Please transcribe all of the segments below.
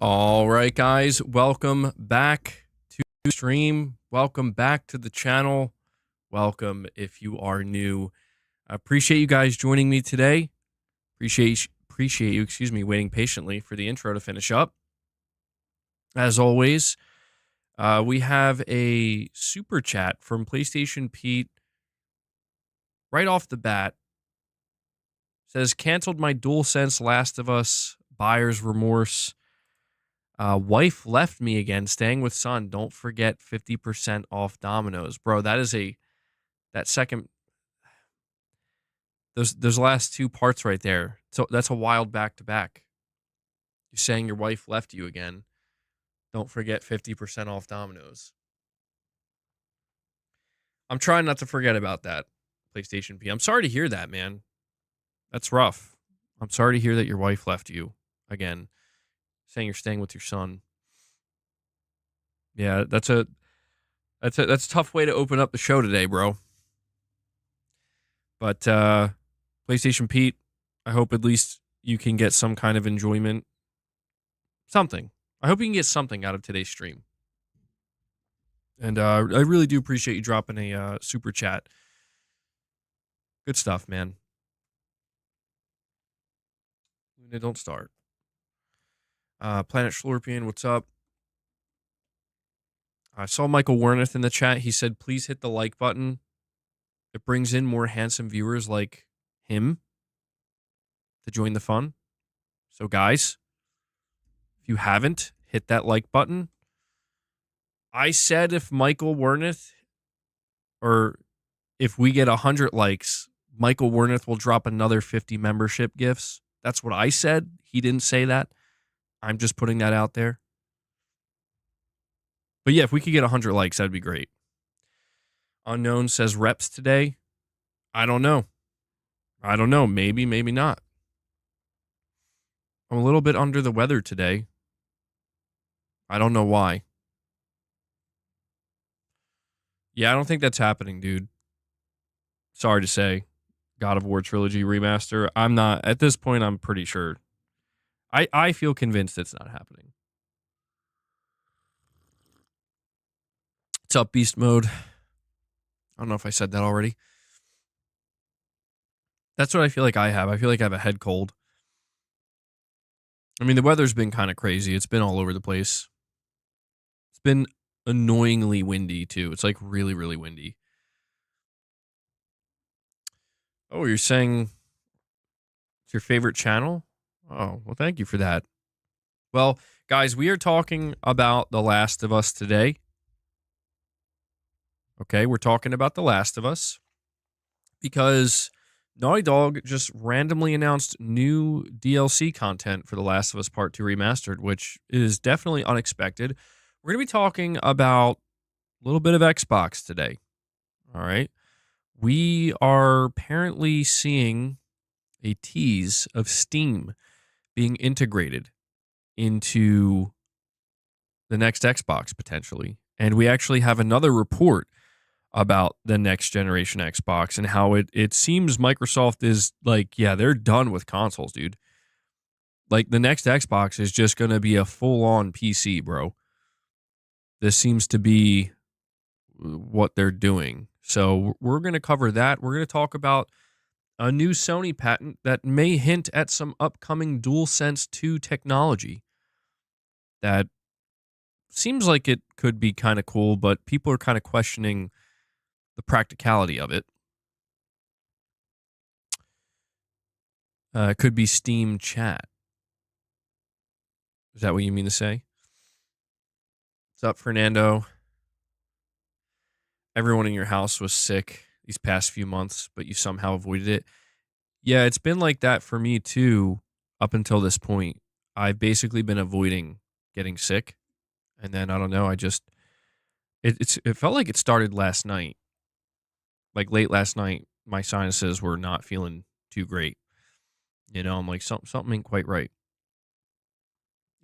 All right, guys, welcome back to the stream. Welcome back to the channel. Welcome if you are new. I appreciate you guys joining me today. Appreciate you, waiting patiently for the intro to finish up. As always, we have a super chat from PlayStation Pete right off the bat. Says, canceled my Dualsense Last of Us, buyer's remorse. Wife left me again, staying with son. Don't forget 50% off Domino's. Bro, that second, those last two parts right there. So that's a wild back-to-back. You're saying your wife left you again. Don't forget 50% off Domino's. I'm trying not to forget about that, PlayStation P. I'm sorry to hear that, man. That's rough. I'm sorry to hear that your wife left you again, saying you're staying with your son. Yeah, that's a tough way to open up the show today, bro. But PlayStation Pete, I hope at least you can get some kind of enjoyment. Something. I hope you can get something out of today's stream. And I really do appreciate you dropping a super chat. Good stuff, man. Don't start. Planet Schlorpian, what's up? I saw Michael Wernick in the chat. He said, please hit the like button. It brings in more handsome viewers like him to join the fun. So, guys, if you haven't, hit that like button. I said if Michael Wernick, or if we get 100 likes, Michael Wernick will drop another 50 membership gifts. That's what I said. He didn't say that. I'm just putting that out there. But yeah, if we could get 100 likes, that'd be great. Unknown says reps today. I don't know. Maybe, maybe not. I'm a little bit under the weather today. I don't know why. Yeah, I don't think that's happening, dude. Sorry to say. God of War Trilogy Remaster. I'm not, at this point, I'm pretty sure. I feel convinced it's not happening. What's up, Beast Mode? I don't know if I said that already. That's what I feel like I have. I feel like I have a head cold. I mean, the weather's been kind of crazy. It's been all over the place. It's been annoyingly windy, too. It's like really, really windy. Oh, you're saying it's your favorite channel? Oh, well, thank you for that. Well, guys, we are talking about The Last of Us today. Okay, we're talking about The Last of Us because Naughty Dog just randomly announced new DLC content for The Last of Us Part 2 Remastered, which is definitely unexpected. We're going to be talking about a little bit of Xbox today. All right. We are apparently seeing a tease of Steam being integrated into the next Xbox potentially. And we actually have another report about the next generation Xbox and how it seems Microsoft is like, yeah, they're done with consoles, dude. Like the next Xbox is just going to be a full-on PC, bro. This seems to be what they're doing. So we're going to cover that. We're going to talk about a new Sony patent that may hint at some upcoming DualSense 2 technology that seems like it could be kind of cool, but people are kind of questioning the practicality of it. It could be Steam chat. Is that what you mean to say? What's up, Fernando? Everyone in your house was sick these past few months, but you somehow avoided it. Yeah, it's been like that for me too up until this point. I've basically been avoiding getting sick. And then, I don't know, it felt like it started last night. Like late last night, my sinuses were not feeling too great. You know, I'm like, something ain't quite right.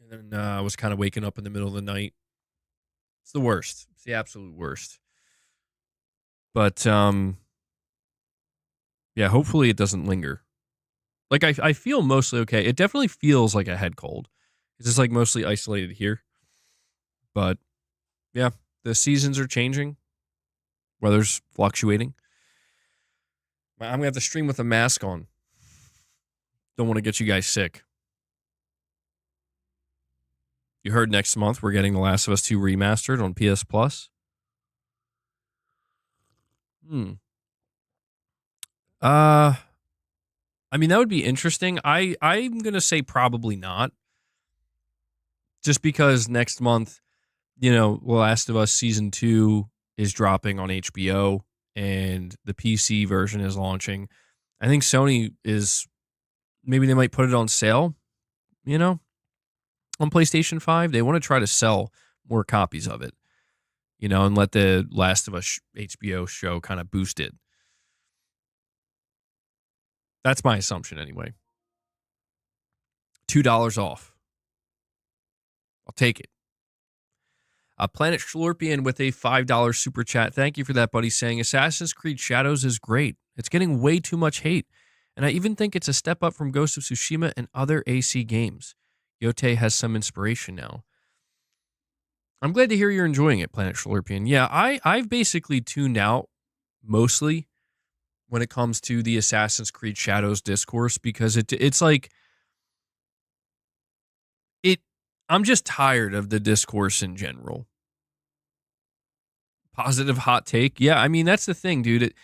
And then I was kind of waking up in the middle of the night. It's the worst. It's the absolute worst. But, yeah, hopefully it doesn't linger. Like, I feel mostly okay. It definitely feels like a head cold. It's just like mostly isolated here. But yeah, the seasons are changing. Weather's fluctuating. I'm going to have to stream with a mask on. Don't want to get you guys sick. You heard next month we're getting The Last of Us 2 remastered on PS Plus. I mean, that would be interesting. I'm going to say probably not. Just because next month, The Last of Us Season 2 is dropping on HBO and the PC version is launching. I think Sony maybe they might put it on sale, on PlayStation 5. They want to try to sell more copies of it, and let the Last of Us HBO show kind of boost it. That's my assumption anyway. $2 off. I'll take it. Planet Schlorpian with a $5 super chat. Thank you for that, buddy, saying Assassin's Creed Shadows is great. It's getting way too much hate, and I even think it's a step up from Ghost of Tsushima and other AC games. Yote has some inspiration now. I'm glad to hear you're enjoying it, Planet Schlorpian. Yeah, I've basically tuned out mostly when it comes to the Assassin's Creed Shadows discourse because it's like I'm just tired of the discourse in general. Positive hot take. Yeah, I mean, that's the thing, dude.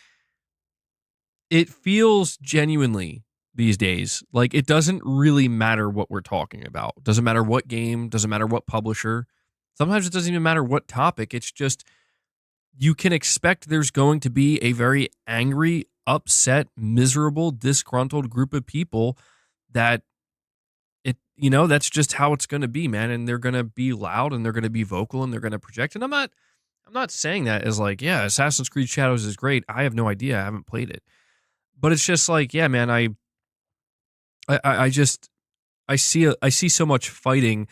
It feels genuinely these days like it doesn't really matter what we're talking about. Doesn't matter what game, doesn't matter what publisher. Sometimes it doesn't even matter what topic. It's just you can expect there's going to be a very angry, upset, miserable, disgruntled group of people that that's just how it's going to be, man. And they're going to be loud and they're going to be vocal and they're going to project. And I'm not saying that as like, yeah, Assassin's Creed Shadows is great. I have no idea. I haven't played it. But it's just like, yeah, man, I see so much fighting.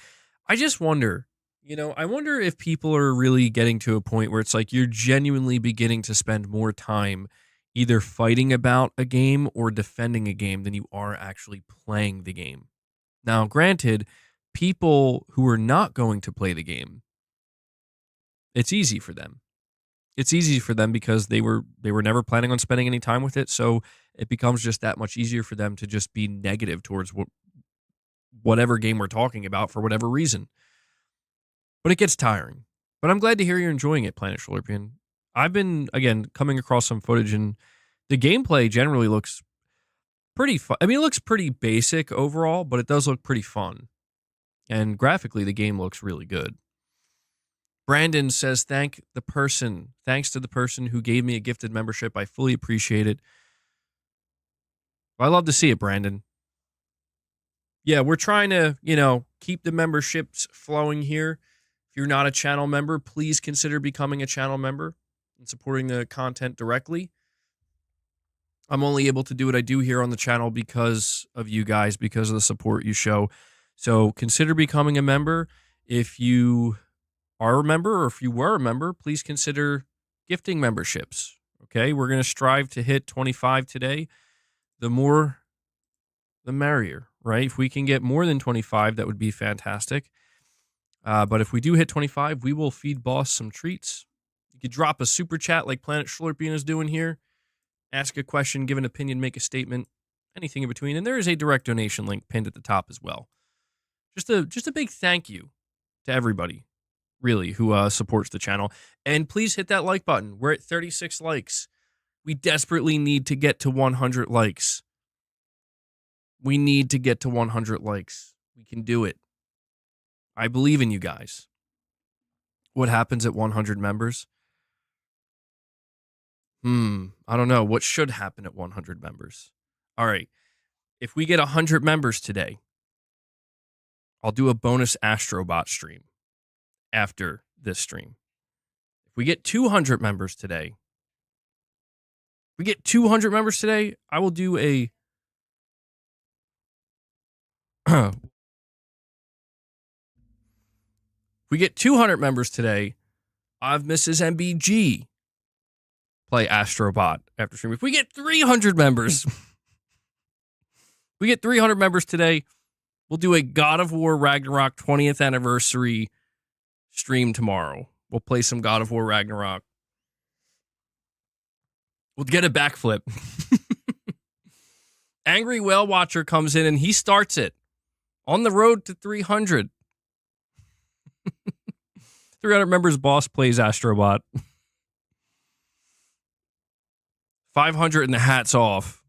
I just wonder, I wonder if people are really getting to a point where it's like you're genuinely beginning to spend more time either fighting about a game or defending a game than you are actually playing the game. Now, granted, people who are not going to play the game, it's easy for them. It's easy for them because they were never planning on spending any time with it, so it becomes just that much easier for them to just be negative towards whatever game we're talking about for whatever reason. But it gets tiring. But I'm glad to hear you're enjoying it, Planet Schlorpian. I've been, again, coming across some footage, and the gameplay generally looks pretty fun. I mean, it looks pretty basic overall, but it does look pretty fun. And graphically, the game looks really good. Brandon says, thanks to the person who gave me a gifted membership. I fully appreciate it. I love to see it, Brandon. Yeah, we're trying to, keep the memberships flowing here. If you're not a channel member, please consider becoming a channel member and supporting the content directly. I'm only able to do what I do here on the channel because of you guys, because of the support you show. So consider becoming a member. If you are a member or if you were a member, please consider gifting memberships. Okay, we're going to strive to hit 25 today. The more, the merrier, right? If we can get more than 25, that would be fantastic. But if we do hit 25, we will feed Boss some treats. You could drop a super chat like Planet Schlorpian is doing here. Ask a question, give an opinion, make a statement, anything in between. And there is a direct donation link pinned at the top as well. Just a big thank you to everybody, really, who supports the channel. And please hit that like button. We're at 36 likes. We desperately need to get to 100 likes. We need to get to 100 likes. We can do it. I believe in you guys. What happens at 100 members? I don't know. What should happen at 100 members? All right. If we get 100 members today, I'll do a bonus Astrobot stream after this stream. If we get 200 members today, I will do a if we get 200 members today, I'll have Mrs. MBG play Astrobot after stream. If we get 300 members, today, We'll do a God of War Ragnarok 20th anniversary stream tomorrow. We'll play some God of War Ragnarok. We'll get a backflip. Angry Whale Watcher comes in and he starts it on the road to 300. 300 members boss plays Astrobot. 500 and the hat's off.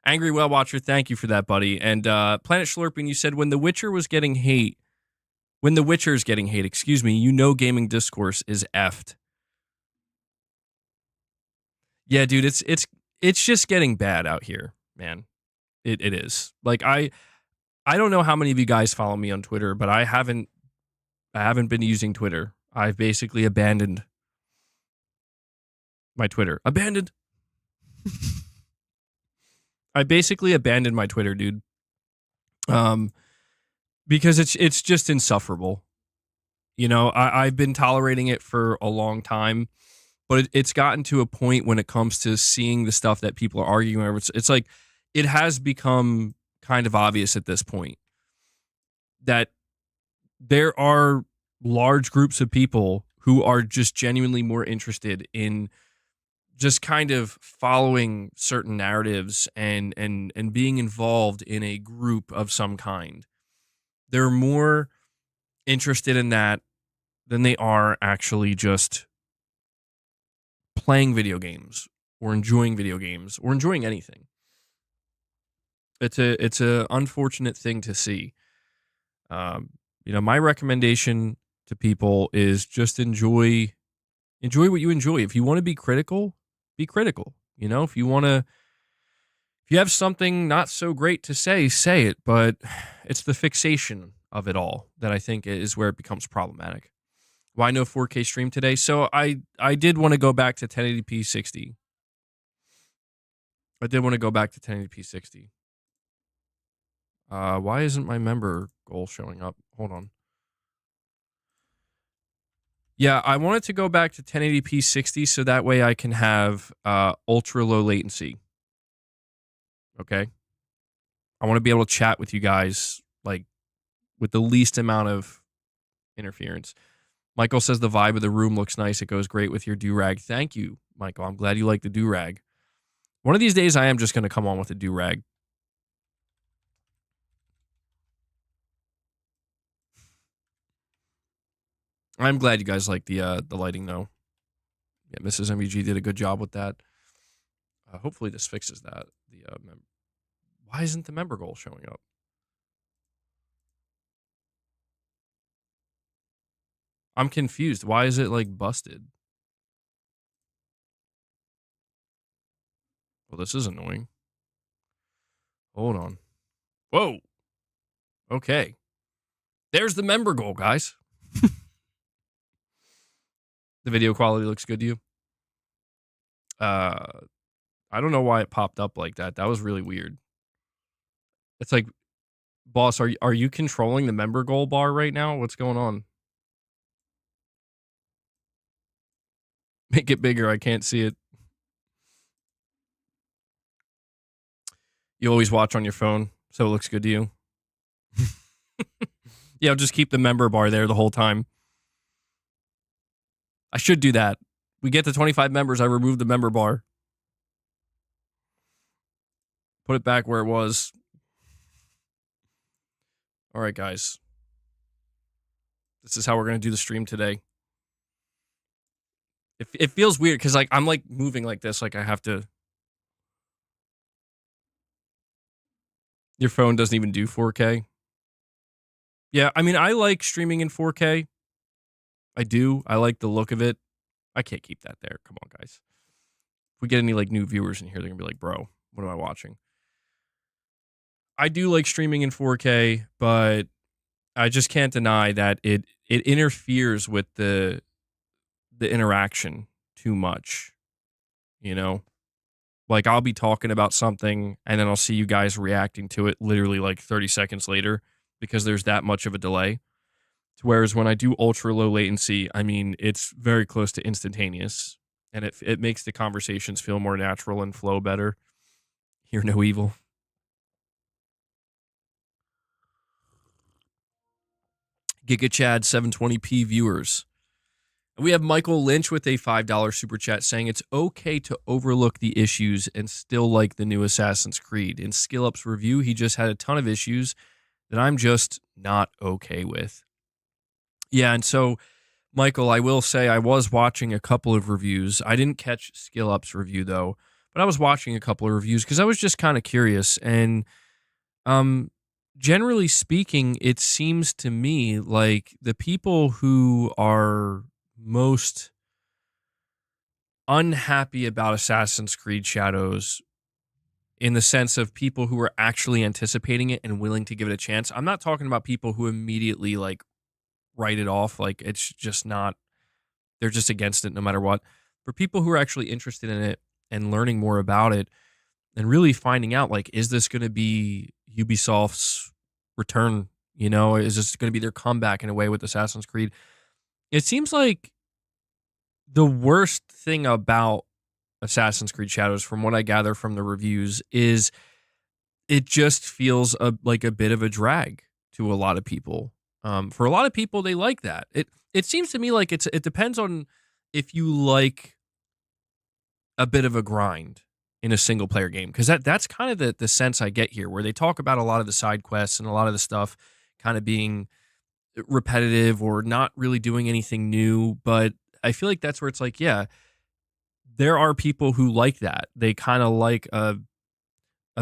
Angry Whale Watcher, thank you for that, buddy. And Planet Schlurping, you said when The Witcher's getting hate, excuse me, you know gaming discourse is effed. Yeah, dude, it's just getting bad out here, man. It is. Like I don't know how many of you guys follow me on Twitter, but I haven't been using Twitter. I've basically abandoned my Twitter. Abandoned. I basically abandoned my Twitter, dude. Because it's just insufferable. You know, I've been tolerating it for a long time, but it's gotten to a point when it comes to seeing the stuff that people are arguing over. It's like it has become kind of obvious at this point that there are large groups of people who are just genuinely more interested in just kind of following certain narratives and being involved in a group of some kind. They're more interested in that than they are actually just playing video games or enjoying video games or enjoying anything. It's a unfortunate thing to see. You know, my recommendation to people is just enjoy what you enjoy. If you want to be critical, be critical. You know, if you have something not so great to say it, but it's the fixation of it all that I think is where it becomes problematic. Why no 4K stream today? So I did want to go back to 1080p 60. I did want to go back to 1080p 60. Why isn't my member goal showing up? Hold on. Yeah, I wanted to go back to 1080p 60 so that way I can have ultra low latency. Okay? I want to be able to chat with you guys like with the least amount of interference. Michael says the vibe of the room looks nice. It goes great with your do-rag. Thank you, Michael. I'm glad you like the do-rag. One of these days I am just going to come on with a do-rag. I'm glad you guys like the lighting, though. Yeah, Mrs. MVG did a good job with that. Hopefully this fixes that. Why isn't the member goal showing up? I'm confused. Why is it, like, busted? Well, this is annoying. Hold on. Whoa. Okay. There's the member goal, guys. The video quality looks good to you? I don't know why it popped up like that. That was really weird. It's like, boss, are you controlling the member goal bar right now? What's going on? Make it bigger. I can't see it. You always watch on your phone, so it looks good to you. Yeah, I'll just keep the member bar there the whole time. I should do that. We get to 25 members, I remove the member bar. Put it back where it was. All right, guys. This is how we're going to do the stream today. It feels weird because like I'm like moving like this, like I have to. Your phone doesn't even do 4K. Yeah, I mean, I like streaming in 4K. I do. I like the look of it. I can't keep that there. Come on, guys. If we get any like new viewers in here, they're gonna be like, bro, what am I watching? I do like streaming in 4K, but I just can't deny that it interferes with the interaction too much. You know? Like I'll be talking about something and then I'll see you guys reacting to it literally like 30 seconds later because there's that much of a delay. Whereas when I do ultra low latency, I mean, it's very close to instantaneous and it makes the conversations feel more natural and flow better. Hear no evil. Giga Chad 720p viewers. And we have Michael Lynch with a $5 super chat saying it's okay to overlook the issues and still like the new Assassin's Creed. In SkillUp's review, he just had a ton of issues that I'm just not okay with. Yeah, and so, Michael, I will say I was watching a couple of reviews. I didn't catch SkillUp's review, though, but I was watching a couple of reviews because I was just kind of curious. And generally speaking, it seems to me like the people who are most unhappy about Assassin's Creed Shadows, in the sense of people who are actually anticipating it and willing to give it a chance. I'm not talking about people who immediately like write it off, like it's just not, they're just against it no matter what. For people who are actually interested in it and learning more about it and really finding out, like, is this going to be Ubisoft's return? You know, is this going to be their comeback in a way with Assassin's Creed? It seems like the worst thing about Assassin's Creed Shadows, from what I gather from the reviews, is it just feels like a bit of a drag to a lot of people. For a lot of people, they like that. It seems to me like it depends on if you like a bit of a grind in a single player game, because that's kind of the sense I get here, where they talk about a lot of the side quests and a lot of the stuff kind of being repetitive or not really doing anything new. But I feel like that's where it's like, yeah, there are people who like that. They kind of like a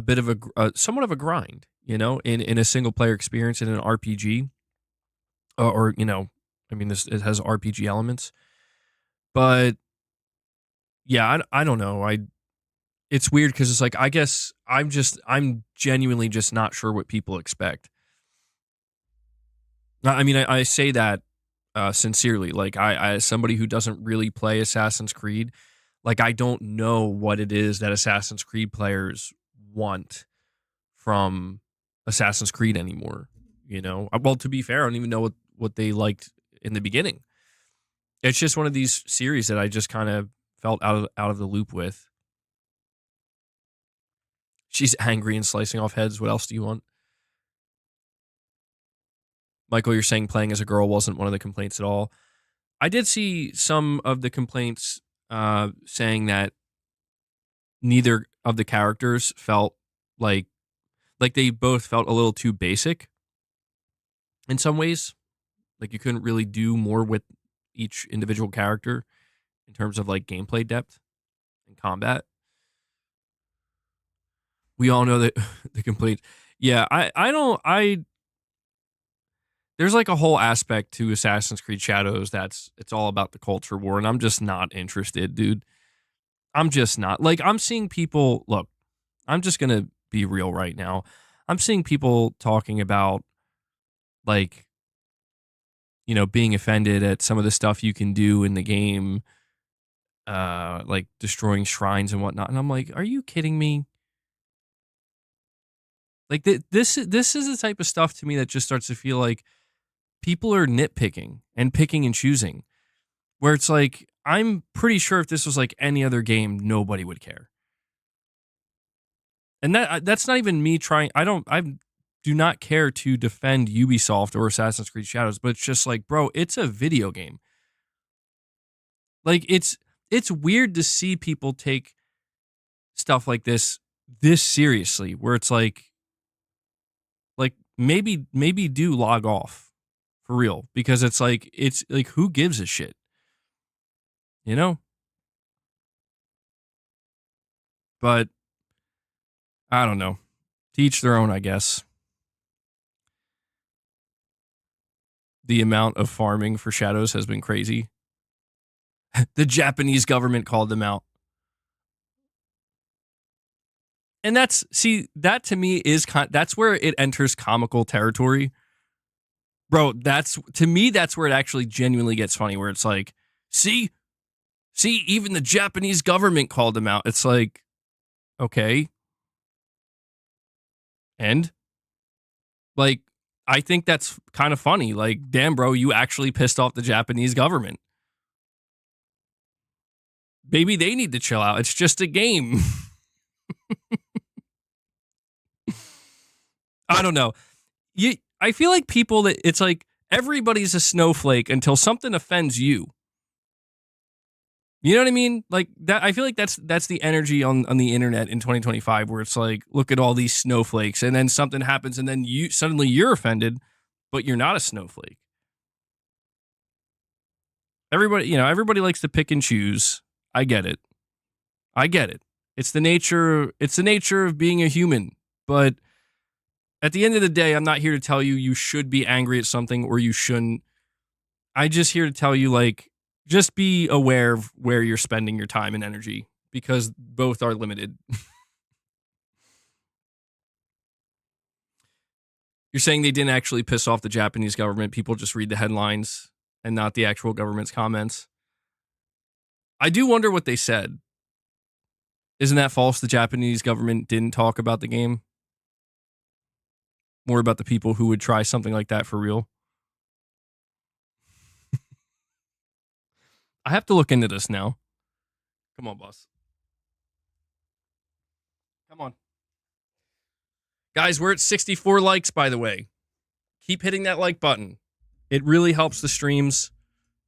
bit of a somewhat of a grind, you know, in a single player experience in an RPG, or you know, I mean, it has RPG elements, but yeah, I don't know. It's weird because it's like, I guess I'm genuinely just not sure what people expect. I mean, I say that sincerely. Like, I as somebody who doesn't really play Assassin's Creed, like, I don't know what it is that Assassin's Creed players want from Assassin's Creed anymore. You know, well, to be fair, I don't even know what they liked in the beginning. It's just one of these series that I just kind of felt out of the loop with. She's angry and slicing off heads. What else do you want? Michael, you're saying playing as a girl wasn't one of the complaints at all. I did see some of the complaints saying that neither of the characters felt like they both felt a little too basic in some ways. Like, you couldn't really do more with each individual character in terms of like gameplay depth and combat. We all know that the complaint. Yeah, there's like a whole aspect to Assassin's Creed Shadows it's all about the culture war, and I'm just not interested, dude. I'm just not. Like, I'm seeing people, look, I'm just going to be real right now. I'm seeing people talking about, like, you know, being offended at some of the stuff you can do in the game, like destroying shrines and whatnot. And I'm like, are you kidding me? Like, this is the type of stuff to me that just starts to feel like people are nitpicking and picking and choosing, where it's like, I'm pretty sure if this was like any other game, nobody would care. And that's not even me trying. I do not care to defend Ubisoft or Assassin's Creed Shadows, but it's just like, bro, it's a video game. Like, it's weird to see people take stuff like this seriously, where it's like maybe do log off for real, because it's like who gives a shit, you know? But I don't know. To each their own, I guess. The amount of farming for Shadows has been crazy. The Japanese government called them out. And that to me is that's where it enters comical territory. Bro, to me, that's where it actually genuinely gets funny, where it's like, see, even the Japanese government called them out. It's like, okay. And like, I think that's kind of funny. Like, damn, bro, you actually pissed off the Japanese government. Maybe they need to chill out. It's just a game. I don't know. I feel like people that it's like, Everybody's a snowflake until something offends you. You know what I mean? Like that. I feel like that's the energy on the internet in 2025, where it's like, look at all these snowflakes, and then something happens, and then you're offended, but you're not a snowflake. Everybody likes to pick and choose. I get it. It's the nature of being a human. But at the end of the day, I'm not here to tell you should be angry at something or you shouldn't. I'm just here to tell you, like, just be aware of where you're spending your time and energy, because both are limited. You're saying they didn't actually piss off the Japanese government. People just read the headlines and not the actual government's comments. I do wonder what they said. Isn't that false? The Japanese government didn't talk about the game. More about the people who would try something like that for real. I have to look into this now. Come on, boss. Come on. Guys, we're at 64 likes, by the way. Keep hitting that like button. It really helps the streams,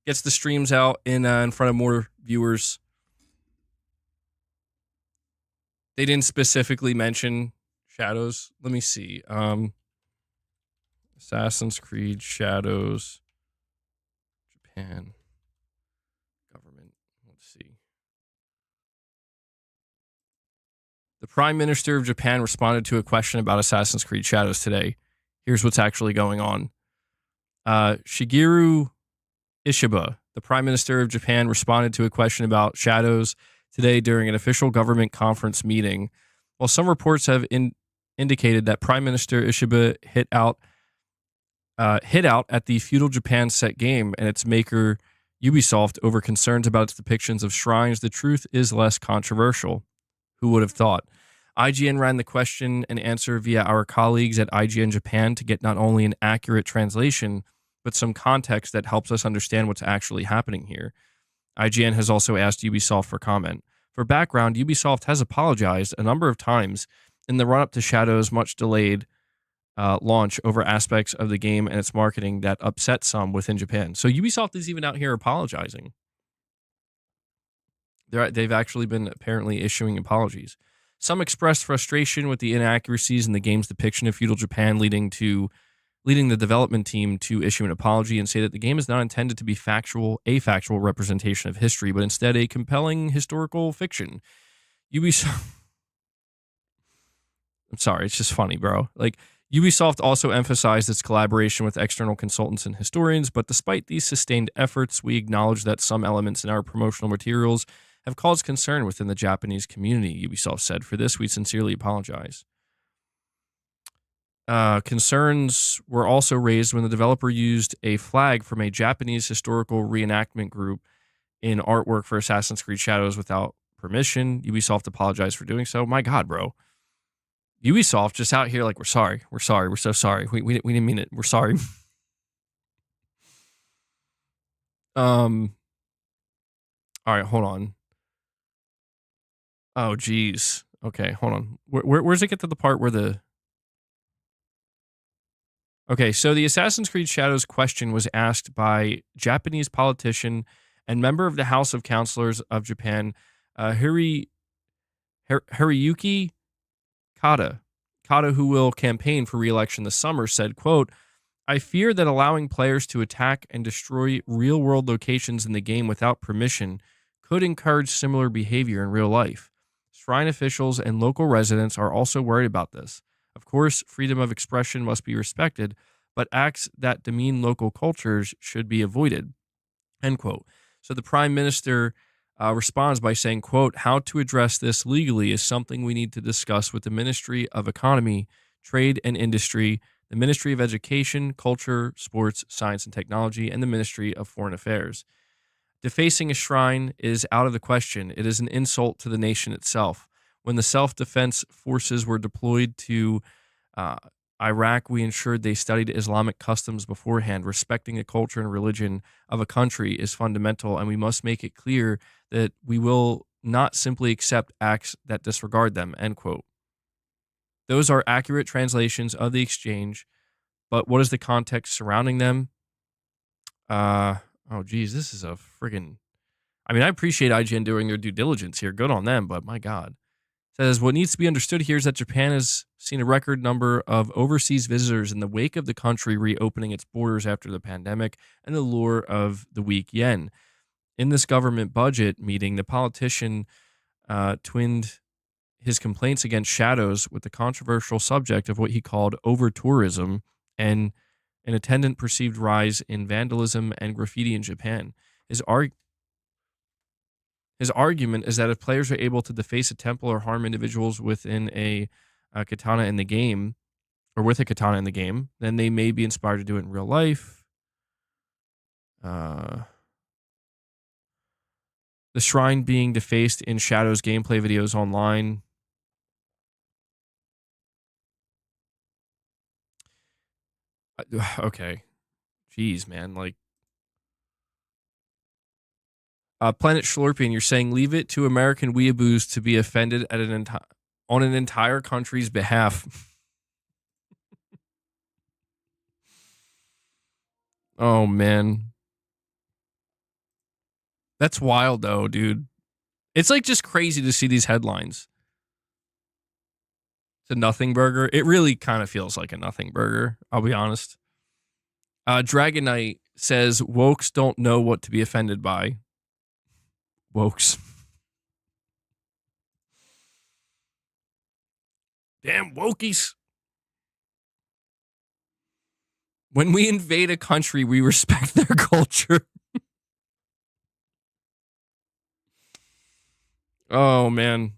gets the streams out in front of more viewers. They didn't specifically mention Shadows. Let me see. Assassin's Creed Shadows, Japan government. Let's see. The Prime Minister of Japan responded to a question about Assassin's Creed Shadows today. Here's what's actually going on. Shigeru Ishiba, the Prime Minister of Japan, responded to a question about Shadows today during an official government conference meeting. While some reports have indicated that Prime Minister Ishiba hit out at the feudal Japan set game and its maker Ubisoft over concerns about its depictions of shrines, the truth is less controversial. Who would have thought? IGN ran the question and answer via our colleagues at IGN Japan to get not only an accurate translation, but some context that helps us understand what's actually happening here. IGN has also asked Ubisoft for comment. For background, Ubisoft has apologized a number of times in the run-up to Shadow's much delayed launch over aspects of the game and its marketing that upset some within Japan. So Ubisoft is even out here apologizing. They've actually been apparently issuing apologies. Some expressed frustration with the inaccuracies in the game's depiction of feudal Japan, leading the development team to issue an apology and say that the game is not intended to be a factual representation of history, but instead a compelling historical fiction. Ubisoft... I'm sorry, it's just funny, bro. Like, Ubisoft also emphasized its collaboration with external consultants and historians, but despite these sustained efforts, we acknowledge that some elements in our promotional materials have caused concern within the Japanese community, Ubisoft said. For this, we sincerely apologize. Concerns were also raised when the developer used a flag from a Japanese historical reenactment group in artwork for Assassin's Creed Shadows without permission. Ubisoft apologized for doing so. My God, bro. Ubisoft just out here like, we're sorry, we're so sorry. We didn't mean it. We're sorry. All right, hold on. Oh, geez. Okay, hold on. Where's it get to the part where the... Okay, so the Assassin's Creed Shadows question was asked by Japanese politician and member of the House of Councilors of Japan, Hiroyuki Kada. Kada, who will campaign for re-election this summer, said, quote, "I fear that allowing players to attack and destroy real-world locations in the game without permission could encourage similar behavior in real life. Shrine officials and local residents are also worried about this. Of course, freedom of expression must be respected, but acts that demean local cultures should be avoided." End quote. So the Prime Minister responds by saying, quote, "How to address this legally is something we need to discuss with the Ministry of Economy, Trade and Industry, the Ministry of Education, Culture, Sports, Science and Technology, and the Ministry of Foreign Affairs. Defacing a shrine is out of the question. It is an insult to the nation itself. When the self-defense forces were deployed to Iraq, we ensured they studied Islamic customs beforehand. Respecting the culture and religion of a country is fundamental, and we must make it clear that we will not simply accept acts that disregard them." End quote. Those are accurate translations of the exchange, but what is the context surrounding them? Oh, geez, this is a friggin'. I mean, I appreciate IGN doing their due diligence here. Good on them, but my God. Says what needs to be understood here is that Japan has seen a record number of overseas visitors in the wake of the country reopening its borders after the pandemic and the lure of the weak yen. In this government budget meeting, the politician twinned his complaints against Shadows with the controversial subject of what he called over tourism and an attendant perceived rise in vandalism and graffiti in Japan. His, arg- his argument is that if players are able to deface a temple or harm individuals within a katana in the game, or with a katana in the game, then they may be inspired to do it in real life. The shrine being defaced in Shadow's gameplay videos online. Okay. Jeez, man. Like, Planet Schlorpian, you're saying leave it to American weeaboos to be offended at on an entire country's behalf. Oh, man. That's wild, though, dude. It's like just crazy to see these headlines. It's a nothing burger. It really kind of feels like a nothing burger, I'll be honest. Dragon Knight says wokes don't know what to be offended by. Wokes. Damn wokies. When we invade a country, we respect their culture. Oh, man.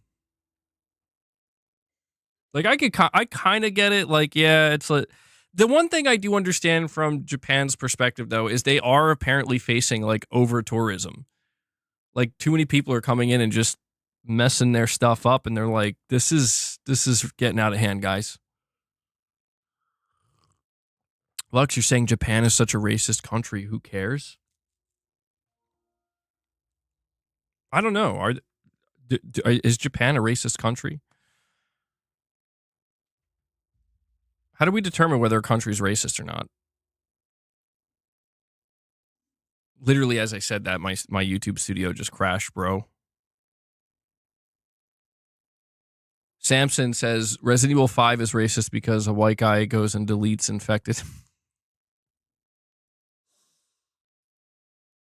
Like, I kind of get it. Like, yeah, it's like the one thing I do understand from Japan's perspective, though, is they are apparently facing like over tourism. Like, too many people are coming in and just messing their stuff up, and they're like, this is getting out of hand, guys. Lux, you're saying Japan is such a racist country. Who cares? I don't know. Is Japan a racist country? How do we determine whether a country is racist or not? Literally, as I said that, my YouTube studio just crashed, bro. Samson says Resident Evil 5 is racist because a white guy goes and deletes infected.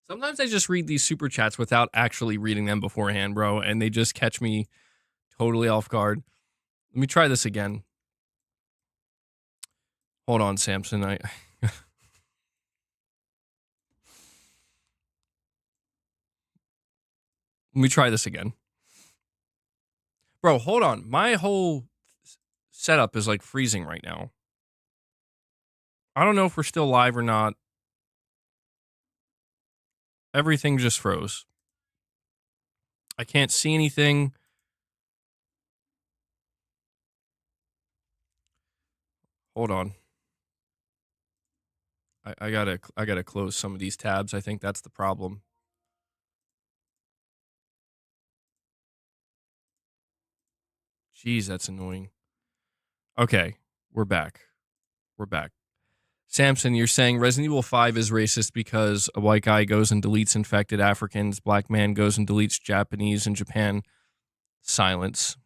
Sometimes I just read these super chats without actually reading them beforehand, bro, and they just catch me totally off guard. Let me try this again. Hold on, Samson. Let me try this again. Bro, hold on. My whole setup is like freezing right now. I don't know if we're still live or not. Everything just froze. I can't see anything. Hold on. I gotta close some of these tabs. I think that's the problem. Jeez, that's annoying. Okay, we're back. We're back. Samson, you're saying Resident Evil 5 is racist because a white guy goes and deletes infected Africans, black man goes and deletes Japanese in Japan. Silence.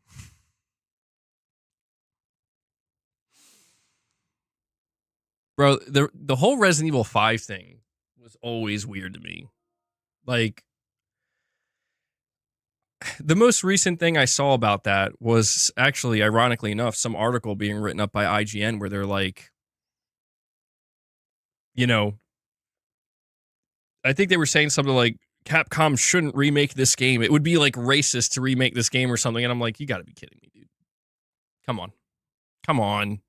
Bro, the whole Resident Evil 5 thing was always weird to me. Like, the most recent thing I saw about that was actually, ironically enough, some article being written up by IGN where they're like, you know, I think they were saying something like Capcom shouldn't remake this game. It would be like racist to remake this game or something. And I'm like, you got to be kidding me, dude. Come on. Come on.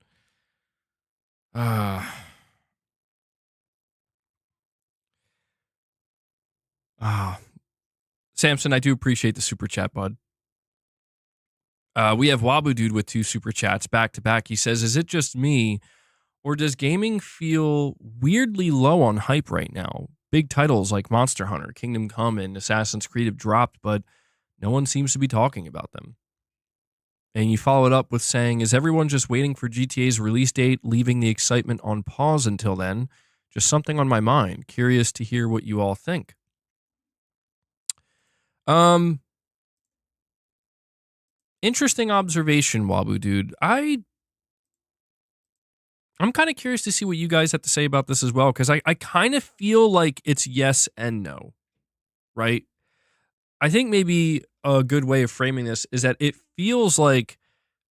Samson, I do appreciate the super chat, bud. We have Wabu Dude with 2 super chats back to back. He says, is it just me, or does gaming feel weirdly low on hype right now? Big titles like Monster Hunter, Kingdom Come, and Assassin's Creed have dropped, but no one seems to be talking about them. And you follow it up with saying, is everyone just waiting for GTA's release date, leaving the excitement on pause until then? Just something on my mind. Curious to hear what you all think. Interesting observation, Wabu dude. I'm kind of curious to see what you guys have to say about this as well, because I kind of feel like it's yes and no, right? I think maybe a good way of framing this is that it feels like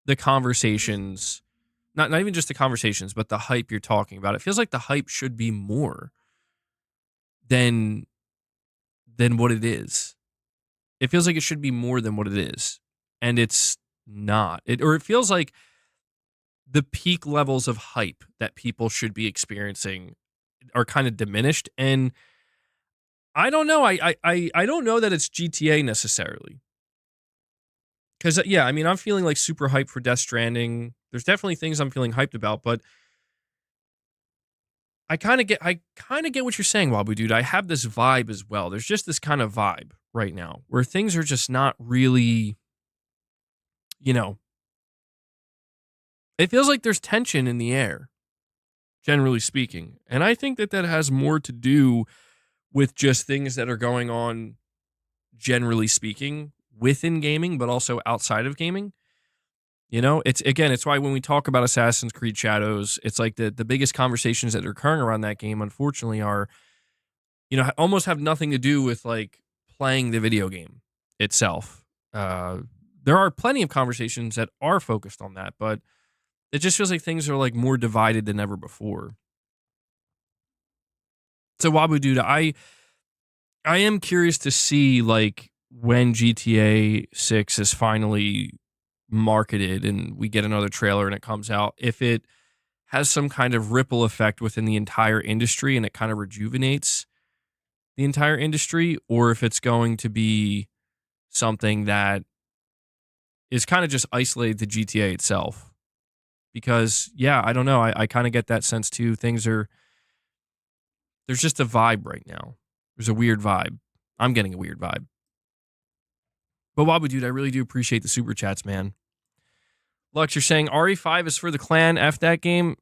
the conversations, not even just the conversations, but the hype you're talking about. It feels like the hype should be more than what it is. It feels like it should be more than what it is, and it's not. It feels like the peak levels of hype that people should be experiencing are kind of diminished. And I don't know. I don't know that it's GTA necessarily. Because, yeah, I mean, I'm feeling like super hyped for Death Stranding. There's definitely things I'm feeling hyped about, but I kind of get what you're saying, Wabu dude. I have this vibe as well. There's just this kind of vibe right now where things are just not really, you know, it feels like there's tension in the air, generally speaking. And I think that has more to do with just things that are going on, generally speaking, within gaming, but also outside of gaming. You know, it's why when we talk about Assassin's Creed Shadows, it's like the biggest conversations that are occurring around that game, unfortunately, are, almost have nothing to do with like playing the video game itself. There are plenty of conversations that are focused on that, but it just feels like things are like more divided than ever before. So Wabu dude, I am curious to see like when GTA 6 is finally marketed and we get another trailer and it comes out, if it has some kind of ripple effect within the entire industry and it kind of rejuvenates the entire industry, or if it's going to be something that is kind of just isolated to GTA itself. Because, yeah, I don't know. I kind of get that sense too. There's just a vibe right now. There's a weird vibe. I'm getting a weird vibe. But Wabu dude, I really do appreciate the super chats, man. Lux, you're saying RE5 is for the clan. F that game.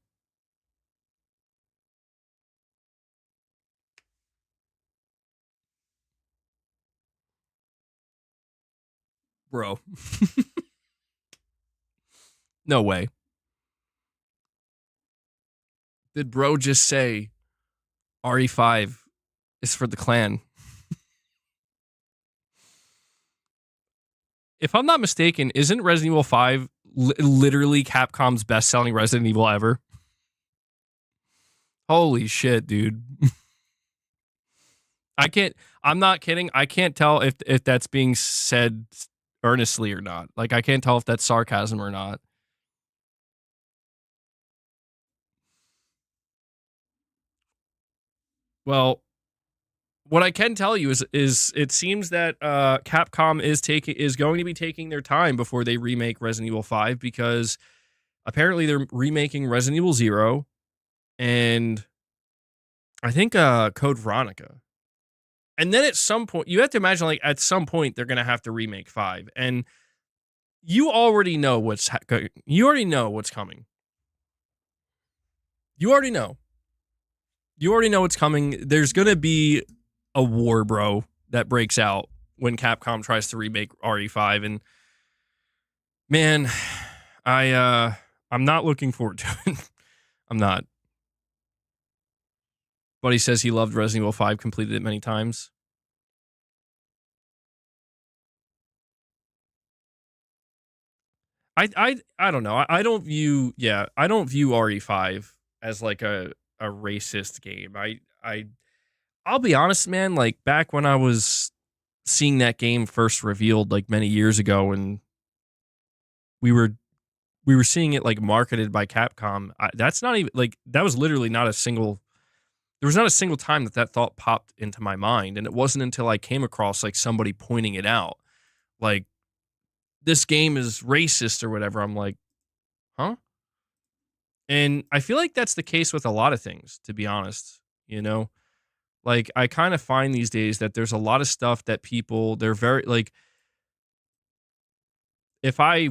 Bro. No way. Did bro just say RE5 is for the clan? If I'm not mistaken, isn't Resident Evil 5 literally Capcom's best-selling Resident Evil ever? Holy shit, dude. I'm not kidding. I can't tell if that's being said earnestly or not. Like, I can't tell if that's sarcasm or not. Well, what I can tell you is it seems that Capcom is going to be taking their time before they remake Resident Evil 5, because apparently they're remaking Resident Evil 0 and I think Code Veronica. And then at some point, you have to imagine, like, at some point they're going to have to remake 5, and you already know what's coming. You already know what's coming. There's going to be a war, bro, that breaks out when Capcom tries to remake RE5, and man, I'm not looking forward to it. I'm not. Buddy says he loved Resident Evil 5, completed it many times. I don't know. I don't view RE5 as like a racist game. I'll be honest, man, like back when I was seeing that game first revealed like many years ago, and we were seeing it like marketed by Capcom. That's not even like, that was literally not a single, there was not a single time that thought popped into my mind, and it wasn't until I came across like somebody pointing it out, like, this game is racist or whatever. I'm like, huh? And I feel like that's the case with a lot of things, to be honest. Like, I kind of find these days that there's a lot of stuff that they're very like, if I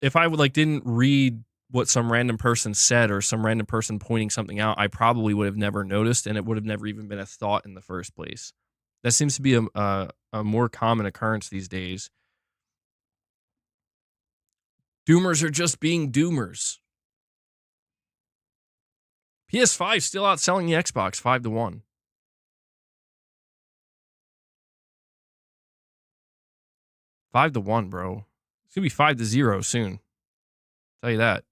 would like didn't read what some random person said or some random person pointing something out, I probably would have never noticed, and it would have never even been a thought in the first place. That seems to be a more common occurrence these days. Doomers are just being doomers. PS5 still outselling the Xbox 5-1. 5-1, bro. It's gonna be 5-0 soon. Tell you that.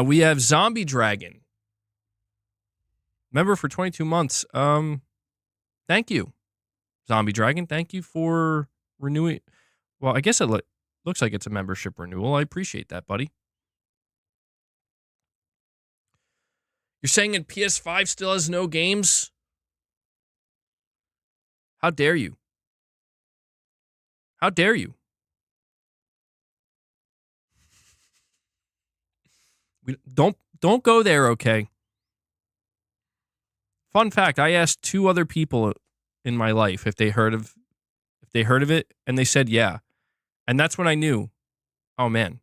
We have Zombie Dragon. Member for 22 months. Thank you, Zombie Dragon. Thank you for renewing. Well, I guess it looks like it's a membership renewal. I appreciate that, buddy. You're saying that PS5 still has no games? How dare you? How dare you? Don't go there, okay? Fun fact, I asked 2 other people in my life if they heard of it, and they said yeah. And that's when I knew, oh man.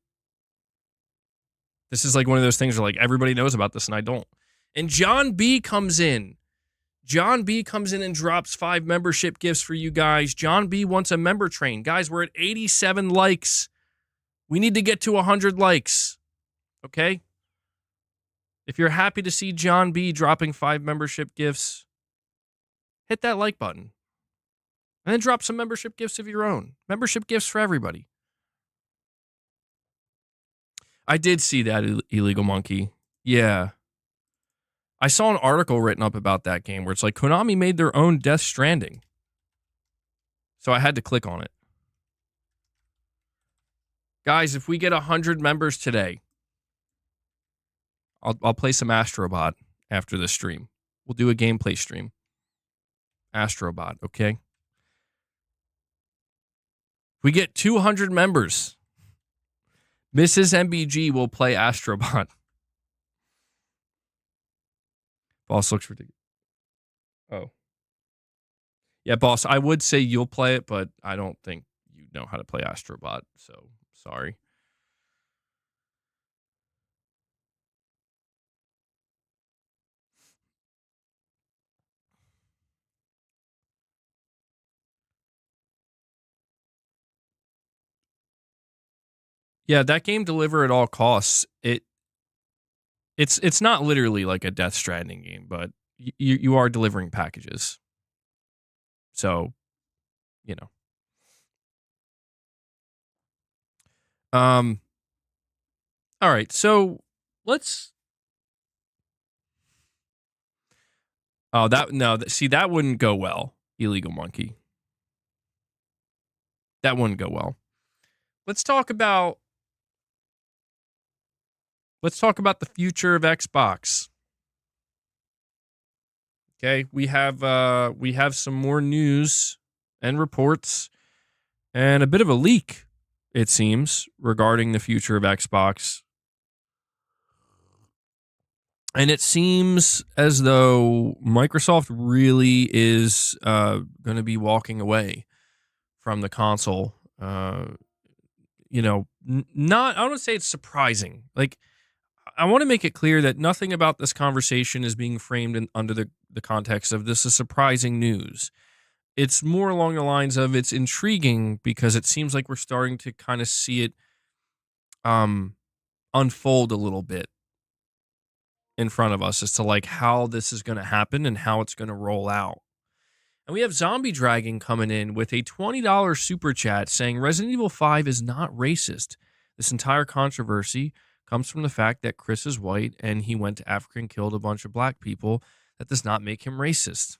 This is like one of those things where like everybody knows about this and I don't. And John B comes in. John B comes in and drops 5 membership gifts for you guys. John B wants a member train. Guys, we're at 87 likes. We need to get to 100 likes. Okay? If you're happy to see John B dropping 5 membership gifts, hit that like button. And then drop some membership gifts of your own. Membership gifts for everybody. I did see that, Illegal Monkey. Yeah. I saw an article written up about that game where it's like Konami made their own Death Stranding. So I had to click on it. Guys, if we get 100 members today, I'll play some Astrobot after the stream. We'll do a gameplay stream. Astrobot, okay? If we get 200 members, Mrs. MBG will play Astrobot. Boss looks ridiculous. Oh. Yeah, boss, I would say you'll play it, but I don't think you know how to play Astrobot, so sorry. Yeah, that game Deliver at All Costs. It's not literally like a Death Stranding game, but you are delivering packages. So, you know. All right, so let's. Oh, see, that wouldn't go well, Illegal Monkey. That wouldn't go well. Let's talk about the future of Xbox. Okay, we have some more news and reports and a bit of a leak, it seems, regarding the future of Xbox. And it seems as though Microsoft really is going to be walking away from the console. You know, I don't want to say it's surprising. Like, I want to make it clear that nothing about this conversation is being framed under the context of this is surprising news. It's more along the lines of it's intriguing because it seems like we're starting to kind of see it unfold a little bit in front of us as to like how this is going to happen and how it's going to roll out. And we have Zombie Dragon coming in with a $20 super chat saying Resident Evil 5 is not racist. This entire controversy comes from the fact that Chris is white and he went to Africa and killed a bunch of black people. That does not make him racist.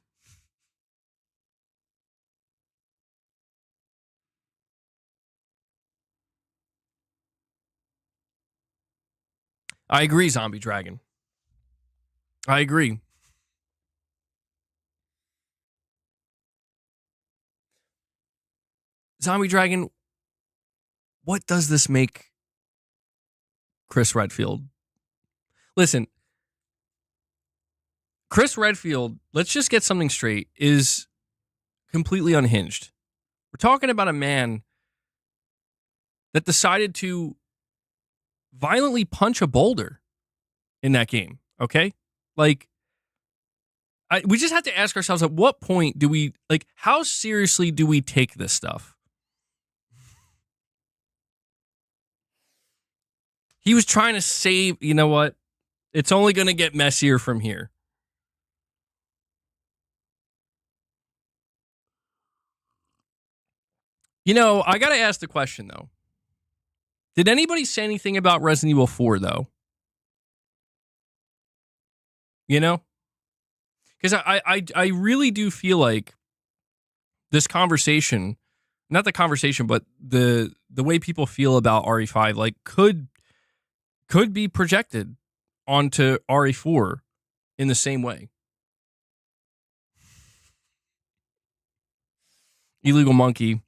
I agree, Zombie Dragon. I agree. Zombie Dragon, what does this make Chris Redfield? Listen, Chris Redfield, let's just get something straight, is completely unhinged. We're talking about a man that decided to violently punch a boulder in that game, okay? Like, we just have to ask ourselves, at what point do we, like, how seriously do we take this stuff? He was trying to save, you know what? It's only going to get messier from here. You know, I got to ask the question, though. Did anybody say anything about Resident Evil 4, though? You know? Because I really do feel like this conversation, not the conversation, but the way people feel about RE5, like, could be projected onto RE4 in the same way. Illegal Monkey.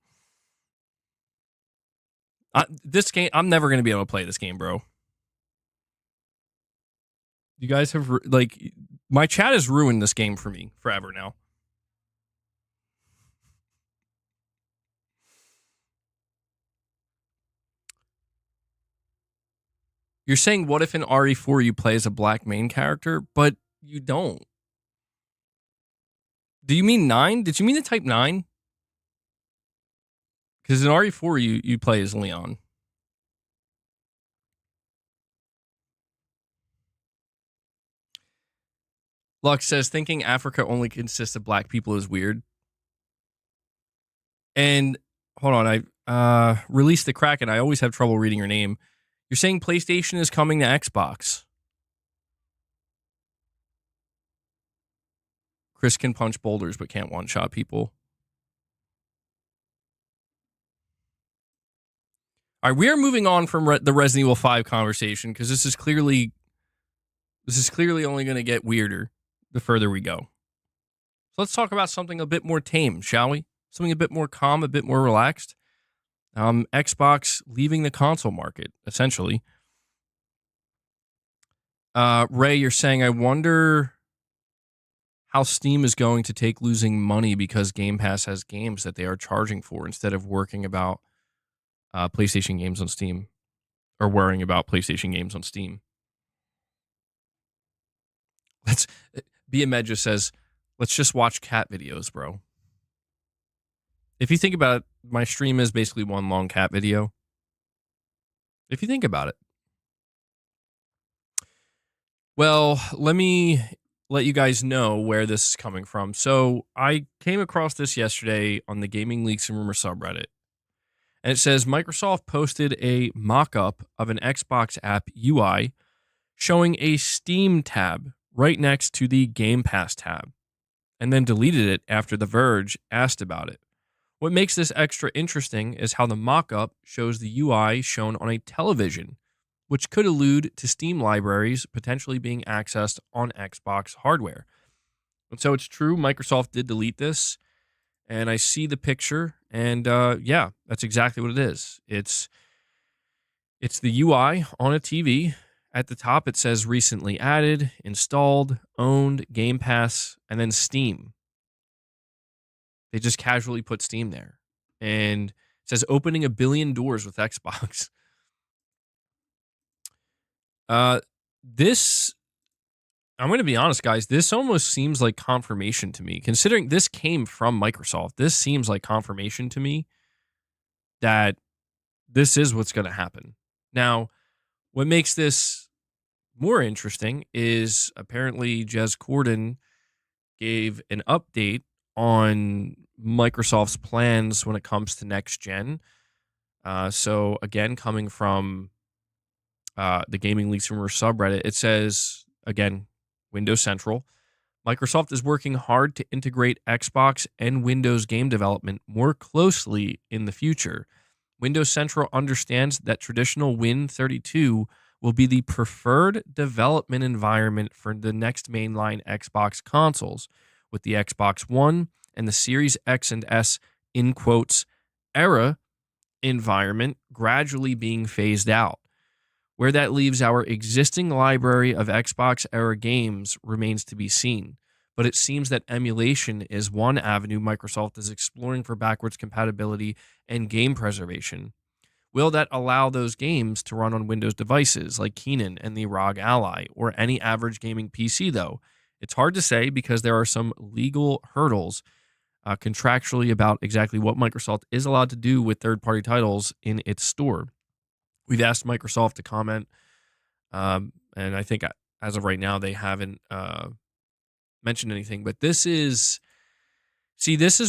This game, I'm never going to be able to play this game, bro. You guys have, like, my chat has ruined this game for me forever now. You're saying, what if in RE4 you play as a black main character, but you don't? Do you mean 9? Did you mean to type 9? Because in RE4 you play as Leon. Lux says, thinking Africa only consists of black people is weird. And hold on, I released the Kraken. I always have trouble reading your name. You're saying PlayStation is coming to Xbox. Chris can punch boulders but can't one-shot people. All right, we are moving on from the Resident Evil 5 conversation because this is clearly only going to get weirder the further we go. So let's talk about something a bit more tame, shall we? Something a bit more calm, a bit more relaxed. Xbox leaving the console market, essentially. Ray, you're saying, I wonder how Steam is going to take losing money because Game Pass has games that they are charging for instead of working about PlayStation games on Steam, or worrying about PlayStation games on Steam. Biamed just says, let's just watch cat videos, bro. If you think about it, my stream is basically one long cat video. If you think about it. Well, let me let you guys know where this is coming from. So I came across this yesterday on the Gaming Leaks and Rumor subreddit. And it says Microsoft posted a mock-up of an Xbox app UI showing a Steam tab right next to the Game Pass tab, and then deleted it after The Verge asked about it. What makes this extra interesting is how the mock-up shows the UI shown on a television, which could allude to Steam libraries potentially being accessed on Xbox hardware. And so it's true, Microsoft did delete this, and I see the picture, and yeah, that's exactly what it is. It's the UI on a TV. At the top, it says recently added, installed, owned, Game Pass, and then Steam. They just casually put Steam there. And it says opening 1 billion doors with Xbox. This, I'm going to be honest, guys, this almost seems like confirmation to me. Considering this came from Microsoft, this seems like confirmation to me that this is what's going to happen. Now, what makes this more interesting is apparently Jez Corden gave an update on Microsoft's plans when it comes to next gen. So again, coming from the Gaming Leaks Rumor subreddit, it says, again, Windows Central, Microsoft is working hard to integrate Xbox and Windows game development more closely in the future. Windows Central understands that traditional Win32 will be the preferred development environment for the next mainline Xbox consoles, with the Xbox One and the Series X and S, in quotes, era environment gradually being phased out. Where that leaves our existing library of Xbox era games remains to be seen, but it seems that emulation is one avenue Microsoft is exploring for backwards compatibility and game preservation. Will that allow those games to run on Windows devices like Keenan and the ROG Ally or any average gaming PC, though? It's hard to say because there are some legal hurdles contractually about exactly what Microsoft is allowed to do with third party titles in its store. We've asked Microsoft to comment, and I think as of right now, they haven't mentioned anything. But this is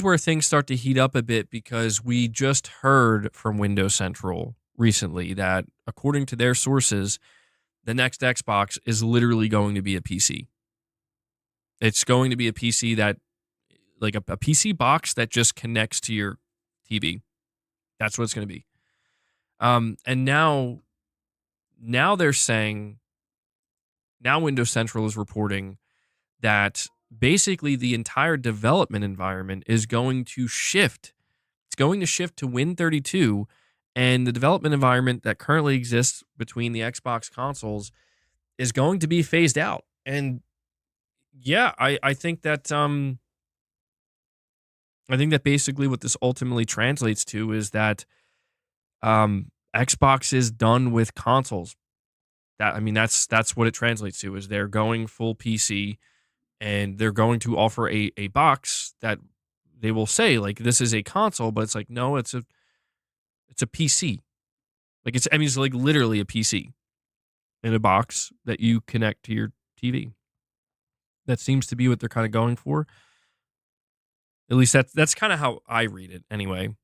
where things start to heat up a bit because we just heard from Windows Central recently that, according to their sources, the next Xbox is literally going to be a PC. It's going to be a PC that, like a PC box that just connects to your TV. That's what it's going to be. And now they're saying, now Windows Central is reporting that basically the entire development environment is going to shift. It's going to shift to Win32, and the development environment that currently exists between the Xbox consoles is going to be phased out. And yeah, I think that basically what this ultimately translates to is that Xbox is done with consoles. That's what it translates to, is they're going full PC, and they're going to offer a box that they will say, like, this is a console, but it's like, no, it's a PC. Like, it's like literally a PC in a box that you connect to your TV. That seems to be what they're kind of going for. At least that's kind of how I read it anyway.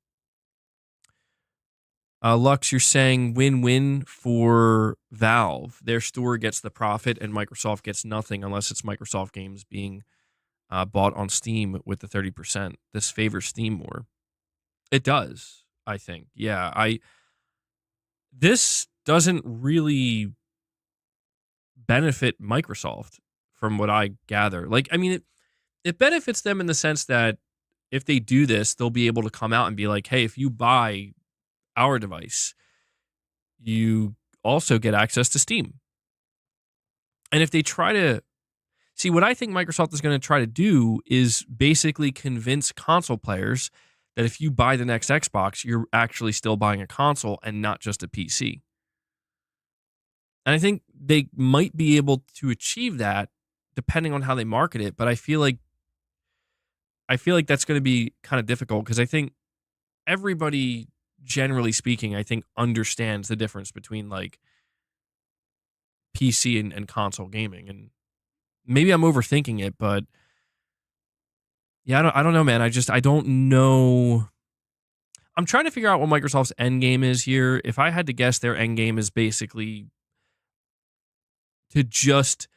Lux, you're saying win-win for Valve. Their store gets the profit and Microsoft gets nothing unless it's Microsoft games being bought on Steam with the 30%. This favors Steam more. It does, I think. Yeah, this doesn't really benefit Microsoft from what I gather. Like, I mean, it benefits them in the sense that if they do this, they'll be able to come out and be like, hey, if you buy our device, you also get access to Steam. And if they try to see, what I think Microsoft is going to try to do is basically convince console players that if you buy the next Xbox, you're actually still buying a console and not just a PC. And I think they might be able to achieve that depending on how they market it, but I feel like that's going to be kind of difficult because I think everybody, generally speaking, I think understands the difference between like PC and console gaming. And maybe I'm overthinking it, but yeah, I don't know, man. I don't know. I'm trying to figure out what Microsoft's end game is here. If I had to guess, their end game is basically to just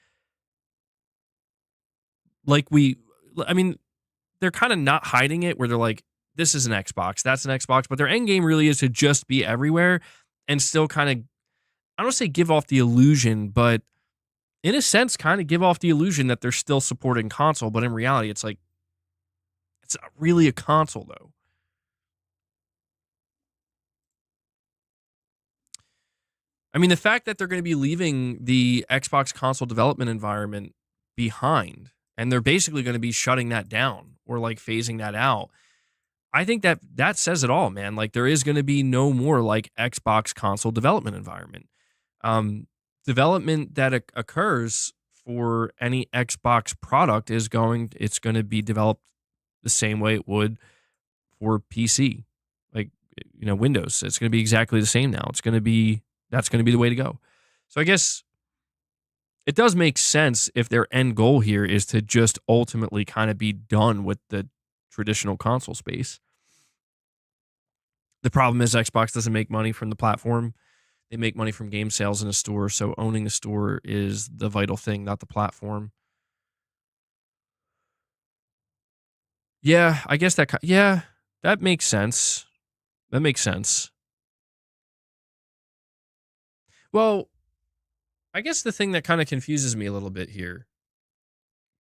they're kind of not hiding it where they're like, this is an Xbox, that's an Xbox, but their end game really is to just be everywhere and still kind of, I don't want to say give off the illusion, but in a sense, kind of give off the illusion that they're still supporting console. But in reality, it's like, it's not really a console, though. I mean, the fact that they're going to be leaving the Xbox console development environment behind, and they're basically going to be shutting that down or like phasing that out, I think that says it all, man. Like, there is going to be no more like Xbox console development environment. Development that occurs for any Xbox product it's going to be developed the same way it would for PC, like, Windows. It's going to be exactly the same now. That's going to be the way to go. So I guess it does make sense if their end goal here is to just ultimately kind of be done with the traditional console space. The problem is Xbox doesn't make money from the platform. They make money from game sales in a store, so owning the store is the vital thing, not the platform. Yeah, I guess that makes sense. That makes sense. Well, I guess the thing that kind of confuses me a little bit here,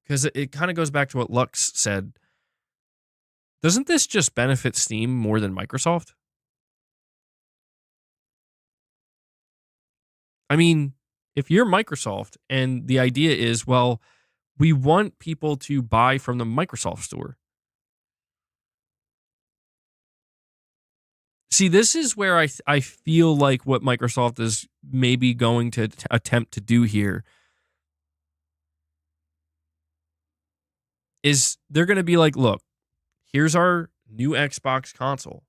because it kind of goes back to what Lux said, doesn't this just benefit Steam more than Microsoft? I mean, if you're Microsoft and the idea is, well, We want people to buy from the Microsoft store. See, this is where I feel like what Microsoft is maybe going to attempt to do here is they're going to be like, look, here's our new Xbox console.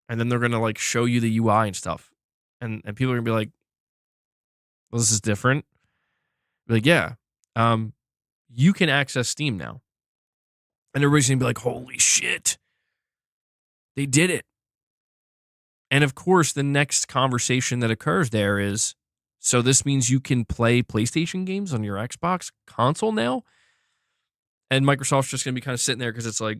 And then they're going to like show you the UI and stuff. And people are going to be like, well, this is different. Be like, yeah, you can access Steam now. And everybody's going to be like, holy shit, they did it. And of course, the next conversation that occurs there is, so this means you can play PlayStation games on your Xbox console now? And Microsoft's just going to be kind of sitting there because it's like,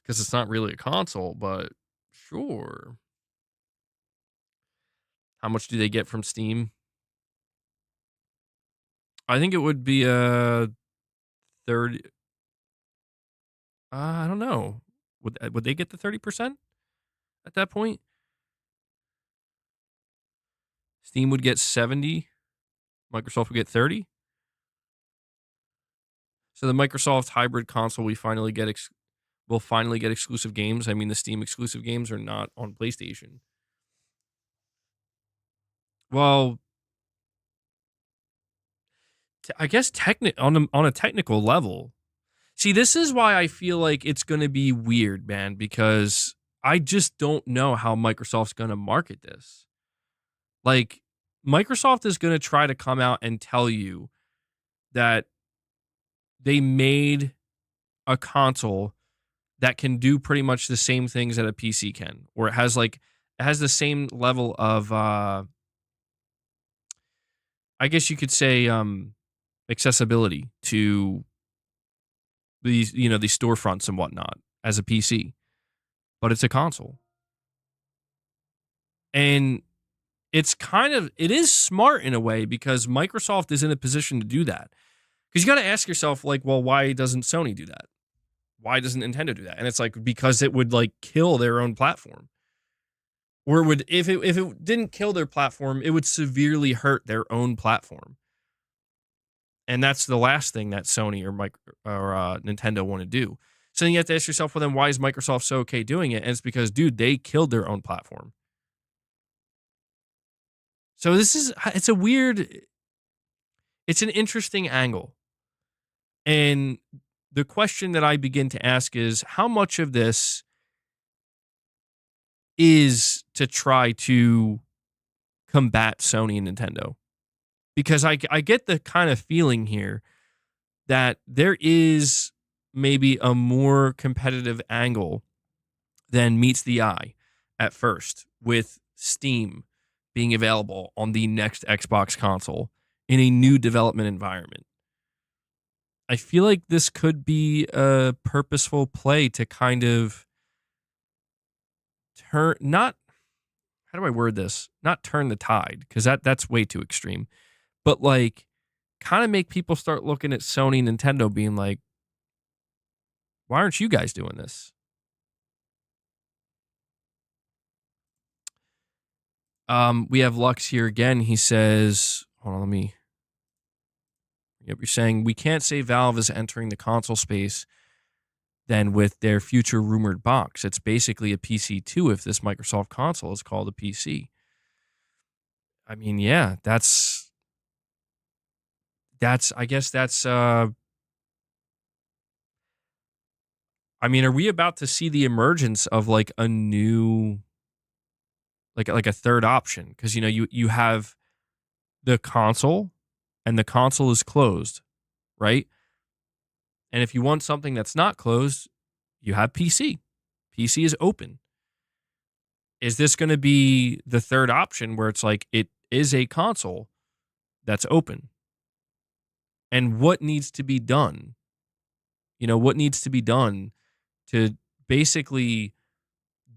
because it's not really a console, but sure. How much do they get from Steam? I think it would be a 30. I don't know. Would they get the 30% at that point? Steam would get 70. Microsoft would get 30. So the Microsoft hybrid console will finally get exclusive games. I mean, the Steam exclusive games are not on PlayStation. Well, I guess on a technical level. See, this is why I feel like it's going to be weird, man, because I just don't know how Microsoft's going to market this. Like, Microsoft is going to try to come out and tell you that they made a console that can do pretty much the same things that a PC can, or it has the same level of I guess you could say accessibility to these storefronts and whatnot as a PC, but it's a console. And it is smart in a way because Microsoft is in a position to do that. Because you got to ask yourself, like, well, why doesn't Sony do that? Why doesn't Nintendo do that? And it's like, because it would like kill their own platform. Or if it didn't kill their platform, it would severely hurt their own platform. And that's the last thing that Sony or Nintendo want to do. So then you have to ask yourself, well, then why is Microsoft so okay doing it? And it's because, dude, they killed their own platform. So it's an interesting angle. And the question that I begin to ask is, how much of this is to try to combat Sony and Nintendo? Because I get the kind of feeling here that there is maybe a more competitive angle than meets the eye at first, with Steam being available on the next Xbox console in a new development environment. I feel like this could be a purposeful play to kind of not, how do I word this? Not turn the tide, because that's way too extreme. But like, kind of make people start looking at Sony and Nintendo being like, why aren't you guys doing this? We have Lux here again. He says, hold on, Yep, you're saying we can't say Valve is entering the console space then with their future rumored box. It's basically a PC2 if this Microsoft console is called a PC. I mean, yeah, I guess that's I mean, are we about to see the emergence of like a new like a third option? Because you have the console and the console is closed, right? And if you want something that's not closed, you have PC. PC is open. Is this going to be the third option where it's like it is a console that's open? And what needs to be done? What needs to be done to basically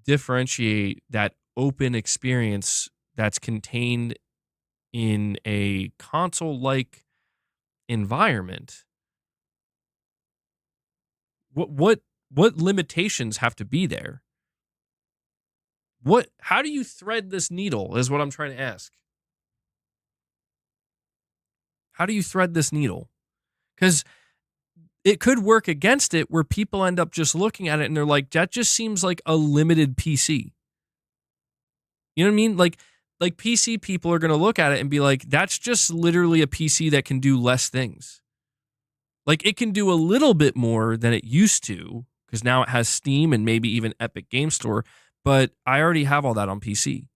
differentiate that open experience that's contained in a console-like environment? What limitations have to be there? How do you thread this needle is what I'm trying to ask. How do you thread this needle? Because it could work against it where people end up just looking at it and they're like, that just seems like a limited PC. You know what I mean? Like PC people are going to look at it and be like, that's just literally a PC that can do less things. Like it can do a little bit more than it used to because now it has Steam and maybe even Epic Game Store, but I already have all that on PC.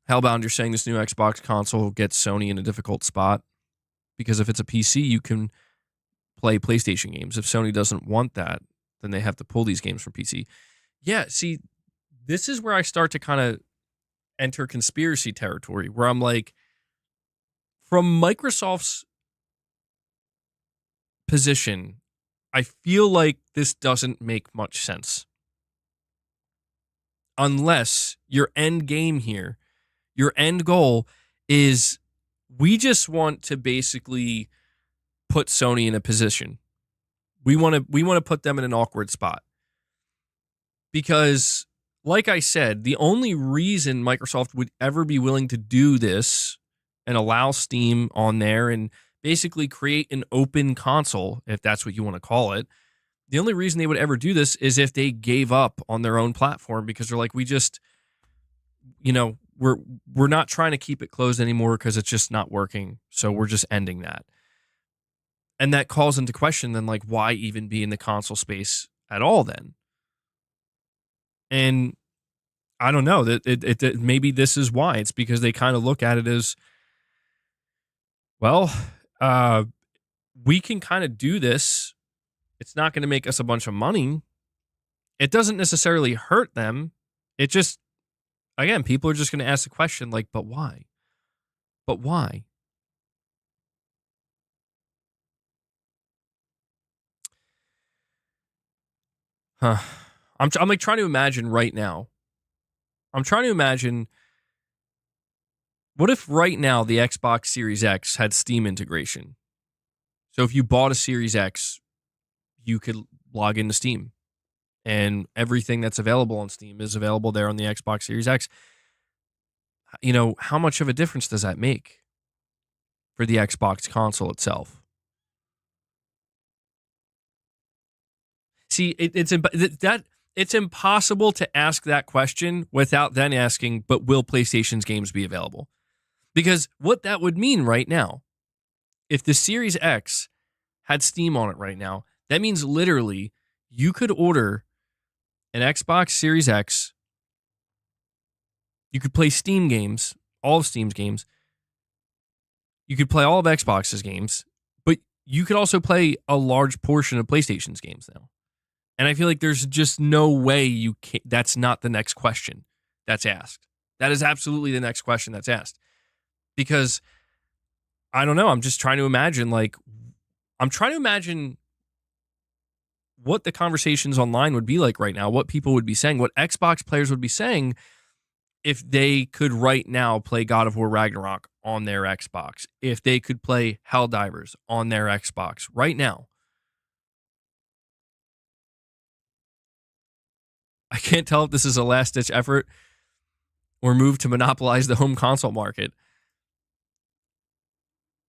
Hellbound, you're saying this new Xbox console gets Sony in a difficult spot because if it's a PC, you can play PlayStation games. If Sony doesn't want that, then they have to pull these games from PC. Yeah, see, this is where I start to kind of enter conspiracy territory where I'm like, from Microsoft's position, I feel like this doesn't make much sense. Unless your end game here, your end goal is we just want to basically put Sony in a position. We want to put them in an awkward spot. Because like I said, the only reason Microsoft would ever be willing to do this and allow Steam on there and basically create an open console, if that's what you want to call it, the only reason they would ever do this is if they gave up on their own platform because they're like, we just, we're not trying to keep it closed anymore because it's just not working. So we're just ending that. And that calls into question then, like, why even be in the console space at all then? And I don't know that maybe this is why. It's because they kind of look at it as, well, we can kind of do this. It's not going to make us a bunch of money. It doesn't necessarily hurt them. It just, again, people are just going to ask the question like, but why? But why? Huh. I'm like trying to imagine right now. I'm trying to imagine what if right now the Xbox Series X had Steam integration? So if you bought a Series X, you could log into Steam and everything that's available on Steam is available there on the Xbox Series X. How much of a difference does that make for the Xbox console itself? See, it's impossible to ask that question without then asking, but will PlayStation's games be available? Because what that would mean right now, if the Series X had Steam on it right now, that means literally you could order an Xbox Series X. You could play Steam games, all of Steam's games. You could play all of Xbox's games, but you could also play a large portion of PlayStation's games now. And I feel like there's just no way you can. That's not the next question that's asked. That is absolutely the next question that's asked. Because I don't know. I'm just trying to imagine, what the conversations online would be like right now, what people would be saying, what Xbox players would be saying if they could right now play God of War Ragnarok on their Xbox, if they could play Helldivers on their Xbox right now. I can't tell if this is a last-ditch effort or move to monopolize the home console market.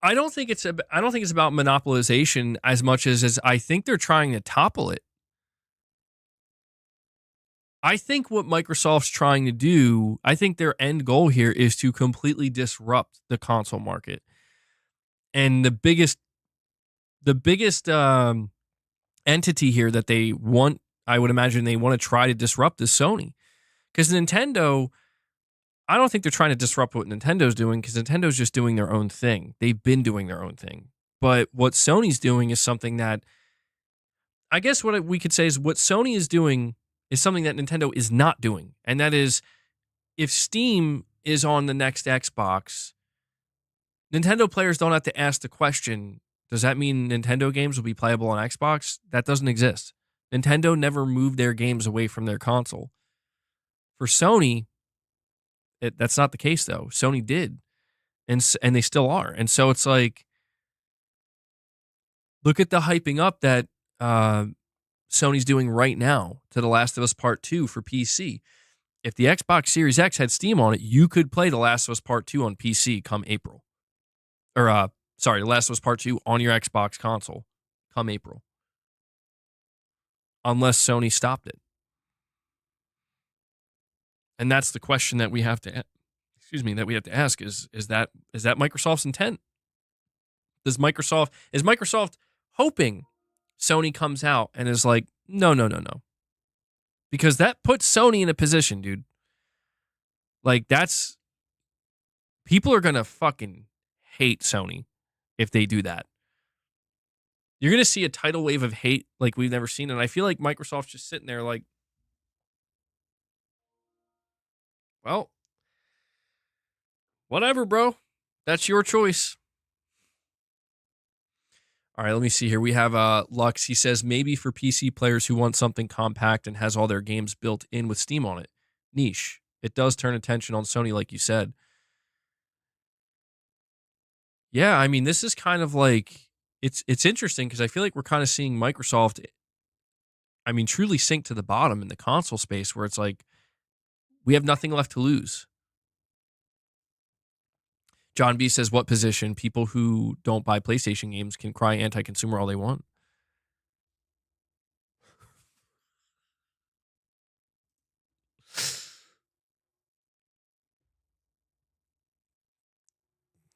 I don't think it's about monopolization as much as I think they're trying to topple it. I think what Microsoft's trying to do, I think their end goal here is to completely disrupt the console market. And the biggest entity here that they want, I would imagine they want to try to disrupt is Sony. Because Nintendo, I don't think they're trying to disrupt what Nintendo's doing because Nintendo's just doing their own thing. They've been doing their own thing. But what Sony's doing is something that, I guess what we could say is what Sony is doing is something that Nintendo is not doing. And that is, if Steam is on the next Xbox, Nintendo players don't have to ask the question, does that mean Nintendo games will be playable on Xbox? That doesn't exist. Nintendo never moved their games away from their console. For Sony, that's not the case, though. Sony did, and they still are. And so it's like, look at the hyping up that Sony's doing right now to The Last of Us Part 2 for PC. if the Xbox Series X had Steam on it, you could play The Last of Us Part 2 on PC come April. Or, The Last of Us Part 2 on your Xbox console come April. Unless Sony stopped it. And that's the question that we have to ask is that Microsoft's intent? Is Microsoft hoping Sony comes out and is like, no. Because that puts Sony in a position, dude. Like, people are going to fucking hate Sony if they do that. You're going to see a tidal wave of hate like we've never seen. And I feel like Microsoft's just sitting there like, well, whatever, bro. That's your choice. All right, let me see here. We have Lux. He says, maybe for PC players who want something compact and has all their games built in with Steam on it. Niche. It does turn attention on Sony, like you said. Yeah, I mean, this is kind of like, it's interesting because I feel like we're kind of seeing Microsoft, I mean, truly sink to the bottom in the console space where it's like, we have nothing left to lose. John B says, what position? People who don't buy PlayStation games can cry anti-consumer all they want.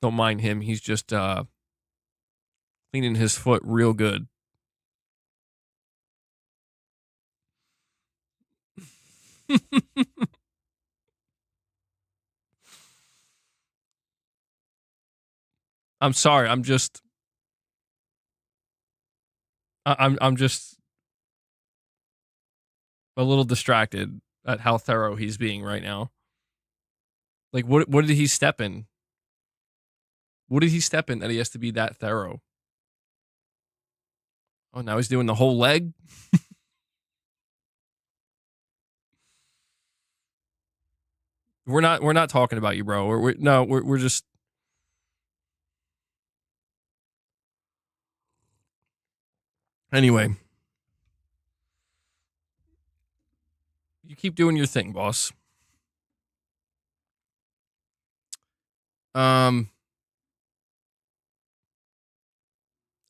Don't mind him. He's just cleaning his foot real good. I'm sorry. I'm just a little distracted at how thorough he's being right now. Like, what did he step in? What did he step in that he has to be that thorough? Oh, now he's doing the whole leg? We're not talking about you, bro. We're just. Anyway. You keep doing your thing, boss.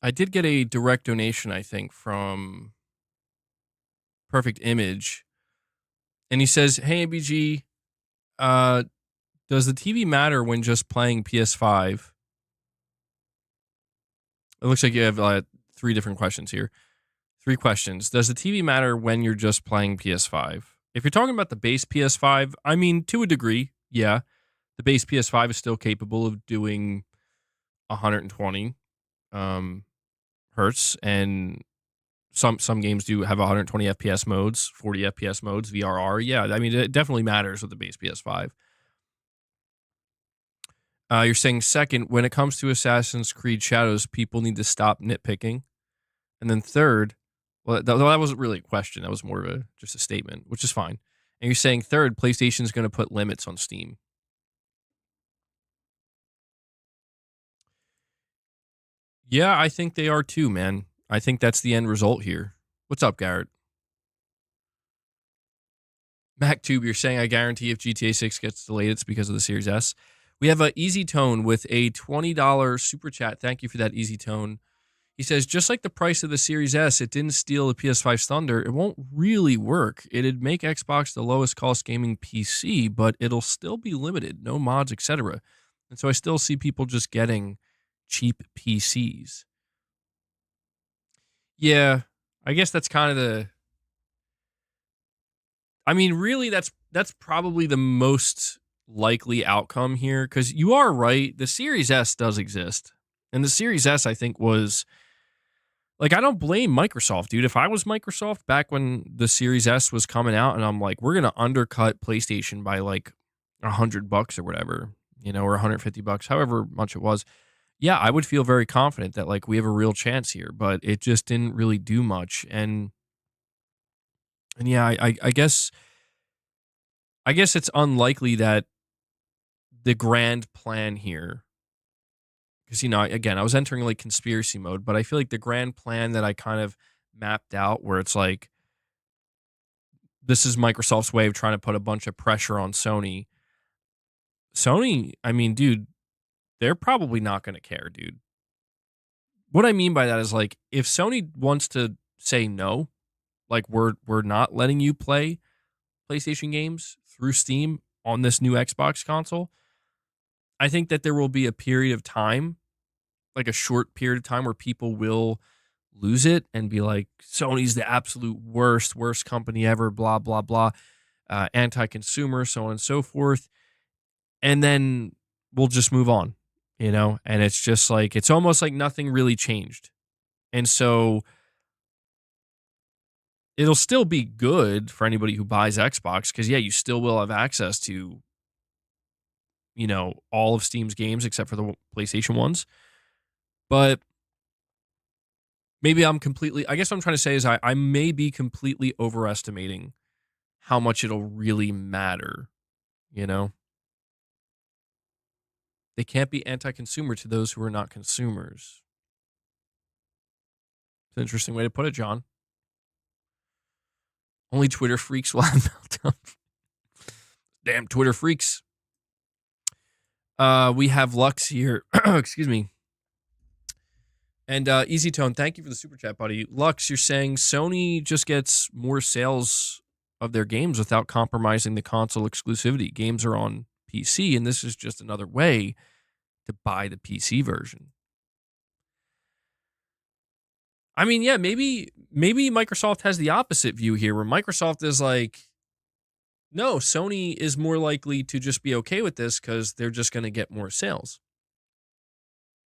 I did get a direct donation, I think, from Perfect Image. And he says, hey, ABG, does the TV matter when just playing PS5? It looks like you have 3 different questions here. 3 questions. Does the TV matter when you're just playing PS5? If you're talking about the base PS5, I mean, to a degree, yeah. The base PS5 is still capable of doing 120 hertz, and some games do have 120 FPS modes, 40 FPS modes, VRR. Yeah, I mean, it definitely matters with the base PS5. You're saying second, when it comes to Assassin's Creed Shadows, people need to stop nitpicking. And then third, well, that wasn't really a question. That was more of just a statement, which is fine. And you're saying third, PlayStation's going to put limits on Steam. Yeah, I think they are too, man. I think that's the end result here. What's up, Garrett? MacTube, you're saying I guarantee if GTA 6 gets delayed, it's because of the Series S. We have a Easy Tone with a $20 super chat. Thank you for that, Easy Tone. He says, just like the price of the Series S, it didn't steal the PS5's thunder. It won't really work. It'd make Xbox the lowest cost gaming PC, but it'll still be limited, no mods, etc. And so I still see people just getting cheap PCs. Yeah, I guess that's kind of the... I mean, really, that's probably the most likely outcome here, because you are right. The Series S does exist. And the Series S, I think, was... Like, I don't blame Microsoft, dude. If I was Microsoft back when the Series S was coming out and I'm like, we're going to undercut PlayStation by like $100 or whatever, or $150, however much it was. Yeah, I would feel very confident that like we have a real chance here, but it just didn't really do much. And yeah, I guess it's unlikely that the grand plan here, because, again, I was entering like conspiracy mode, but I feel like the grand plan that I kind of mapped out where it's like this is Microsoft's way of trying to put a bunch of pressure on Sony. Sony, I mean, dude, they're probably not going to care, dude. What I mean by that is like if Sony wants to say no, like we're not letting you play PlayStation games through Steam on this new Xbox console, I think that there will be a period of time, like a short period of time where people will lose it and be like, Sony's the absolute worst company ever, blah, blah, blah, anti-consumer, so on and so forth. And then we'll just move on, you know? And it's just like, it's almost like nothing really changed. And so it'll still be good for anybody who buys Xbox because, yeah, you still will have access to, you know, all of Steam's games except for the PlayStation ones. But maybe I guess what I'm trying to say is I may be completely overestimating how much it'll really matter, you know? They can't be anti-consumer to those who are not consumers. It's an interesting way to put it, John. Only Twitter freaks will have meltdown. Damn Twitter freaks. We have Lux here. Excuse me. And Easy Tone, thank you for the super chat, buddy. Lux, you're saying Sony just gets more sales of their games without compromising the console exclusivity. Games are on PC, and this is just another way to buy the PC version. I mean, yeah, maybe Microsoft has the opposite view here, where Microsoft is like, no, Sony is more likely to just be okay with this because they're just going to get more sales.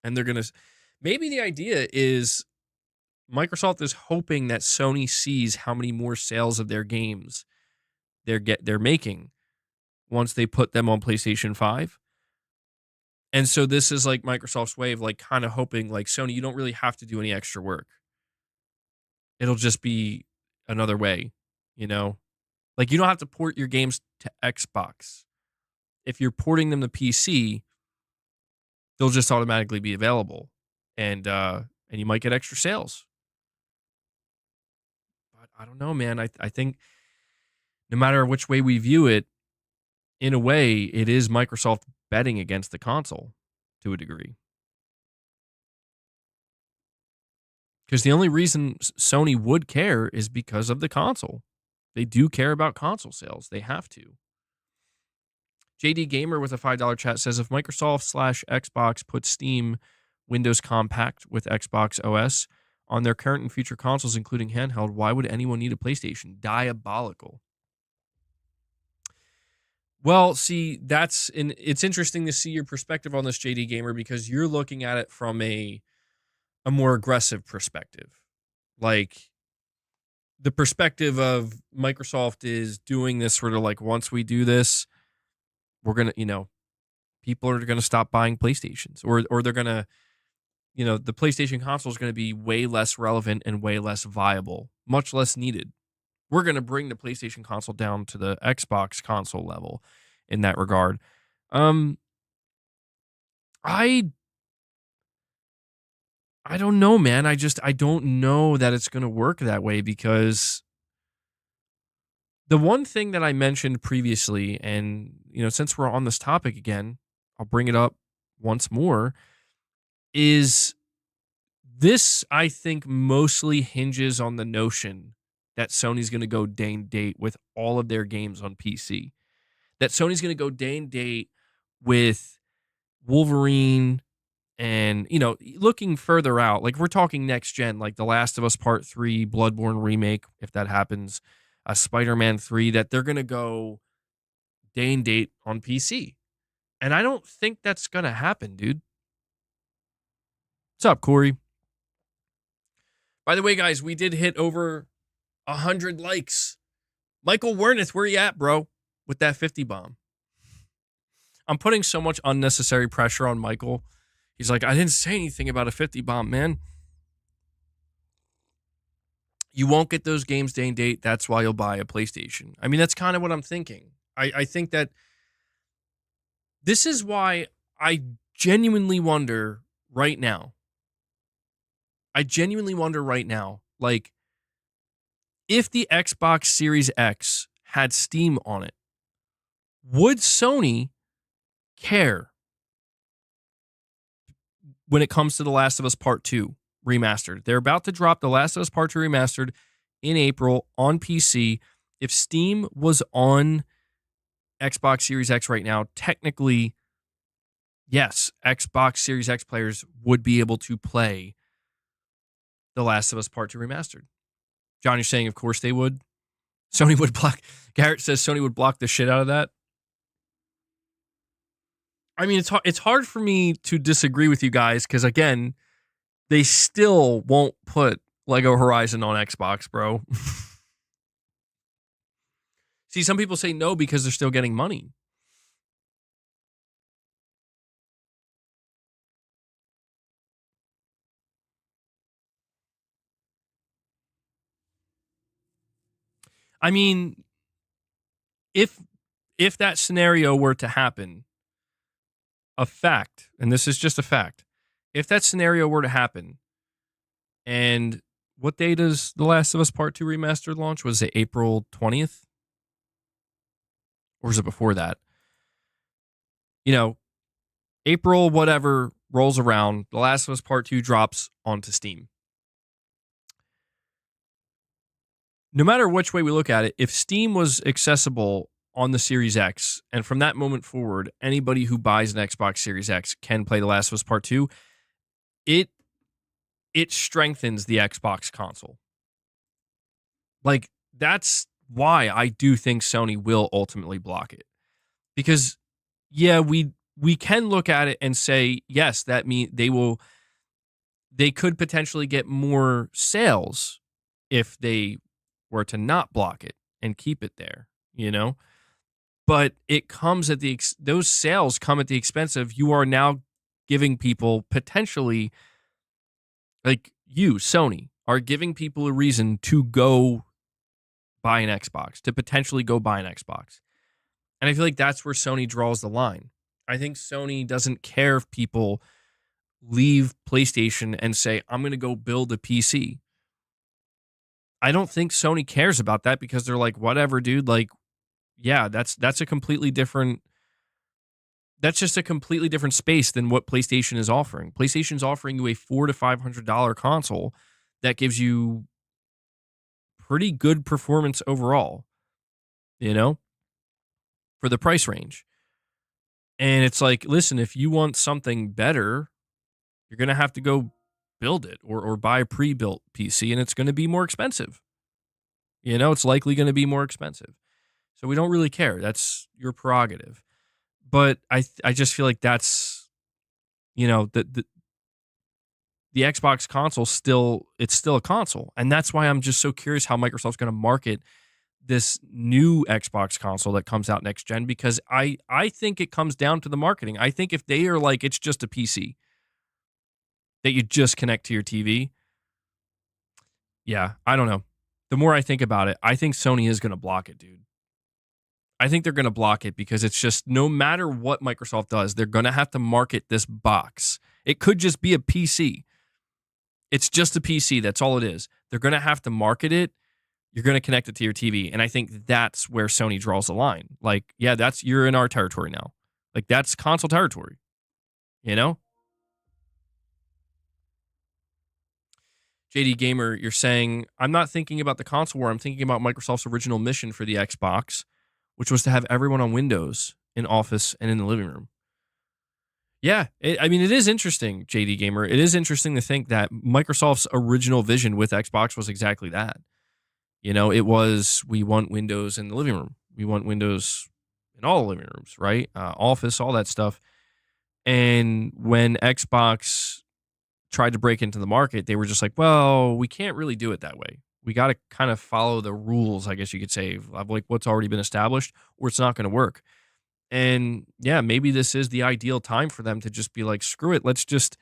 And they're going to, maybe the idea is Microsoft is hoping that Sony sees how many more sales of their games they're making once they put them on PlayStation 5. And so this is like Microsoft's way of like kind of hoping like Sony, you don't really have to do any extra work. It'll just be another way, you know? Like you don't have to port your games to Xbox. If you're porting them to PC, they'll just automatically be available. And you might get extra sales. But I don't know, man. I think no matter which way we view it, in a way, it is Microsoft betting against the console to a degree. Because the only reason Sony would care is because of the console. They do care about console sales. They have to. JD Gamer with a $5 chat says, if Microsoft/Xbox puts Steam Windows Compact with Xbox OS on their current and future consoles, including handheld, why would anyone need a PlayStation? Diabolical. Well, see, it's interesting to see your perspective on this, JD Gamer, because you're looking at it from a more aggressive perspective. Like, the perspective of Microsoft is doing this sort of like, once we do this, we're going to, you know, people are going to stop buying PlayStations or they're going to, you know, the PlayStation console is going to be way less relevant and way less viable, much less needed. We're going to bring the PlayStation console down to the Xbox console level in that regard. I don't know, man. I don't know that it's going to work that way because the one thing that I mentioned previously, and, you know, since we're on this topic again, I'll bring it up once more, is this, I think, mostly hinges on the notion that Sony's going to go day and date with all of their games on PC. That Sony's going to go day and date with Wolverine, and, you know, looking further out, like we're talking next gen, like The Last of Us Part 3, Bloodborne remake, if that happens, Spider-Man 3, that they're going to go day and date on PC. And I don't think that's going to happen, dude. What's up, Corey? By the way, guys, we did hit over 100 likes. Michael Werneth, where you at, bro? With that 50 bomb. I'm putting so much unnecessary pressure on Michael. He's like, I didn't say anything about a 50 bomb, man. You won't get those games day and date. That's why you'll buy a PlayStation. I mean, that's kind of what I'm thinking. I think that this is why I genuinely wonder right now. Like, if the Xbox Series X had Steam on it, would Sony care when it comes to The Last of Us Part 2 remastered? They're about to drop The Last of Us Part 2 remastered in April on PC. If Steam was on Xbox Series X right now, technically, yes, Xbox Series X players would be able to play The Last of Us Part 2 remastered. John, you're saying, of course they would? Sony would block. Garrett says Sony would block the shit out of that. I mean, it's hard for me to disagree with you guys because, again, they still won't put Lego Horizon on Xbox, bro. See, some people say no because they're still getting money. I mean, if that scenario were to happen, a fact, and this is just a fact, if that scenario were to happen, and what day does The Last of Us Part 2 Remastered launch? Was it April 20th? Or was it before that? You know, April whatever rolls around, The Last of Us Part 2 drops onto Steam. No matter which way we look at it, if Steam was accessible on the Series X, and from that moment forward, anybody who buys an Xbox Series X can play The Last of Us Part 2, it strengthens the Xbox console. Like, that's why I do think Sony will ultimately block it. Because, yeah, we can look at it and say, yes, that means they could potentially get more sales if they were to not block it and keep it there, you know? But it comes at those sales come at the expense of you are now giving people potentially, like you, Sony, are giving people a reason to go buy an Xbox, to potentially go buy an Xbox. And I feel like that's where Sony draws the line. I think Sony doesn't care if people leave PlayStation and say, I'm going to go build a PC. I don't think Sony cares about that because they're like, whatever, dude. Like, yeah, that's a completely different. That's just a completely different space than what PlayStation is offering. PlayStation's offering you a $400 to $500 console that gives you pretty good performance overall, you know, for the price range. And it's like, listen, if you want something better, you're going to have to go build it or buy a pre-built PC, and it's going to be more expensive. You know, it's likely going to be more expensive. So we don't really care. That's your prerogative. But I just feel like that's, you know, the Xbox console it's still a console. And that's why I'm just so curious how Microsoft's going to market this new Xbox console that comes out next gen, because I think it comes down to the marketing. I think if they are like, it's just a PC that you just connect to your TV. Yeah, I don't know. The more I think about it, I think Sony is going to block it, dude. I think they're going to block it because it's just no matter what Microsoft does, they're going to have to market this box. It could just be a PC. It's just a PC. That's all it is. They're going to have to market it. You're going to connect it to your TV. And I think that's where Sony draws the line. Like, yeah, you're in our territory now. Like, that's console territory, you know? JD Gamer, you're saying, I'm not thinking about the console war. I'm thinking about Microsoft's original mission for the Xbox, which was to have everyone on Windows in Office and in the living room. Yeah, I mean, it is interesting, JD Gamer. It is interesting to think that Microsoft's original vision with Xbox was exactly that. You know, it was, we want Windows in the living room. We want Windows in all the living rooms, right? Office, all that stuff. And when Xbox tried to break into the market, they were just like, well, we can't really do it that way. We got to kind of follow the rules, I guess you could say, of like what's already been established, or it's not going to work. And yeah, maybe this is the ideal time for them to just be like, screw it. Let's just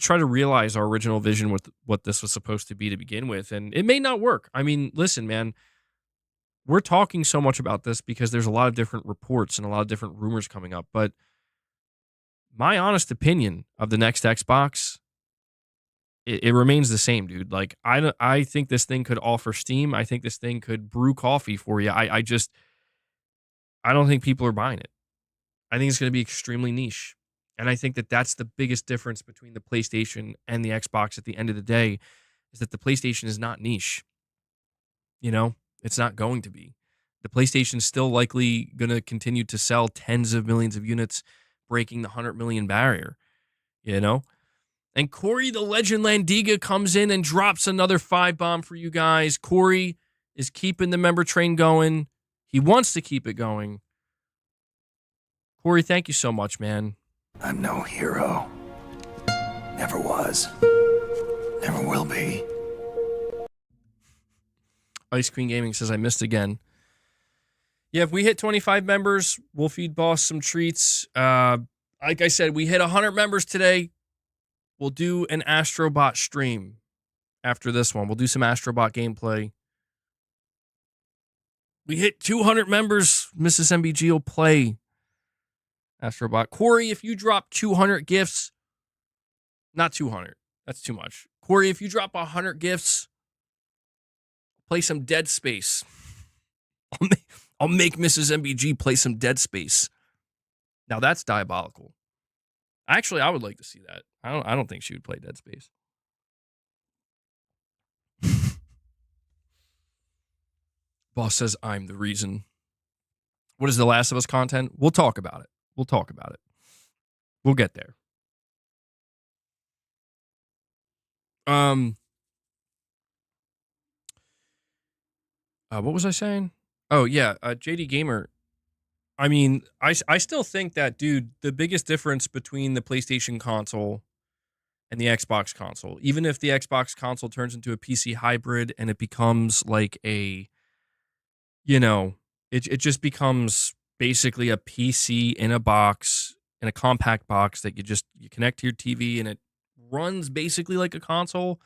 try to realize our original vision with what this was supposed to be to begin with. And it may not work. I mean, listen, man, we're talking so much about this because there's a lot of different reports and a lot of different rumors coming up. But my honest opinion of the next Xbox, it remains the same, dude. Like I think this thing could offer Steam. I think this thing could brew coffee for you. I don't think people are buying it. I think it's going to be extremely niche. And I think that that's the biggest difference between the PlayStation and the Xbox at the end of the day is that the PlayStation is not niche. You know, it's not going to be. The PlayStation's still likely going to continue to sell tens of millions of units, breaking the 100 million barrier, you know? And Corey the Legend Landiga comes in and drops another 5-bomb for you guys. Corey is keeping the member train going. He wants to keep it going. Corey, thank you so much, man. I'm no hero. Never was. Never will be. Ice Queen Gaming says, I missed again. Yeah, if we hit 25 members, we'll feed Boss some treats. Like I said, we hit 100 members today. We'll do an Astrobot stream after this one. We'll do some Astrobot gameplay. We hit 200 members. Mrs. MBG will play Astrobot. Corey, if you drop 200 gifts, not 200, that's too much. Corey, if you drop 100 gifts, play some Dead Space. I'll make Mrs. MBG play some Dead Space. Now that's diabolical. Actually, I would like to see that. I don't think she would play Dead Space. Boss says I'm the reason. What is The Last of Us content? We'll talk about it. We'll get there. What was I saying? Oh yeah, JD Gamer. I mean, I still think that, dude, the biggest difference between the PlayStation console and the Xbox console, even if the Xbox console turns into a PC hybrid and it becomes like a, you know, it just becomes basically a PC in a box, in a compact box that you connect to your TV and it runs basically like a console.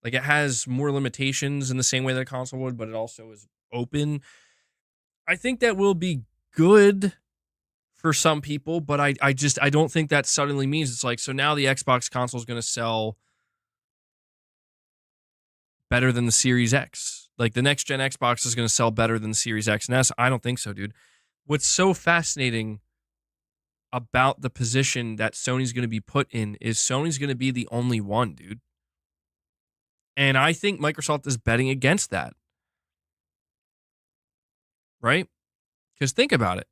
Like it has more limitations in the same way that a console would, but it also is open. I think that will be good for some people, but I don't think that suddenly means it's like, so now the Xbox console is going to sell better than the Series X. Like the next gen Xbox is going to sell better than the Series X and S. I don't think so, dude. What's so fascinating about the position that Sony's going to be put in is Sony's going to be the only one, dude. And I think Microsoft is betting against that. Right? Because think about it.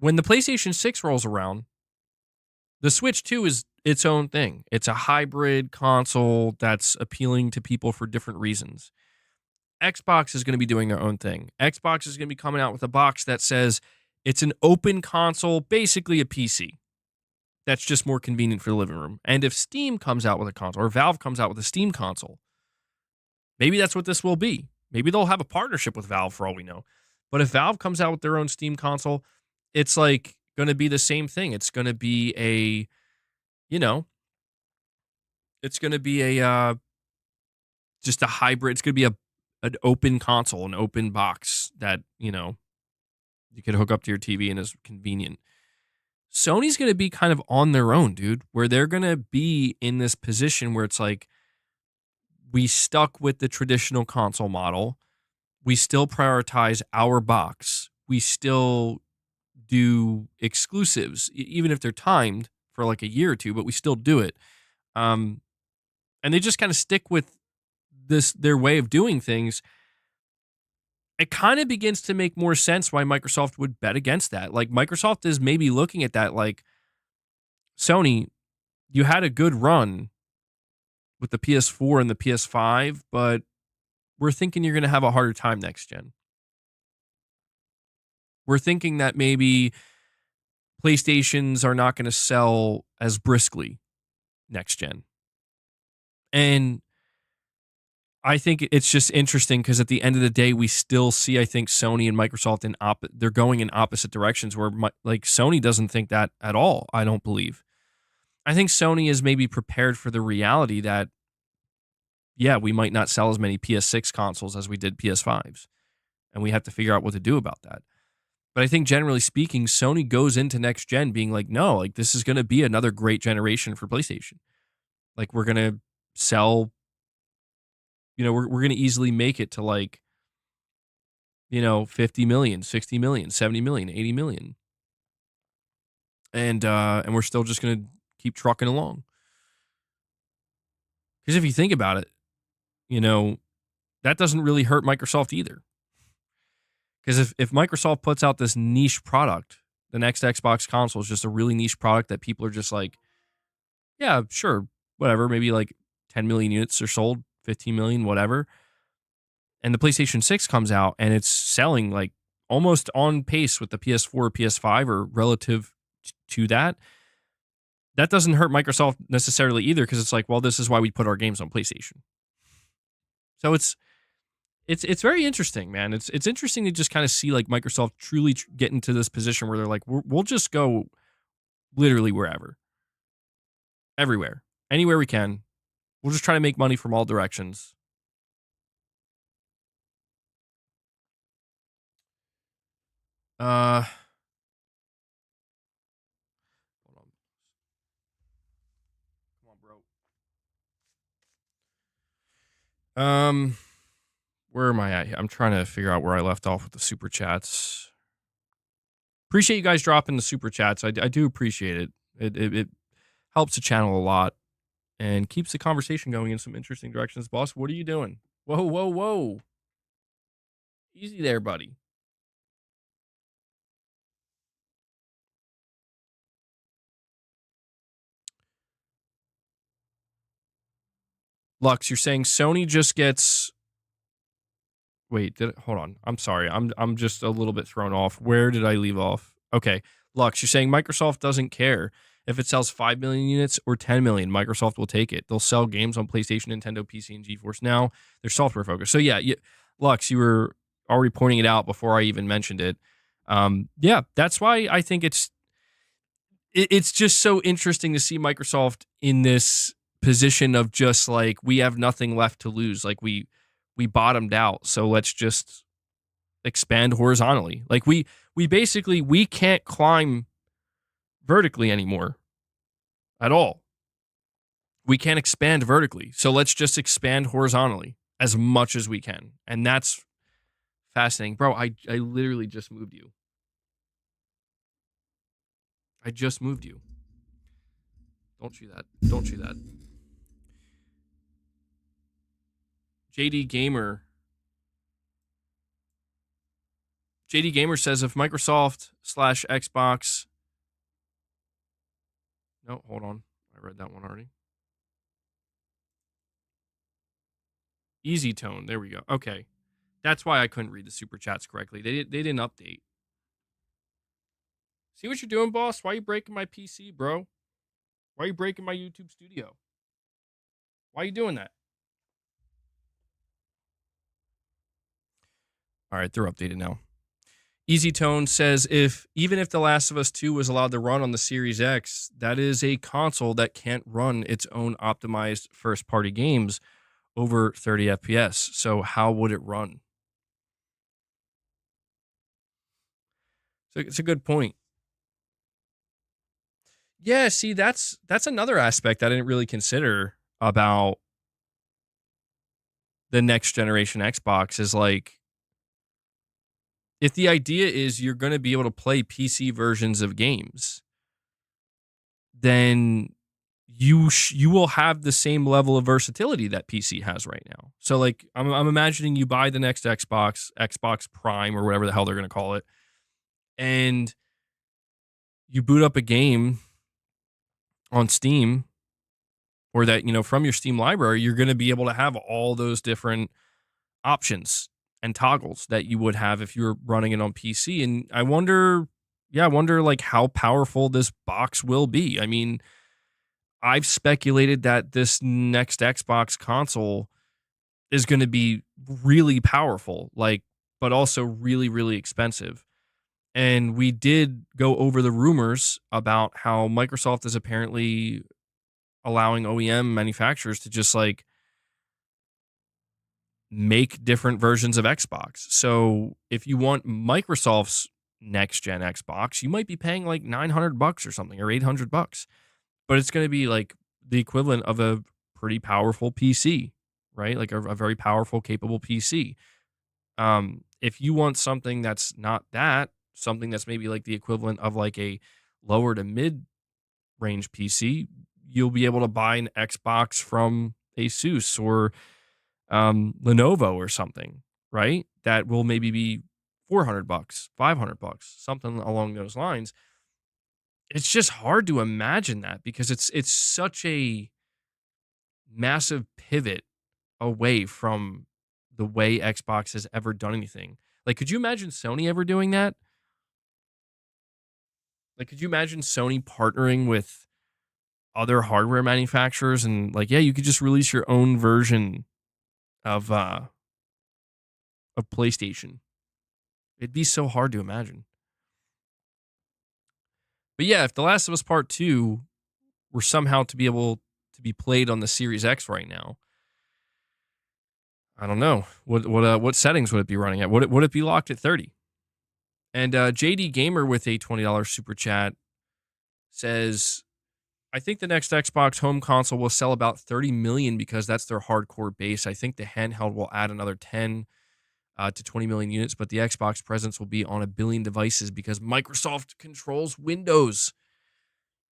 When the PlayStation 6 rolls around, the Switch 2 is its own thing. It's a hybrid console that's appealing to people for different reasons. Xbox is going to be doing their own thing. Xbox is going to be coming out with a box that says it's an open console, basically a PC. That's just more convenient for the living room. And if Steam comes out with a console, or Valve comes out with a Steam console, maybe that's what this will be. Maybe they'll have a partnership with Valve for all we know. But if Valve comes out with their own Steam console, it's like going to be the same thing. It's going to be a, it's going to be a, just a hybrid. It's going to be an open console, an open box that, you can hook up to your TV and is convenient. Sony's going to be kind of on their own, dude, where they're going to be in this position where it's like, we stuck with the traditional console model. We still prioritize our box. We still do exclusives, even if they're timed for like a year or two, but we still do it. And they just kind of stick with their way of doing things. It kind of begins to make more sense why Microsoft would bet against that. Like Microsoft is maybe looking at that like, Sony, you had a good run with the PS4 and the PS5, but we're thinking you're going to have a harder time next gen. We're thinking that maybe PlayStations are not going to sell as briskly next gen. And I think it's just interesting because at the end of the day, we still see, I think, Sony and Microsoft they're going in opposite directions where like Sony doesn't think that at all, I don't believe. I think Sony is maybe prepared for the reality that, yeah, we might not sell as many PS6 consoles as we did PS5s. And we have to figure out what to do about that. But I think generally speaking, Sony goes into next gen being like, no, like this is going to be another great generation for PlayStation. Like we're gonna sell, we're gonna easily make it to like, 50 million, 60 million, 70 million, 80 million. And we're still just gonna keep trucking along. Because if you think about it, you know, that doesn't really hurt Microsoft either. Because if Microsoft puts out this niche product, the next Xbox console is just a really niche product that people are just like, yeah, sure, whatever, maybe like 10 million units are sold, 15 million, whatever. And the PlayStation 6 comes out and it's selling like almost on pace with the PS4 or PS5 or relative to that. That doesn't hurt Microsoft necessarily either because it's like, well, this is why we put our games on PlayStation. So it's very interesting, man. It's interesting to just kind of see like Microsoft truly get into this position where they're like, we'll just go literally wherever, everywhere, anywhere we can. We'll just try to make money from all directions. Hold on. Come on, bro. Where am I at here? I'm trying to figure out where I left off with the super chats. Appreciate you guys dropping the super chats. I do appreciate it. It helps the channel a lot and keeps the conversation going in some interesting directions. Boss, what are you doing? Whoa, whoa, whoa. Easy there, buddy. Lux, you're saying Sony just gets. Wait, hold on. I'm sorry. I'm just a little bit thrown off. Where did I leave off? Okay. Lux, you're saying Microsoft doesn't care if it sells 5 million units or 10 million. Microsoft will take it. They'll sell games on PlayStation, Nintendo, PC, and GeForce Now. They're software focused. So yeah, Lux, you were already pointing it out before I even mentioned it. Yeah, that's why I think it's just so interesting to see Microsoft in this position of just like we have nothing left to lose. Like we bottomed out, so let's just expand horizontally. Like we basically we can't climb vertically anymore at all. We can't expand vertically, so let's just expand horizontally as much as we can, and that's fascinating, bro. I literally just moved you. I just moved you. Don't do that. Don't do that. JD Gamer says if Microsoft / Xbox. No, hold on. I read that one already. Easy Tone. There we go. Okay. That's why I couldn't read the super chats correctly. They didn't update. See what you're doing, boss? Why are you breaking my PC, bro? Why are you breaking my YouTube studio? Why are you doing that? All right, they're updated now. Easy Tone says even if The Last of Us 2 was allowed to run on the Series X, that is a console that can't run its own optimized first-party games over 30 FPS. So how would it run? So it's a good point. Yeah, see, that's another aspect I didn't really consider about the next generation Xbox is like, if the idea is you're going to be able to play PC versions of games, then you will have the same level of versatility that PC has right now. So like, I'm imagining you buy the next Xbox Prime or whatever the hell they're going to call it, and you boot up a game on Steam or that, from your Steam library, you're going to be able to have all those different options and toggles that you would have if you were running it on PC. And I wonder like how powerful this box will be. I mean, I've speculated that this next Xbox console is going to be really powerful, like, but also really, really expensive. And we did go over the rumors about how Microsoft is apparently allowing OEM manufacturers to just like make different versions of Xbox. So if you want Microsoft's next gen Xbox, you might be paying like $900 or something or $800, but it's going to be like the equivalent of a pretty powerful PC, right? Like a very powerful, capable PC. If you want something that's not that, something that's maybe like the equivalent of like a lower to mid range PC, you'll be able to buy an Xbox from Asus or Lenovo or something, right? That will maybe be $400, $500, something along those lines. It's just hard to imagine that because it's such a massive pivot away from the way Xbox has ever done anything. Like, could you imagine Sony ever doing that? Like, could you imagine Sony partnering with other hardware manufacturers and like, yeah, you could just release your own version of uh of PlayStation. It'd be so hard to imagine. But yeah, if The Last of Us Part 2 were somehow to be able to be played on the Series X right now, I don't know. What settings would it be running at? Would it be locked at 30? And JD Gamer with a $20 super chat says, I think the next Xbox home console will sell about 30 million because that's their hardcore base. I think the handheld will add another 10 to 20 million units, but the Xbox presence will be on a billion devices because Microsoft controls Windows.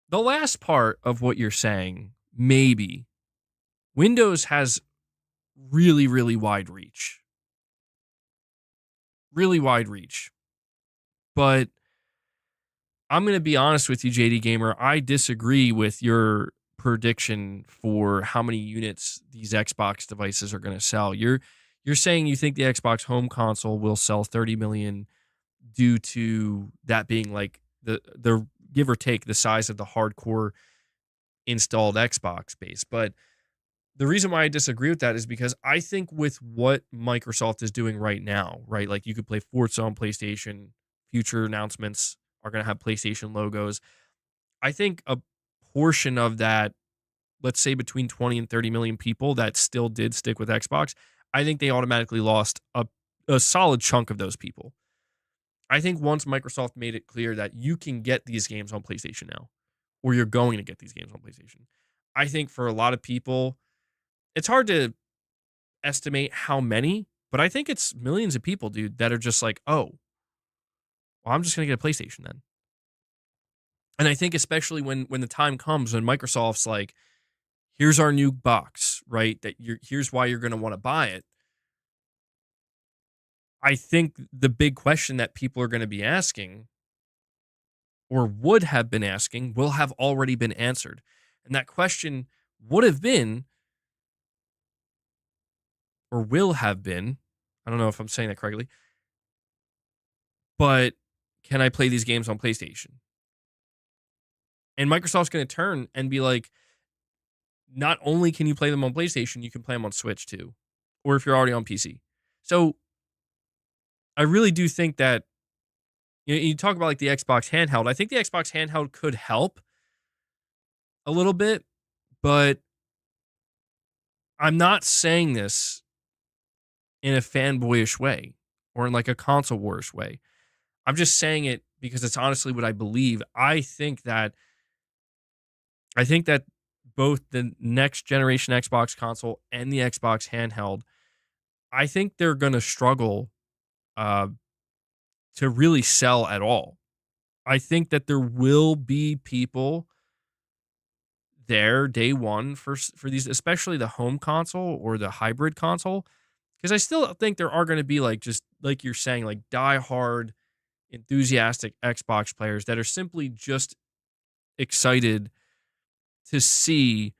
The last part of what you're saying, maybe. Windows has really, really wide reach. Really wide reach. But I'm going to be honest with you, JD Gamer. I disagree with your prediction for how many units these Xbox devices are going to sell. You're saying you think the Xbox home console will sell 30 million due to that being like the give or take the size of the hardcore installed Xbox base. But the reason why I disagree with that is because I think with what Microsoft is doing right now, right? Like you could play Forza on PlayStation, future announcements are going to have PlayStation logos. I think a portion of that, let's say between 20 and 30 million people that still did stick with Xbox, I think they automatically lost a solid chunk of those people. I think once Microsoft made it clear that you can get these games on PlayStation now, or you're going to get these games on PlayStation, I think for a lot of people, it's hard to estimate how many, but I think it's millions of people, dude, that are just like, oh, well, I'm just going to get a PlayStation then. And I think especially when the time comes when Microsoft's like, here's our new box, right? Here's why you're going to want to buy it. I think the big question that people are going to be asking or would have been asking will have already been answered. And that question would have been or will have been, I don't know if I'm saying that correctly, but can I play these games on PlayStation? And Microsoft's going to turn and be like, not only can you play them on PlayStation, you can play them on Switch too, or if you're already on PC. So I really do think that you talk about like the Xbox handheld. I think the Xbox handheld could help a little bit, but I'm not saying this in a fanboyish way or in like a console warish way. I'm just saying it because it's honestly what I believe. I think that both the next generation Xbox console and the Xbox handheld, I think they're going to struggle uh, to really sell at all. I think that there will be people there day one for these, especially the home console or the hybrid console, because I still think there are going to be like just like you're saying, like diehard enthusiastic Xbox players that are simply just excited to see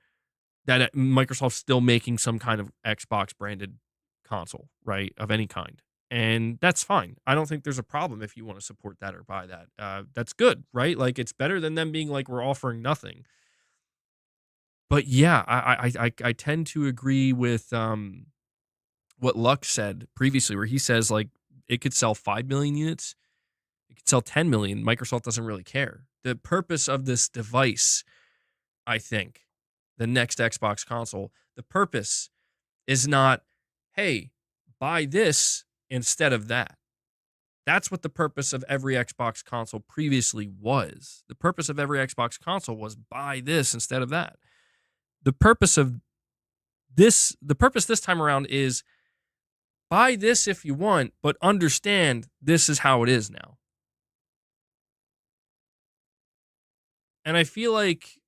that Microsoft's still making some kind of Xbox branded console, right, of any kind. And that's fine. I don't think there's a problem if you want to support that or buy that. That's good, right? Like it's better than them being like we're offering nothing. But yeah, I tend to agree with what Lux said previously, where he says like it could sell 5 million units, it could sell 10 million. Microsoft doesn't really care. The purpose of this device, I think, the next Xbox console, the purpose is not, hey, buy this instead of that. That's what the purpose of every Xbox console previously was. The purpose of every Xbox console was buy this instead of that. the purpose this time around is buy this if you want, but understand this is how it is now. And I feel like,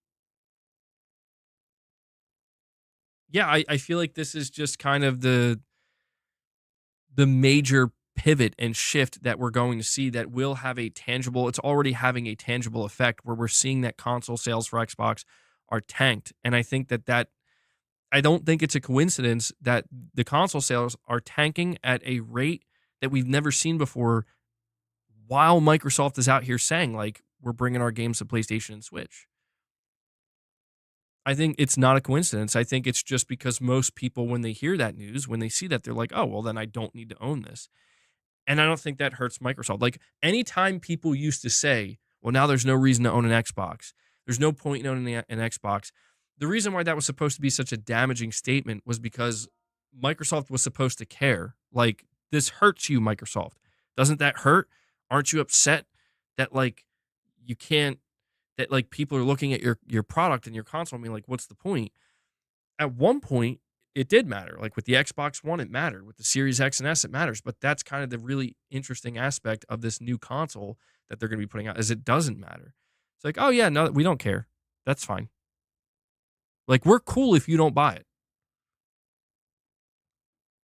yeah, I feel like this is just kind of the major pivot and shift that we're going to see that will have a tangible, it's already having a tangible effect where we're seeing that console sales for Xbox are tanked. And I think that I don't think it's a coincidence that the console sales are tanking at a rate that we've never seen before, while Microsoft is out here saying, like, we're bringing our games to PlayStation and Switch. I think it's not a coincidence. I think it's just because most people, when they hear that news, when they see that, they're like, oh, well, then I don't need to own this. And I don't think that hurts Microsoft. Like, anytime people used to say, well, now there's no reason to own an Xbox, there's no point in owning an Xbox. The reason why that was supposed to be such a damaging statement was because Microsoft was supposed to care. Like, this hurts you, Microsoft. Doesn't that hurt? Aren't you upset that, like, you can't, that, like, people are looking at your product and your console and being like, what's the point? At one point, it did matter. Like, with the Xbox One, it mattered. With the Series X and S, it matters. But that's kind of the really interesting aspect of this new console that they're going to be putting out, is it doesn't matter. It's like, oh yeah, no, we don't care. That's fine. Like, we're cool if you don't buy it.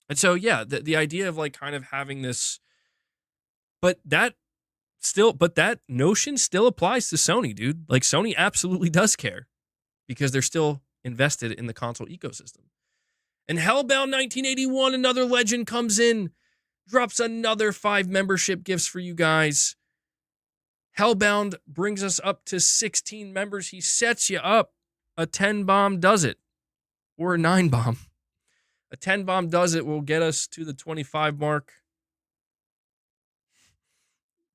And so, yeah, the idea of, like, kind of having this, but that notion still applies to Sony, dude. Like, Sony absolutely does care because they're still invested in the console ecosystem. And Hellbound 1981, another legend, comes in, drops another 5 membership gifts for you guys. Hellbound brings us up to 16 members. He sets you up. A 10 bomb does it. Or a 9 bomb. A 10 bomb does it. Will get us to the 25 mark.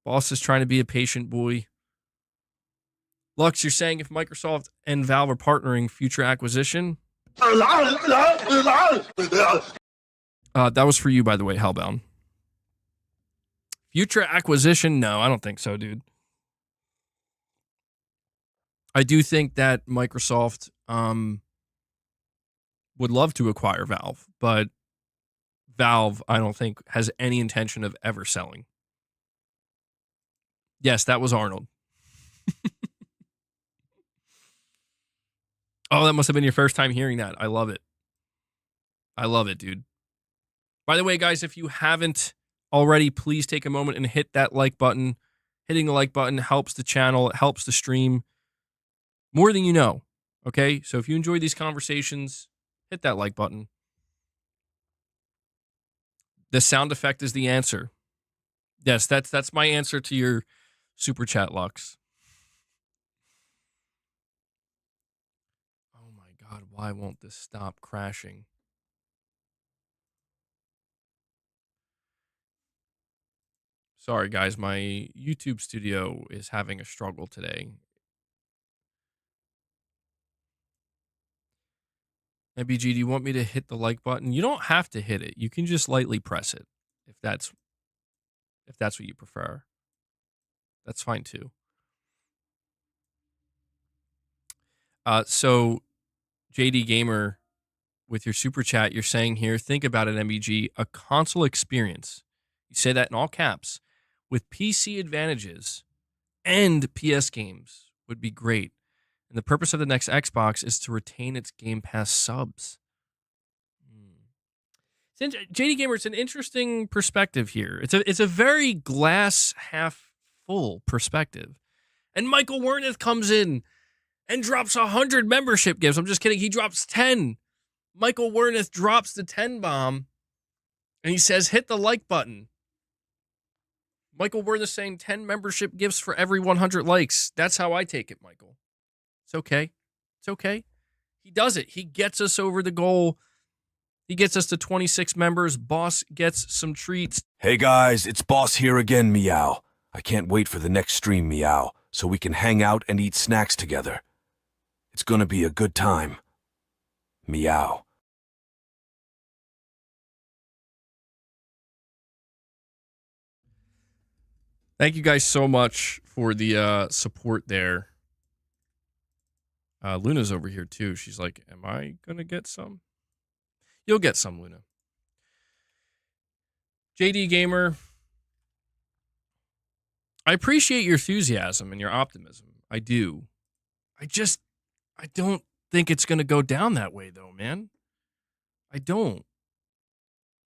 Boss is trying to be a patient boy. Lux, you're saying if Microsoft and Valve are partnering, future acquisition? That was for you, by the way, Hellbound. Future acquisition? No, I don't think so, dude. I do think that Microsoft would love to acquire Valve, but Valve, I don't think, has any intention of ever selling. Yes, that was Arnold. Oh, that must have been your first time hearing that. I love it. I love it, dude. By the way, guys, if you haven't already, please take a moment and hit that like button. Hitting the like button helps the channel. It helps the stream more than you know. Okay? So if you enjoy these conversations, hit that like button. The sound effect is the answer. Yes, that's my answer to your super chat, Lux. Oh my God, why won't this stop crashing? Sorry, guys, my YouTube studio is having a struggle today. MBG, do you want me to hit the like button? You don't have to hit it. You can just lightly press it if that's what you prefer. That's fine too. So JD Gamer, with your super chat, you're saying here, think about it, MBG, a console experience. You say that in all caps, with PC advantages and PS games would be great. And the purpose of the next Xbox is to retain its Game Pass subs. JD Gamer, it's an interesting perspective here. It's a very glass half full perspective. And Michael Wernick comes in and drops 100 membership gifts. I'm just kidding. He drops 10. Michael Wernick drops the 10 bomb, and he says, hit the like button. Michael Wernick saying 10 membership gifts for every 100 likes. That's how I take it, Michael. It's okay. It's okay. He does it. He gets us over the goal. He gets us to 26 members. Boss gets some treats. Hey guys, it's Boss here again, Meow. I can't wait for the next stream, Meow, so we can hang out and eat snacks together. It's gonna be a good time. Meow. Thank you guys so much for the support there. Luna's over here too. She's like, am I going to get some? You'll get some, Luna. JD Gamer, I appreciate your enthusiasm and your optimism. I do. I don't think it's going to go down that way, though, man. I don't.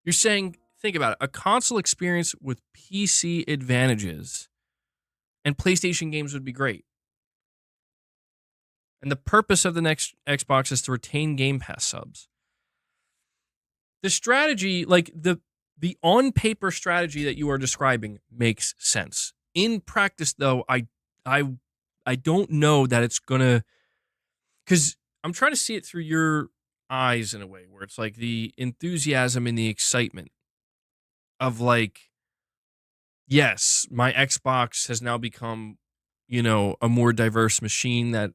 You're saying, think about it, a console experience with PC advantages and PlayStation games would be great. And the purpose of the next Xbox is to retain Game Pass subs. The strategy, like the on-paper strategy that you are describing makes sense. In practice, though, I don't know that it's going to... Because I'm trying to see it through your eyes in a way where it's like the enthusiasm and the excitement of like, yes, my Xbox has now become, a more diverse machine that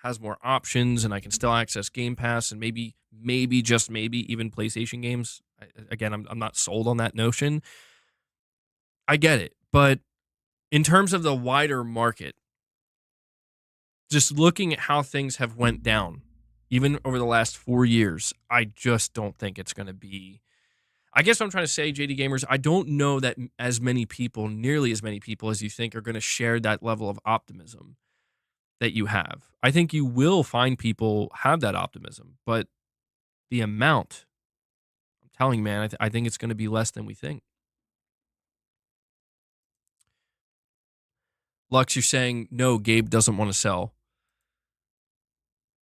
has more options and I can still access Game Pass and maybe just maybe even PlayStation games. Again, I'm not sold on that notion. I get it. But in terms of the wider market, just looking at how things have went down, even over the last 4 years, I just don't think it's going to be... I guess what I'm trying to say, JD Gamers, I don't know that nearly as many people as you think are going to share that level of optimism that you have. I think you will find people have that optimism, but the amount, I'm telling you, man, I think it's going to be less than we think. Lux, you're saying, no, Gabe doesn't want to sell.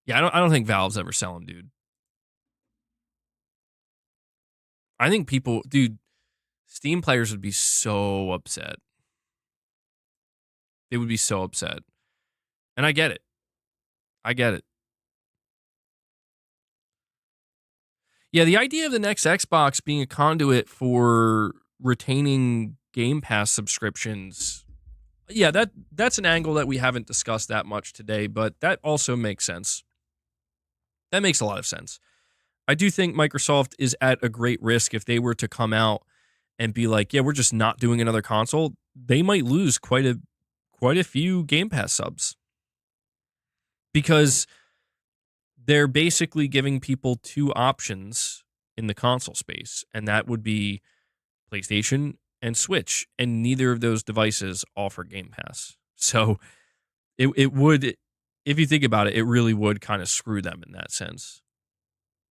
Yeah, I don't think Valve's ever selling, dude. I think people, dude, Steam players would be so upset. They would be so upset. And I get it. Yeah, the idea of the next Xbox being a conduit for retaining Game Pass subscriptions, yeah, that's an angle that we haven't discussed that much today, but that also makes sense. That makes a lot of sense. I do think Microsoft is at a great risk if they were to come out and be like, yeah, we're just not doing another console. They might lose quite a few Game Pass subs because they're basically giving people two options in the console space, and that would be PlayStation and Switch, and neither of those devices offer Game Pass. So it would, if you think about it, it really would kind of screw them in that sense.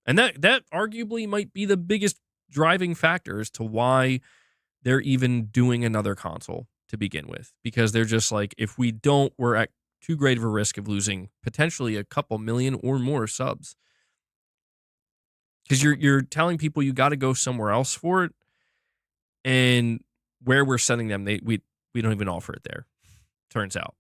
And that arguably might be the biggest driving factor as to why they're even doing another console to begin with. Because they're just like, if we don't, we're at too great of a risk of losing potentially a couple million or more subs. Because you're telling people you got to go somewhere else for it. And where we're sending them, we don't even offer it there, turns out.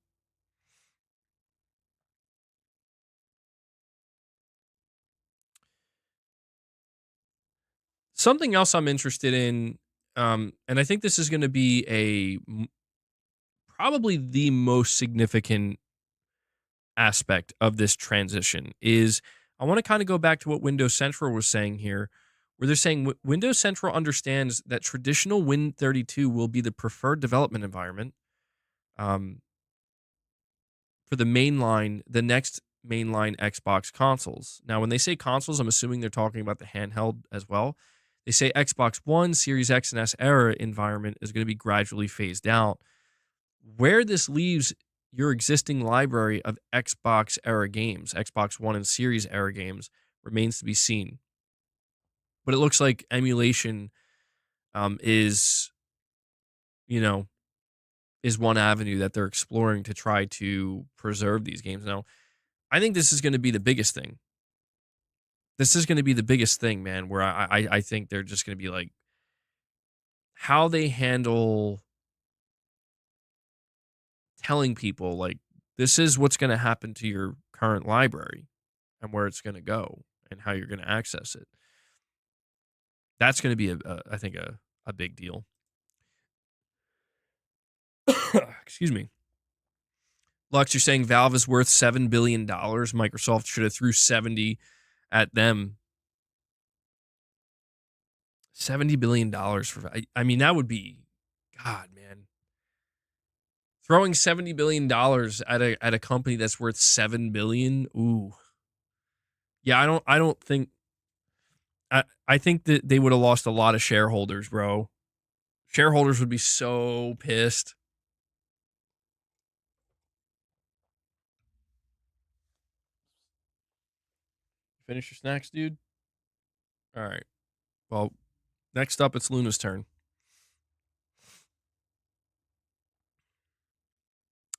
Something else I'm interested in, and I think this is going to be probably the most significant aspect of this transition, is I want to kind of go back to what Windows Central was saying here, where they're saying Windows Central understands that traditional Win32 will be the preferred development environment for the next mainline Xbox consoles. Now, when they say consoles, I'm assuming they're talking about the handheld as well. They say Xbox One, Series X, and S era environment is going to be gradually phased out. Where this leaves your existing library of Xbox era games, Xbox One and Series era games, remains to be seen. But it looks like emulation is one avenue that they're exploring to try to preserve these games. Now, I think this is going to be the biggest thing. This is going to be the biggest thing, man, where I think they're just going to be like, how they handle telling people, like, this is what's going to happen to your current library and where it's going to go and how you're going to access it. That's going to be, I think, a big deal. Excuse me. Lux, you're saying Valve is worth $7 billion. Microsoft should have threw 70 at them. $70 billion for... I mean, that would be... God, man. Throwing $70 billion at a company that's worth $7 billion. Ooh. Yeah, I don't think I think that they would have lost a lot of shareholders, bro. Shareholders would be so pissed. Finish your snacks, dude? All right. Well, next up, it's Luna's turn.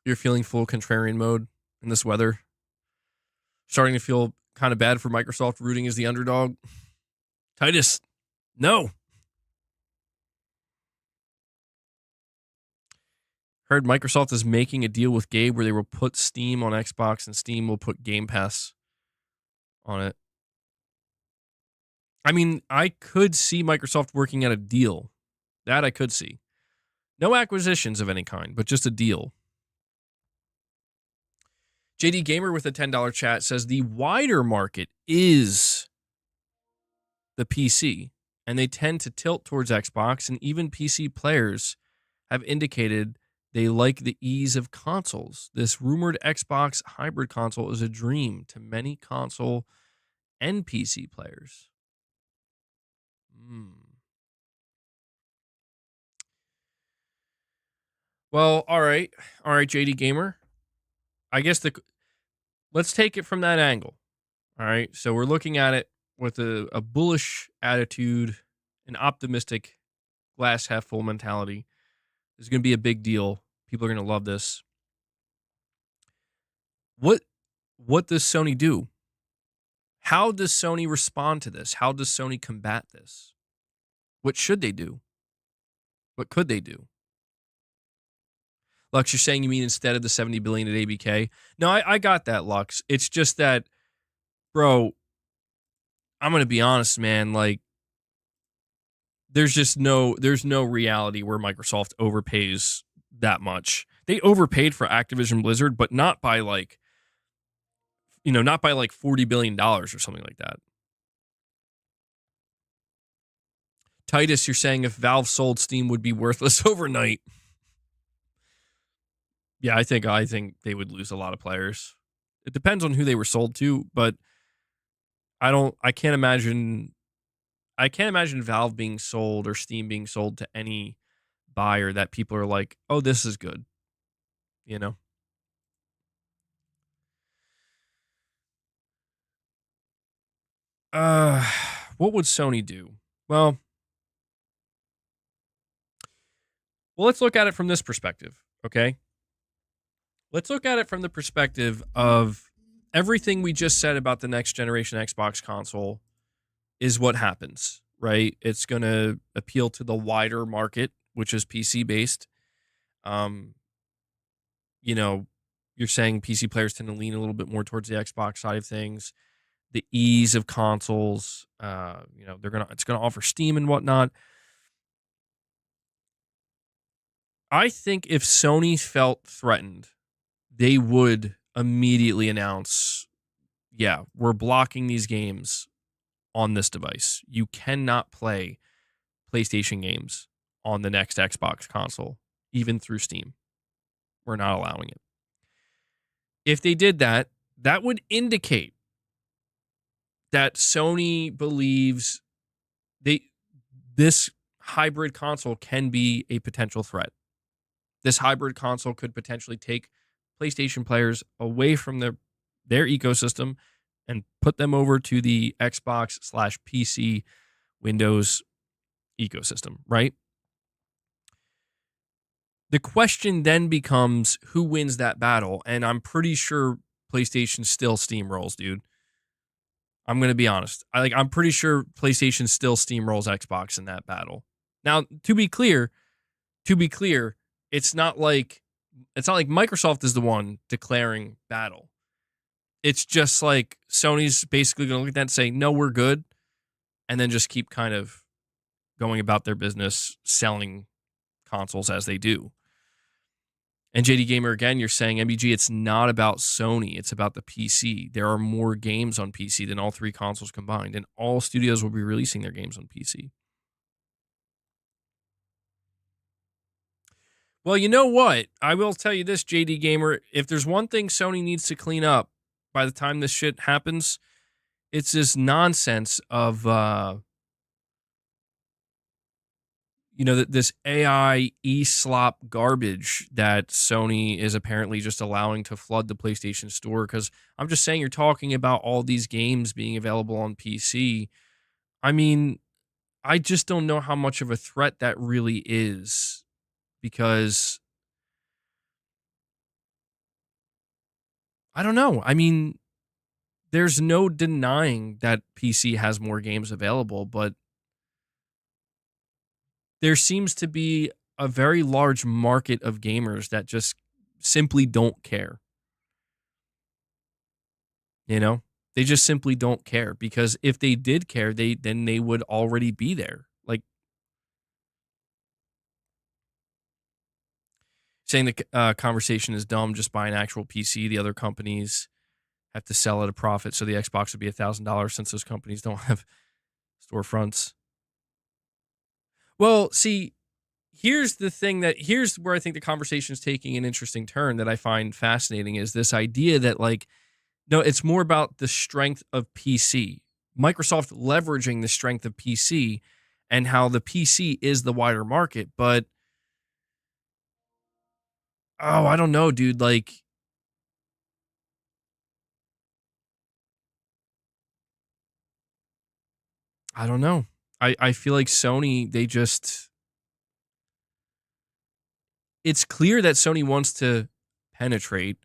You're feeling full contrarian mode in this weather. Starting to feel kind of bad for Microsoft rooting as the underdog. Titus, no. Heard Microsoft is making a deal with Gabe where they will put Steam on Xbox and Steam will put Game Pass on it. I mean, I could see Microsoft working out a deal. That I could see. No acquisitions of any kind, but just a deal. JD Gamer with a $10 chat says the wider market is the PC, and they tend to tilt towards Xbox, and even PC players have indicated they like the ease of consoles. This rumored Xbox hybrid console is a dream to many console and PC players. Well, all right, JD Gamer. I guess let's take it from that angle. All right, so we're looking at it with a bullish attitude, an optimistic, glass half full mentality. This is going to be a big deal. People are going to love this. What does Sony do? How does Sony respond to this? How does Sony combat this? What should they do? What could they do? Lux, you're saying you mean instead of the $70 billion at ABK? No, I got that, Lux. It's just that, bro, I'm going to be honest, man. Like, there's no reality where Microsoft overpays that much. They overpaid for Activision Blizzard, but not by like $40 billion or something like that. Titus, you're saying if Valve sold Steam would be worthless overnight. Yeah, I think they would lose a lot of players. It depends on who they were sold to, but I can't imagine Valve being sold or Steam being sold to any buyer that people are like, "Oh, this is good." You know? What would Sony do? Well, let's look at it from this perspective, okay? Let's look at it from the perspective of everything we just said about the next generation Xbox console is what happens, right? It's going to appeal to the wider market, which is PC based. You're saying PC players tend to lean a little bit more towards the Xbox side of things. The ease of consoles, it's gonna offer Steam and whatnot. I think if Sony felt threatened, they would immediately announce, yeah, we're blocking these games on this device. You cannot play PlayStation games on the next Xbox console, even through Steam. We're not allowing it. If they did that, that would indicate that Sony believes this hybrid console can be a potential threat. This hybrid console could potentially take PlayStation players away from their ecosystem and put them over to the Xbox/PC Windows ecosystem, right? The question then becomes who wins that battle, and I'm pretty sure PlayStation still steamrolls, dude. I'm going to be honest. I'm pretty sure PlayStation still steamrolls Xbox in that battle. Now, to be clear, it's not like Microsoft is the one declaring battle. It's just like Sony's basically going to look at that and say, "No, we're good," and then just keep kind of going about their business selling consoles as they do. And JD Gamer, again, you're saying, MBG, it's not about Sony. It's about the PC. There are more games on PC than all three consoles combined, and all studios will be releasing their games on PC. Well, you know what? I will tell you this, JD Gamer. If there's one thing Sony needs to clean up by the time this shit happens, it's this nonsense of this AI e-slop garbage that Sony is apparently just allowing to flood the PlayStation Store. Because I'm just saying, you're talking about all these games being available on PC. I mean, I just don't know how much of a threat that really is, because I don't know. I mean, there's no denying that PC has more games available, but there seems to be a very large market of gamers that just simply don't care. You know, they just simply don't care, because if they did care, they would already be there. Like, saying the conversation is dumb, just buy an actual PC. The other companies have to sell at a profit, so the Xbox would be $1,000 since those companies don't have storefronts. Well, see, here's where I think the conversation is taking an interesting turn that I find fascinating, is this idea that, like, no, it's more about the strength of PC. Microsoft leveraging the strength of PC and how the PC is the wider market. But, oh, I don't know, dude. Like, I don't know. I feel like Sony, it's clear that Sony wants to penetrate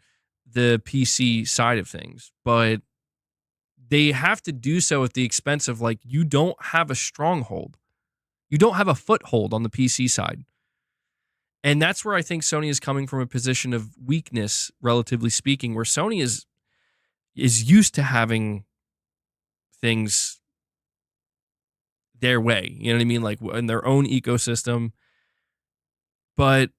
the PC side of things, but they have to do so at the expense of, like, you don't have a stronghold. You don't have a foothold on the PC side. And that's where I think Sony is coming from a position of weakness, relatively speaking, where Sony is used to having things their way. You know what I mean? Like, in their own ecosystem. But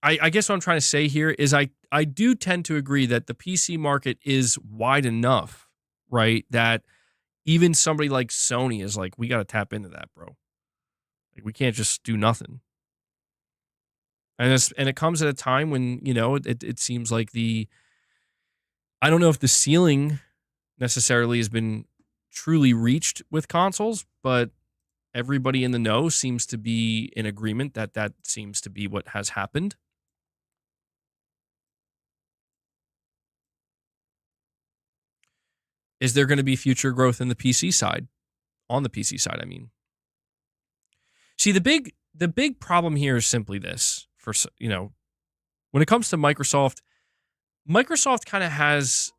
I guess what I'm trying to say here is I do tend to agree that the PC market is wide enough, right? That even somebody like Sony is like, we got to tap into that, bro. Like, we can't just do nothing. And it comes at a time when, it seems like I don't know if the ceiling necessarily has been truly reached with consoles, but everybody in the know seems to be in agreement that that seems to be what has happened. Is there going to be future growth in the PC side? On the PC side, I mean. See, the big problem here is simply this. When it comes to Microsoft kind of has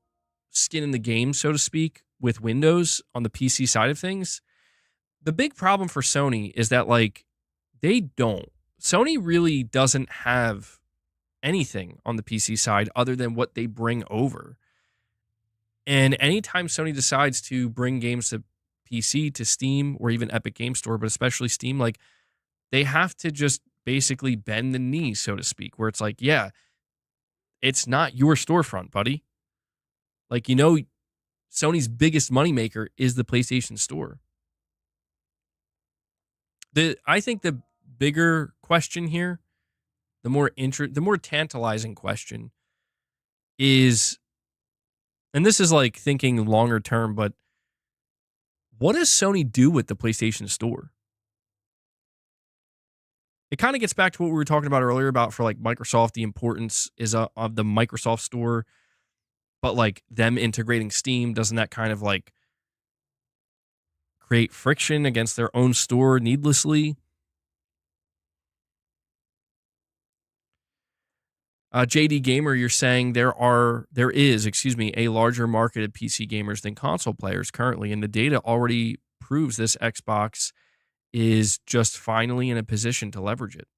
skin in the game, so to speak, with Windows on the PC side of things. The big problem for Sony is that, like, they don't. Sony really doesn't have anything on the PC side other than what they bring over. And anytime Sony decides to bring games to PC, to Steam, or even Epic Game Store, but especially Steam, like, they have to just basically bend the knee, so to speak, where it's like, yeah, it's not your storefront, buddy. Like, Sony's biggest moneymaker is the PlayStation Store. I think the bigger question here, the more tantalizing question is, and this is like thinking longer term, but what does Sony do with the PlayStation Store? It kind of gets back to what we were talking about earlier about, for like Microsoft, the importance is of the Microsoft Store, but like them integrating Steam, doesn't that kind of like create friction against their own store needlessly? JD Gamer, you're saying there is, a larger market of PC gamers than console players currently, and the data already proves this Xbox is just finally in a position to leverage it.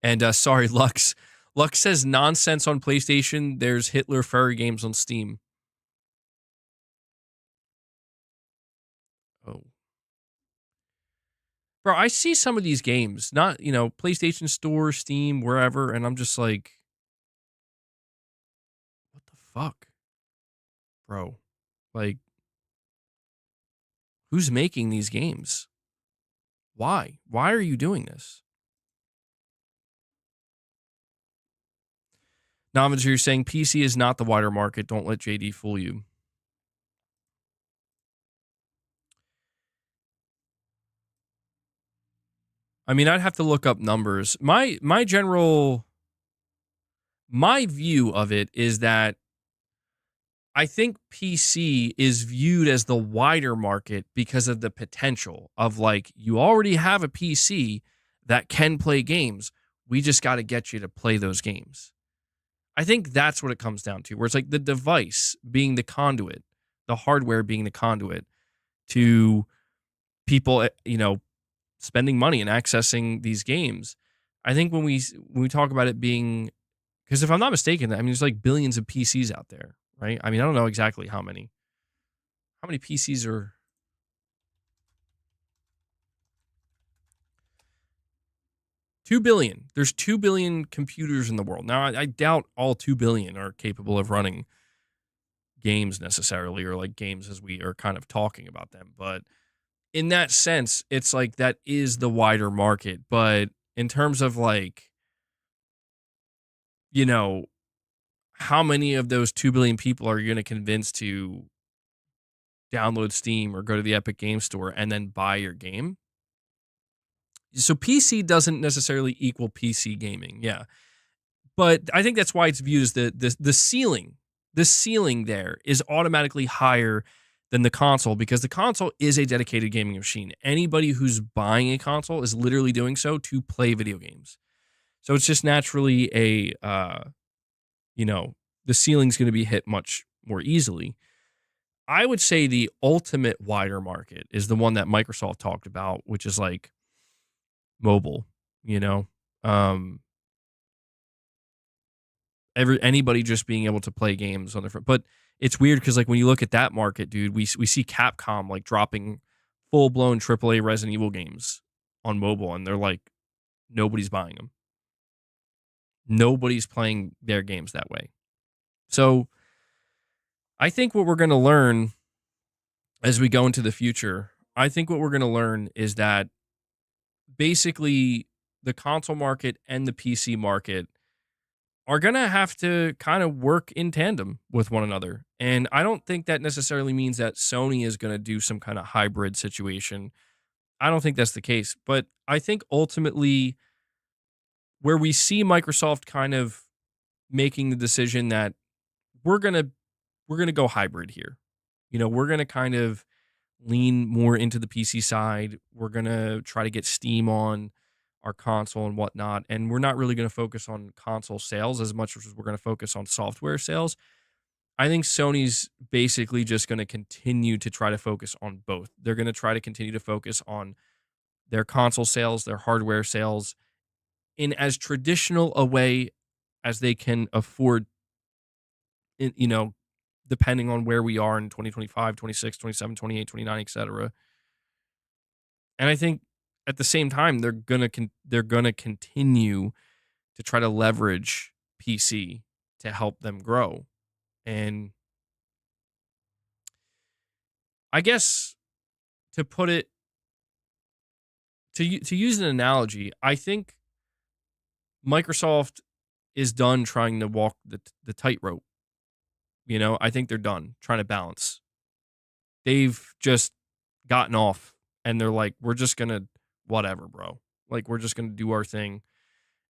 And sorry, Lux. Lux says nonsense on PlayStation. There's Hitler furry games on Steam. Oh. Bro, I see some of these games, not, PlayStation Store, Steam, wherever, and I'm just like, what the fuck? Bro. Like, Who's making these games? Why? Why are you doing this? Novinger, you're saying PC is not the wider market. Don't let JD fool you. I mean, I'd have to look up numbers. My view of it is that I think PC is viewed as the wider market because of the potential of, like, you already have a PC that can play games. We just got to get you to play those games. I think that's what it comes down to, where it's like the device being the conduit, the hardware being the conduit to people, spending money and accessing these games. I think when we talk about it being, because if I'm not mistaken, I mean, there's like billions of PCs out there, right? I mean, I don't know exactly how many. How many PCs are? 2 billion. There's 2 billion computers in the world. Now, I doubt all 2 billion are capable of running games necessarily, or like games as we are kind of talking about them. But in that sense, it's like that is the wider market. But in terms of, like, how many of those 2 billion people are you going to convince to download Steam or go to the Epic Game Store and then buy your game? So PC doesn't necessarily equal PC gaming. Yeah. But I think that's why it's viewed as the ceiling. The ceiling there is automatically higher than the console, because the console is a dedicated gaming machine. Anybody who's buying a console is literally doing so to play video games. So it's just naturally the ceiling's going to be hit much more easily. I would say the ultimate wider market is the one that Microsoft talked about, which is like mobile, anybody just being able to play games on their phone. But it's weird because, like, when you look at that market, dude, we see Capcom like dropping full-blown AAA Resident Evil games on mobile, and they're like, nobody's buying them. Nobody's playing their games that way. So I think what we're going to learn as we go into the future, is that basically the console market and the PC market are going to have to kind of work in tandem with one another. And I don't think that necessarily means that Sony is going to do some kind of hybrid situation. I don't think that's the case. But I think ultimately where we see Microsoft kind of making the decision that we're going to go hybrid here. We're going to kind of lean more into the PC side. We're going to try to get Steam on our console and whatnot. And we're not really going to focus on console sales as much as we're going to focus on software sales. I think Sony's basically just going to continue to try to focus on both. They're going to try to continue to focus on their console sales, their hardware sales, in as traditional a way as they can afford, depending on where we are in 2025, 26, 27, 28, 29, etc. And I think at the same time, they're gonna continue to try to leverage PC to help them grow. And I guess to put it to use an analogy, I think Microsoft is done trying to walk the tightrope. I think they're done trying to balance. They've just gotten off, and they're like, we're just gonna whatever, bro. Like, we're just gonna do our thing,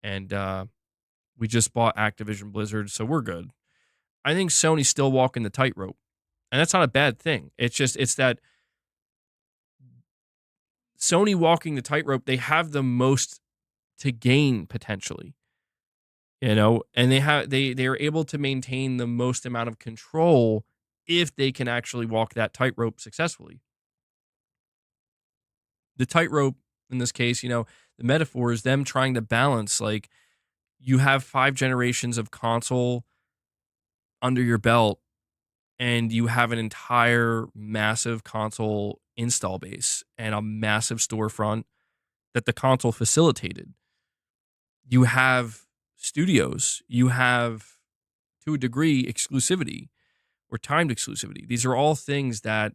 and we just bought Activision Blizzard, so we're good. I think Sony's still walking the tightrope, and that's not a bad thing. It's that Sony walking the tightrope, they have the most to gain potentially, and they are able to maintain the most amount of control if they can actually walk that tightrope successfully. The tightrope in this case, the metaphor is them trying to balance, like, you have 5 generations of console under your belt, and you have an entire massive console install base and a massive storefront that the console facilitated. You have studios, you have, to a degree, exclusivity or timed exclusivity. These are all things that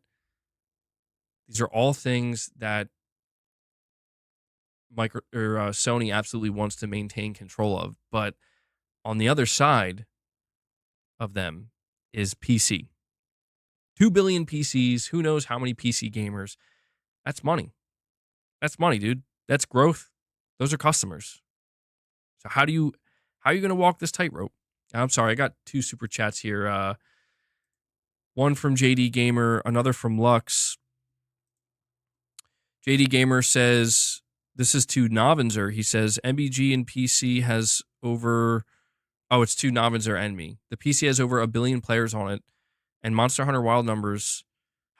These are all things that Sony absolutely wants to maintain control of. But on the other side of them is PC. 2 billion PCs. Who knows how many PC gamers? That's money. That's money, dude. That's growth. Those are customers. So how are you going to walk this tightrope? I'm sorry, I got 2 super chats here. One from JD Gamer, another from Lux. JD Gamer says, this is to Novinzer. He says, MBG and PC has over, it's to Novinzer and me. The PC has over 1 billion players on it, and Monster Hunter Wild numbers,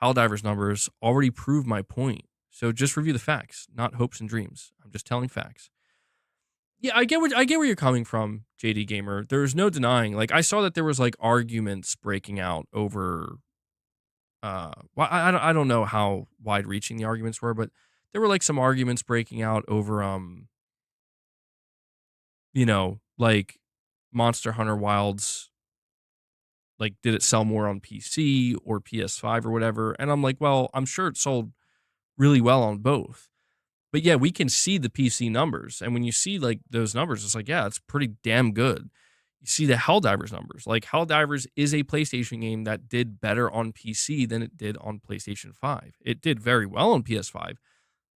Helldivers numbers, already prove my point. So just review the facts, not hopes and dreams. I'm just telling facts. Yeah, I get where you're coming from, JD Gamer. There's no denying. Like, I saw that there was like arguments breaking out over. Well, I don't know how wide reaching the arguments were, but there were like some arguments breaking out over like Monster Hunter Wilds. Like, did it sell more on PC or PS5 or whatever? And I'm like, well, I'm sure it sold really well on both. But yeah, we can see the PC numbers. And when you see like those numbers, it's like, yeah, it's pretty damn good. You see the Helldivers numbers. Like, Helldivers is a PlayStation game that did better on PC than it did on PlayStation 5. It did very well on PS5,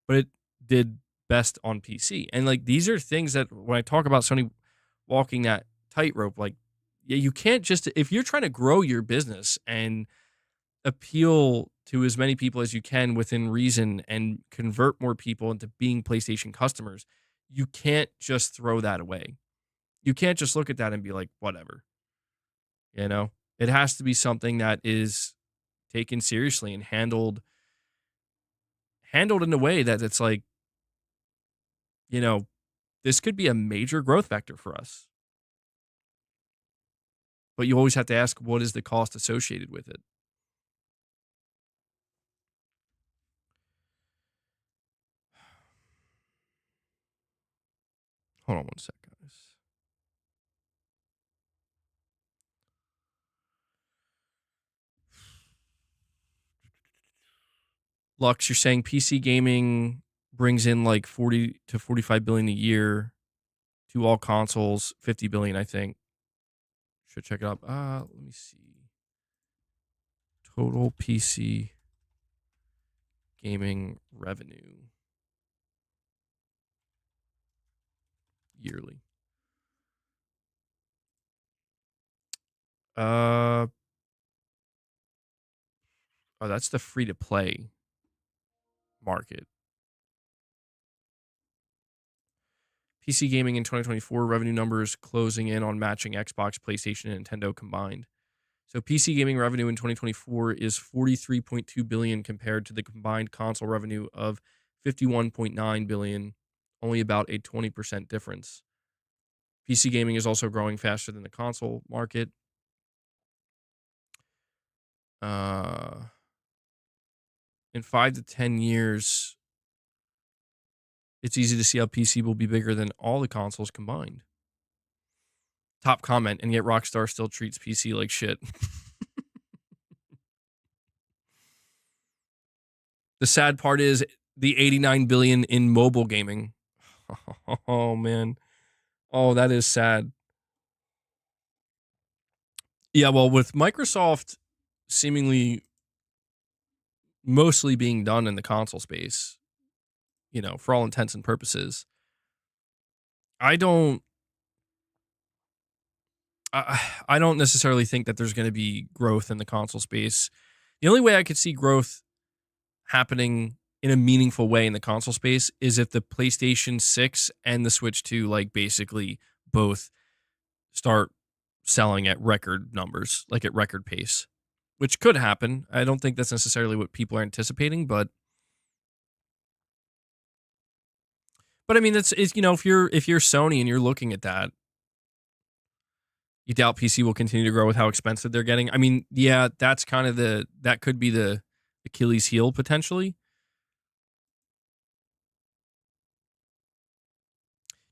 but it did best on PC. And like, these are things that when I talk about Sony walking that tightrope, like, yeah, you can't just, if you're trying to grow your business and appeal to as many people as you can within reason and convert more people into being PlayStation customers, you can't just throw that away. You can't just look at that and be like, whatever. It has to be something that is taken seriously and handled in a way that it's like, this could be a major growth vector for us. But you always have to ask, what is the cost associated with it? Hold on one sec, guys. Lux, you're saying PC gaming brings in like 40 to 45 billion a year to all consoles, 50 billion, I think. Should check it out. Let me see. Total PC gaming revenue yearly. That's the free to play market. PC gaming in 2024 revenue numbers closing in on matching Xbox, PlayStation, and Nintendo combined. So PC gaming revenue in 2024 is 43.2 billion compared to the combined console revenue of 51.9 billion, only about a 20% difference. PC gaming is also growing faster than the console market. In 5 to 10 years, it's easy to see how PC will be bigger than all the consoles combined. Top comment, and yet Rockstar still treats PC like shit. The sad part is the 89 billion in mobile gaming. Oh, man. Oh, that is sad. Yeah, well, with Microsoft seemingly mostly being done in the console space, for all intents and purposes, I don't necessarily think that there's going to be growth in the console space. The only way I could see growth happening in a meaningful way in the console space is if the PlayStation 6 and the Switch 2 like basically both start selling at record numbers, like at record pace, which could happen. I don't think that's necessarily what people are anticipating, but I mean, it's if you're Sony and you're looking at that, you doubt PC will continue to grow with how expensive they're getting. I mean, yeah, that's kind of that could be the Achilles heel potentially.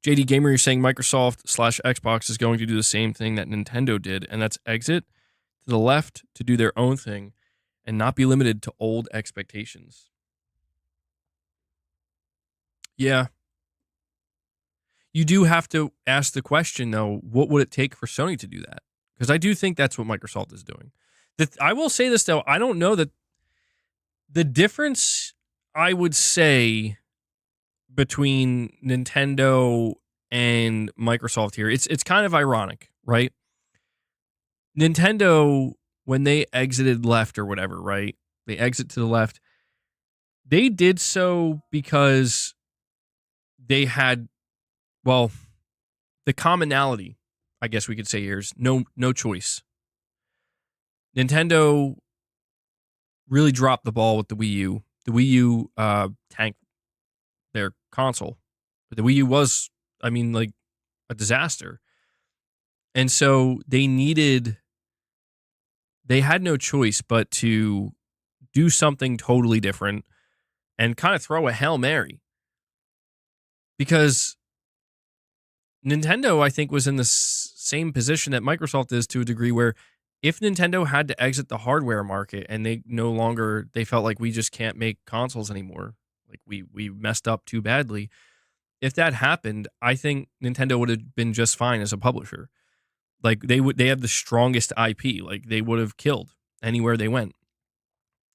JD Gamer, you're saying Microsoft/Xbox is going to do the same thing that Nintendo did, and that's exit to the left to do their own thing and not be limited to old expectations. Yeah. You do have to ask the question, though, what would it take for Sony to do that? Because I do think that's what Microsoft is doing. I will say this, though. I don't know that the difference, I would say, between Nintendo and Microsoft here, it's kind of ironic, right? Nintendo, when they exited left or whatever, right? They exit to the left. They did so because they had, well, the commonality, I guess we could say here, is no choice. Nintendo really dropped the ball with the Wii U. The Wii U tanked their console. But the Wii U was, I mean, like a disaster. And so they had no choice but to do something totally different and kind of throw a Hail Mary. Because Nintendo, I think, was in the same position that Microsoft is to a degree where if Nintendo had to exit the hardware market and they felt like we just can't make consoles anymore, like we messed up too badly. If that happened, I think Nintendo would have been just fine as a publisher. Like they have the strongest IP. Like they would have killed anywhere they went.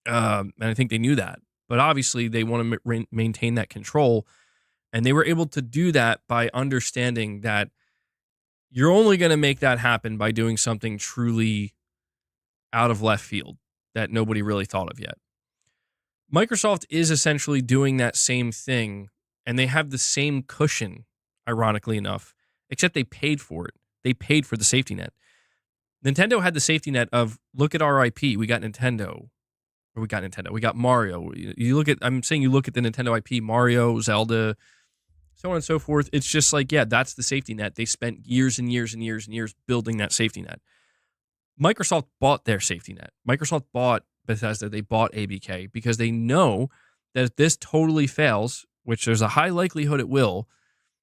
And I think they knew that. But obviously, they want to maintain that control. And they were able to do that by understanding that you're only going to make that happen by doing something truly out of left field that nobody really thought of yet. Microsoft is essentially doing that same thing, and they have the same cushion, ironically enough, except they paid for it. They paid for the safety net. Nintendo had the safety net of, look at our IP. We got Nintendo. Or we got Nintendo. We got Mario. You look at, I'm saying you look at the Nintendo IP, Mario, Zelda, so on and so forth. It's just like, yeah, that's the safety net. They spent years and years and years and years building that safety net. Microsoft bought their safety net. Microsoft bought Bethesda. They bought ABK because they know that if this totally fails, which there's a high likelihood it will,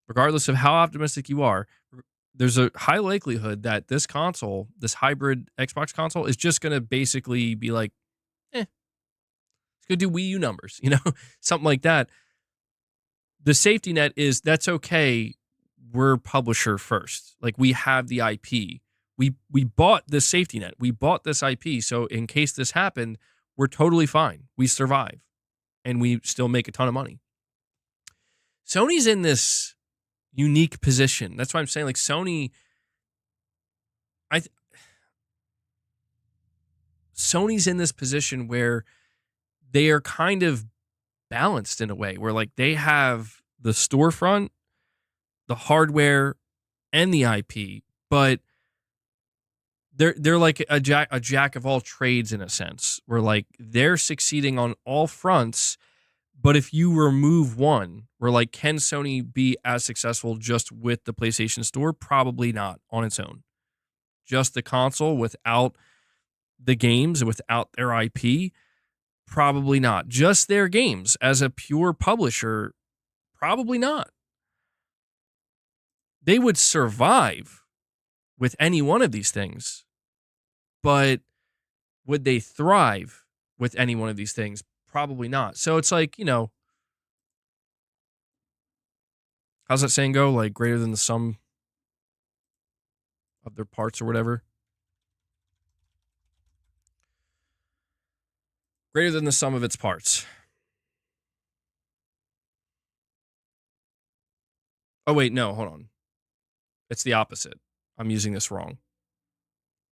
regardless of how optimistic you are, there's a high likelihood that this console, this hybrid Xbox console, is just going to basically be like, it's going to do Wii U numbers, something like that. The safety net is, that's okay. We're publisher first. Like, we have the IP. We bought this safety net. We bought this IP. So in case this happened, we're totally fine. We survive. And we still make a ton of money. Sony's in this unique position. That's why I'm saying, like, Sony, Sony's in this position where they are kind of balanced in a way, where like they have the storefront, the hardware, and the IP, but they're like a jack of all trades in a sense, where like they're succeeding on all fronts. But if you remove one, where like, can Sony be as successful just with the PlayStation Store? Probably not on its own. Just the console without the games and without their IP? Probably not. Just their games as a pure publisher? Probably not. They would survive with any one of these things, but would they thrive with any one of these things? Probably not. So it's like, how's that saying go? Like, greater than the sum of their parts or whatever. Greater than the sum of its parts. Oh, wait, no, hold on. It's the opposite. I'm using this wrong.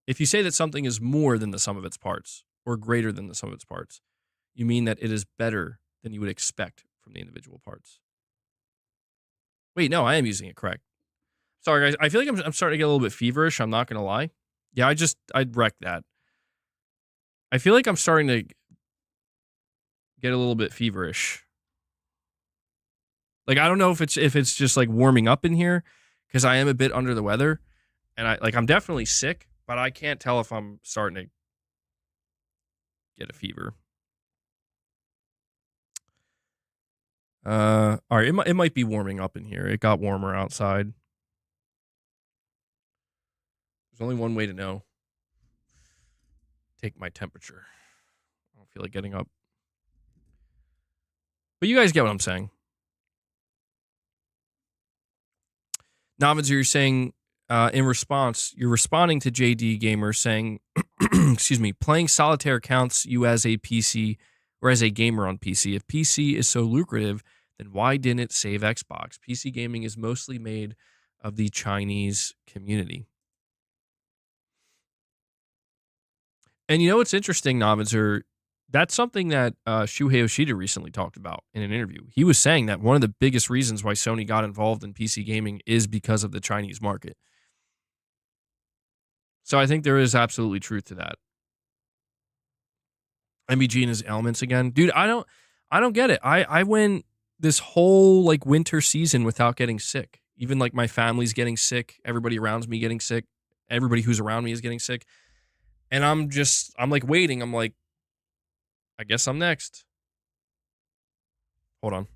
If you say that something is more than the sum of its parts or greater than the sum of its parts, you mean that it is better than you would expect from the individual parts. Wait, no, I am using it correct. Sorry, guys. I feel like I'm starting to get a little bit feverish. I'm not going to lie. Yeah, I'd wreck that. I feel like I'm starting to get a little bit feverish. Like, I don't know if it's just like warming up in here, because I am a bit under the weather, and I'm definitely sick, but I can't tell if I'm starting to get a fever. All right, it might be warming up in here. It got warmer outside. There's only one way to know. Take my temperature. I don't feel like getting up. But you guys get what I'm saying. Navids, you're saying in response, you're responding to JD Gamer saying, excuse me, playing solitaire counts you as a PC or as a gamer on PC. If PC is so lucrative, then why didn't it save Xbox? PC gaming is mostly made of the Chinese community. And you know what's interesting, Navids, that's something that Shuhei Yoshida recently talked about in an interview. He was saying that one of the biggest reasons why Sony got involved in PC gaming is because of the Chinese market. So I think there is absolutely truth to that. MBG and his elements again. Dude, I don't get it. I went this whole like winter season without getting sick. Even like my family's getting sick, everybody around me getting sick, everybody who's around me is getting sick. And I'm like waiting. I'm like, I guess I'm next. Hold on.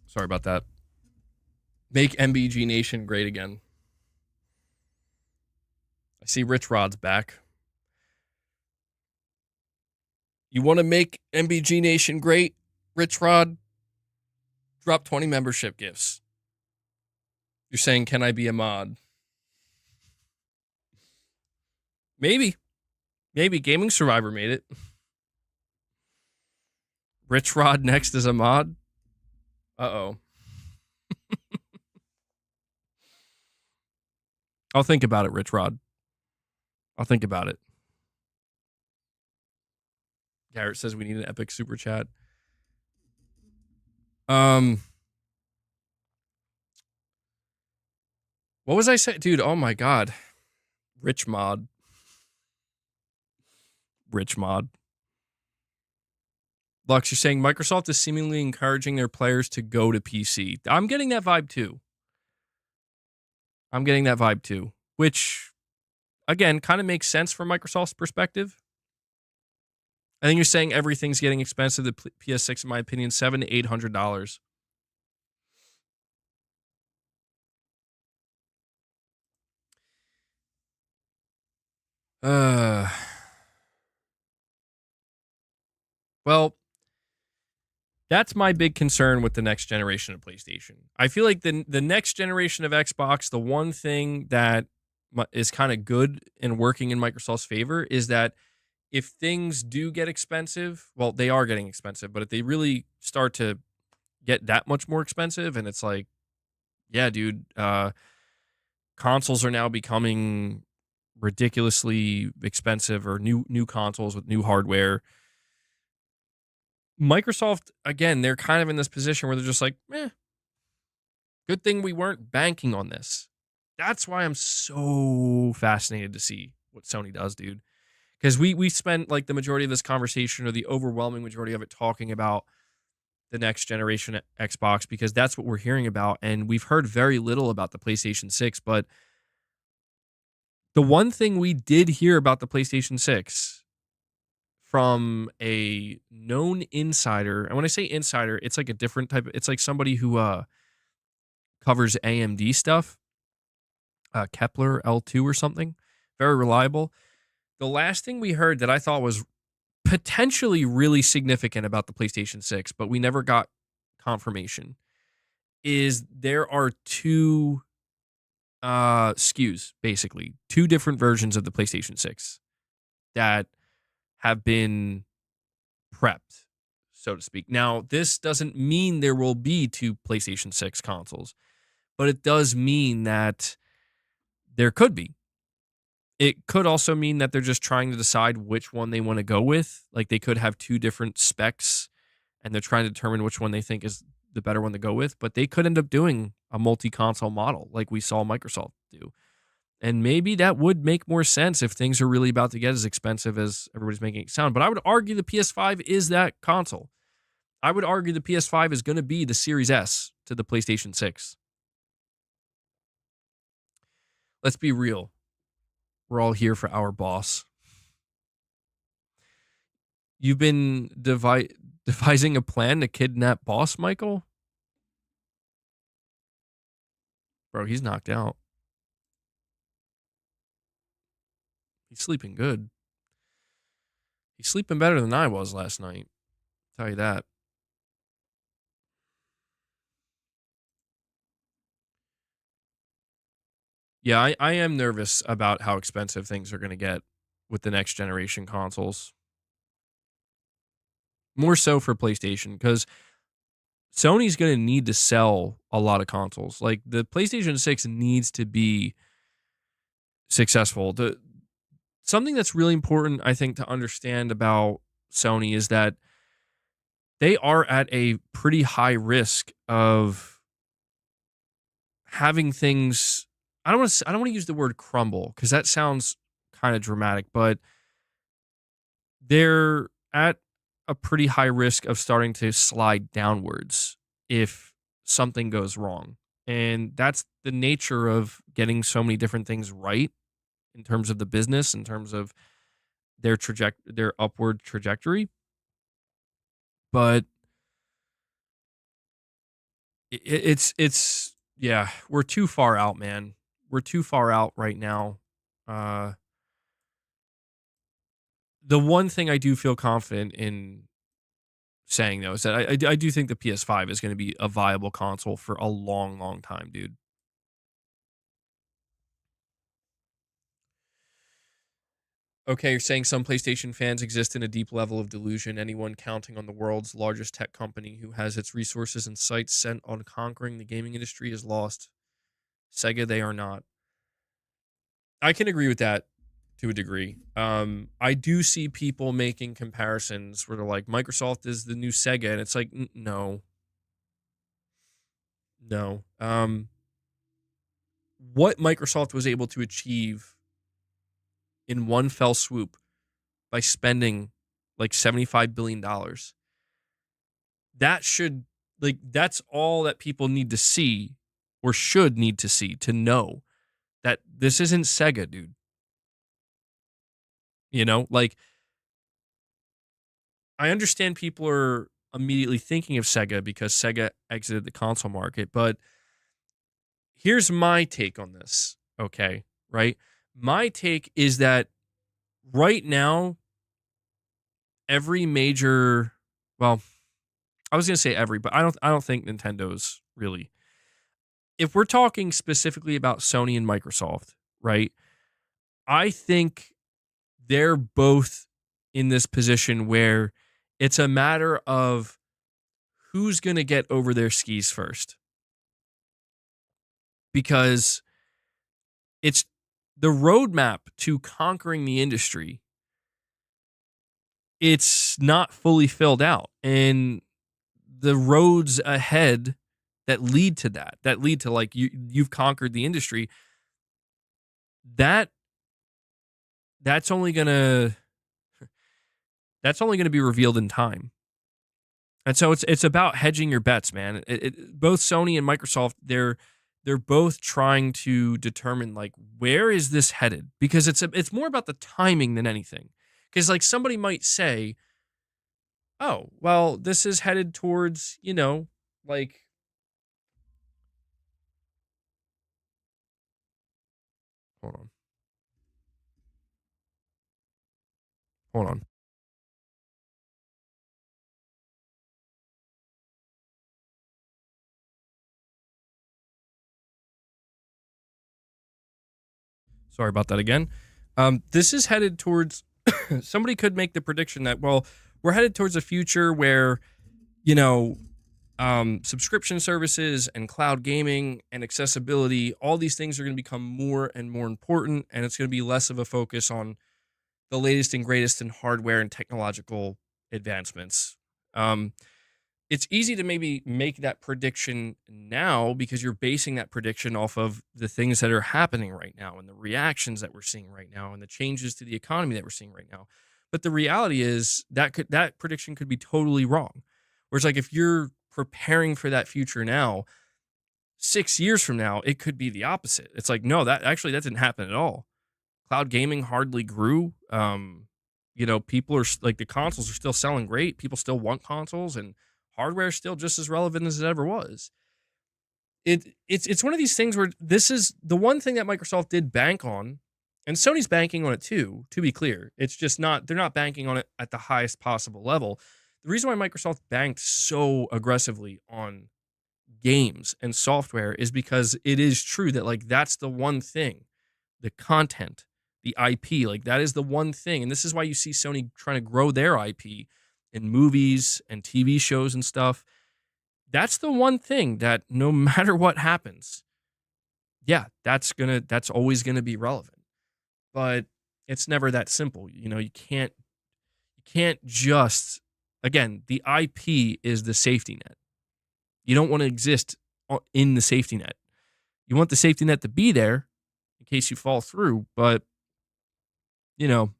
Sorry about that. Make MBG Nation great again. I see Rich Rod's back. You want to make MBG Nation great, Rich Rod? Drop 20 membership gifts. You're saying, can I be a mod? Maybe. Maybe. Gaming Survivor made it. Rich Rod next as a mod? Uh-oh. I'll think about it, Rich Rod. I'll think about it. Garrett says we need an epic super chat. What was I saying? Dude, oh my God. Rich mod. Lux, you're saying Microsoft is seemingly encouraging their players to go to PC. I'm getting that vibe too. Which, again, kind of makes sense from Microsoft's perspective. I think you're saying everything's getting expensive. The PS6, in my opinion, $700 to $800. Well, that's my big concern with the next generation of PlayStation. I feel like the next generation of Xbox, the one thing that is kind of good and working in Microsoft's favor is that if things do get expensive, well, they are getting expensive, but if they really start to get that much more expensive, and it's like, yeah, dude, consoles are now becoming ridiculously expensive, or new consoles with new hardware. Microsoft, again, they're kind of in this position where they're just like, good thing we weren't banking on this. That's why I'm so fascinated to see what Sony does, dude. Because we spent like the majority of this conversation, or the overwhelming majority of it, talking about the next generation Xbox, because that's what we're hearing about. And we've heard very little about the PlayStation 6. But the one thing we did hear about the PlayStation 6 from a known insider, and when I say insider, it's like a different type it's like somebody who covers AMD stuff, Kepler L2 or something, very reliable. The last thing we heard that I thought was potentially really significant about the PlayStation 6, but we never got confirmation, is there are two SKUs, basically, two different versions of the PlayStation 6 that have been prepped, so to speak. Now, this doesn't mean there will be two PlayStation 6 consoles, but it does mean that there could be. It could also mean that they're just trying to decide which one they want to go with. Like, they could have two different specs, and they're trying to determine which one they think is the better one to go with. But they could end up doing a multi-console model like we saw Microsoft do. And maybe that would make more sense if things are really about to get as expensive as everybody's making it sound. But I would argue the PS5 is that console. I would argue the PS5 is going to be the Series S to the PlayStation 6. Let's be real. We're all here for our boss. You've been devising a plan to kidnap boss, Michael? Bro, he's knocked out. He's sleeping good. He's sleeping better than I was last night. Tell you that. Yeah, I am nervous about how expensive things are going to get with the next generation consoles. More so for PlayStation, because Sony's going to need to sell a lot of consoles. Like the PlayStation 6 needs to be successful. Something that's really important, I think, to understand about Sony is that they are at a pretty high risk of having things. I don't want to use the word crumble because that sounds kind of dramatic, but they're at a pretty high risk of starting to slide downwards if something goes wrong. And that's the nature of getting so many different things right in terms of the business, in terms of their upward trajectory. But it's yeah, we're too far out, man. We're too far out right now. Uh the one thing I do feel confident in saying though is that I do think the PS5 is going to be a viable console for a long, long time, dude. Okay, you're saying some PlayStation fans exist in a deep level of delusion. Anyone counting on the world's largest tech company who has its resources and sights set on conquering the gaming industry is lost. Sega, they are not. I can agree with that to a degree. I do see people making comparisons where they're like, Microsoft is the new Sega, and it's like, no, no. What Microsoft was able to achieve in one fell swoop by spending like $75 billion, that should, like, that's all that people need to see or should need to see to know that this isn't Sega, dude. You know, like, I understand people are immediately thinking of Sega because Sega exited the console market, but here's my take on this, okay? Right? My take is that right now, every major, well, I was going to say every, but I don't think Nintendo's really. If we're talking specifically about Sony and Microsoft, right? I think they're both in this position where it's a matter of who's going to get over their skis first. Because it's the roadmap to conquering the industry. It's not fully filled out. And the roads ahead that lead to that lead to like you've conquered the industry, that that's only gonna that's only gonna be revealed in time. And so it's about hedging your bets, man. Both Sony and Microsoft, they're both trying to determine like where is this headed, because it's more about the timing than anything. Because like somebody might say, oh well, this is headed towards, like, hold on, hold on. Sorry about that again. This is headed towards. Somebody could make the prediction that, well, we're headed towards a future where, you know, subscription services and cloud gaming and accessibility, all these things are going to become more and more important, and it's going to be less of a focus on the latest and greatest in hardware and technological advancements. It's easy to maybe make that prediction now because you're basing that prediction off of the things that are happening right now and the reactions that we're seeing right now and the changes to the economy that we're seeing right now. But the reality is that prediction could be totally wrong. Whereas like if you're preparing for that future now, 6 years from now, it could be the opposite. It's like, no, that didn't happen at all. Cloud gaming hardly grew. People are like, the consoles are still selling great. People still want consoles, and hardware is still just as relevant as it ever was. It's one of these things where this is the one thing that Microsoft did bank on, and Sony's banking on it too, to be clear. It's just not they're not banking on it at the highest possible level. The reason why Microsoft banked so aggressively on games and software is because it is true that like that's the one thing, the content, the IP, like that is the one thing. And this is why you see Sony trying to grow their IP in movies and TV shows and stuff. That's the one thing that no matter what happens, yeah, that's always gonna be relevant. But it's never that simple. You can't just again, the IP is the safety net. You don't want to exist in the safety net. You want the safety net to be there in case you fall through, but you know,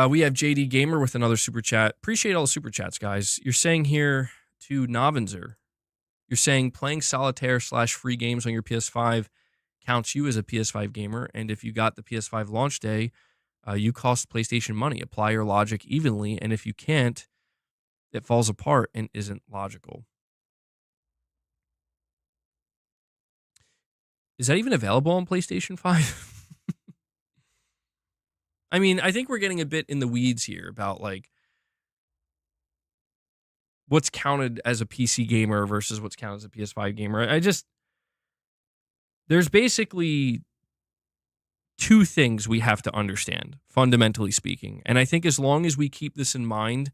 we have JD Gamer with another super chat. Appreciate all the super chats, guys. You're saying here to Novenzer, you're saying playing solitaire / free games on your PS5 counts you as a PS5 gamer, and if you got the PS5 launch day, you cost PlayStation money. Apply your logic evenly, and if you can't, it falls apart and isn't logical. Is that even available on PlayStation 5? I mean, I think we're getting a bit in the weeds here about like what's counted as a PC gamer versus what's counted as a PS5 gamer. There's basically two things we have to understand, fundamentally speaking. And I think as long as we keep this in mind,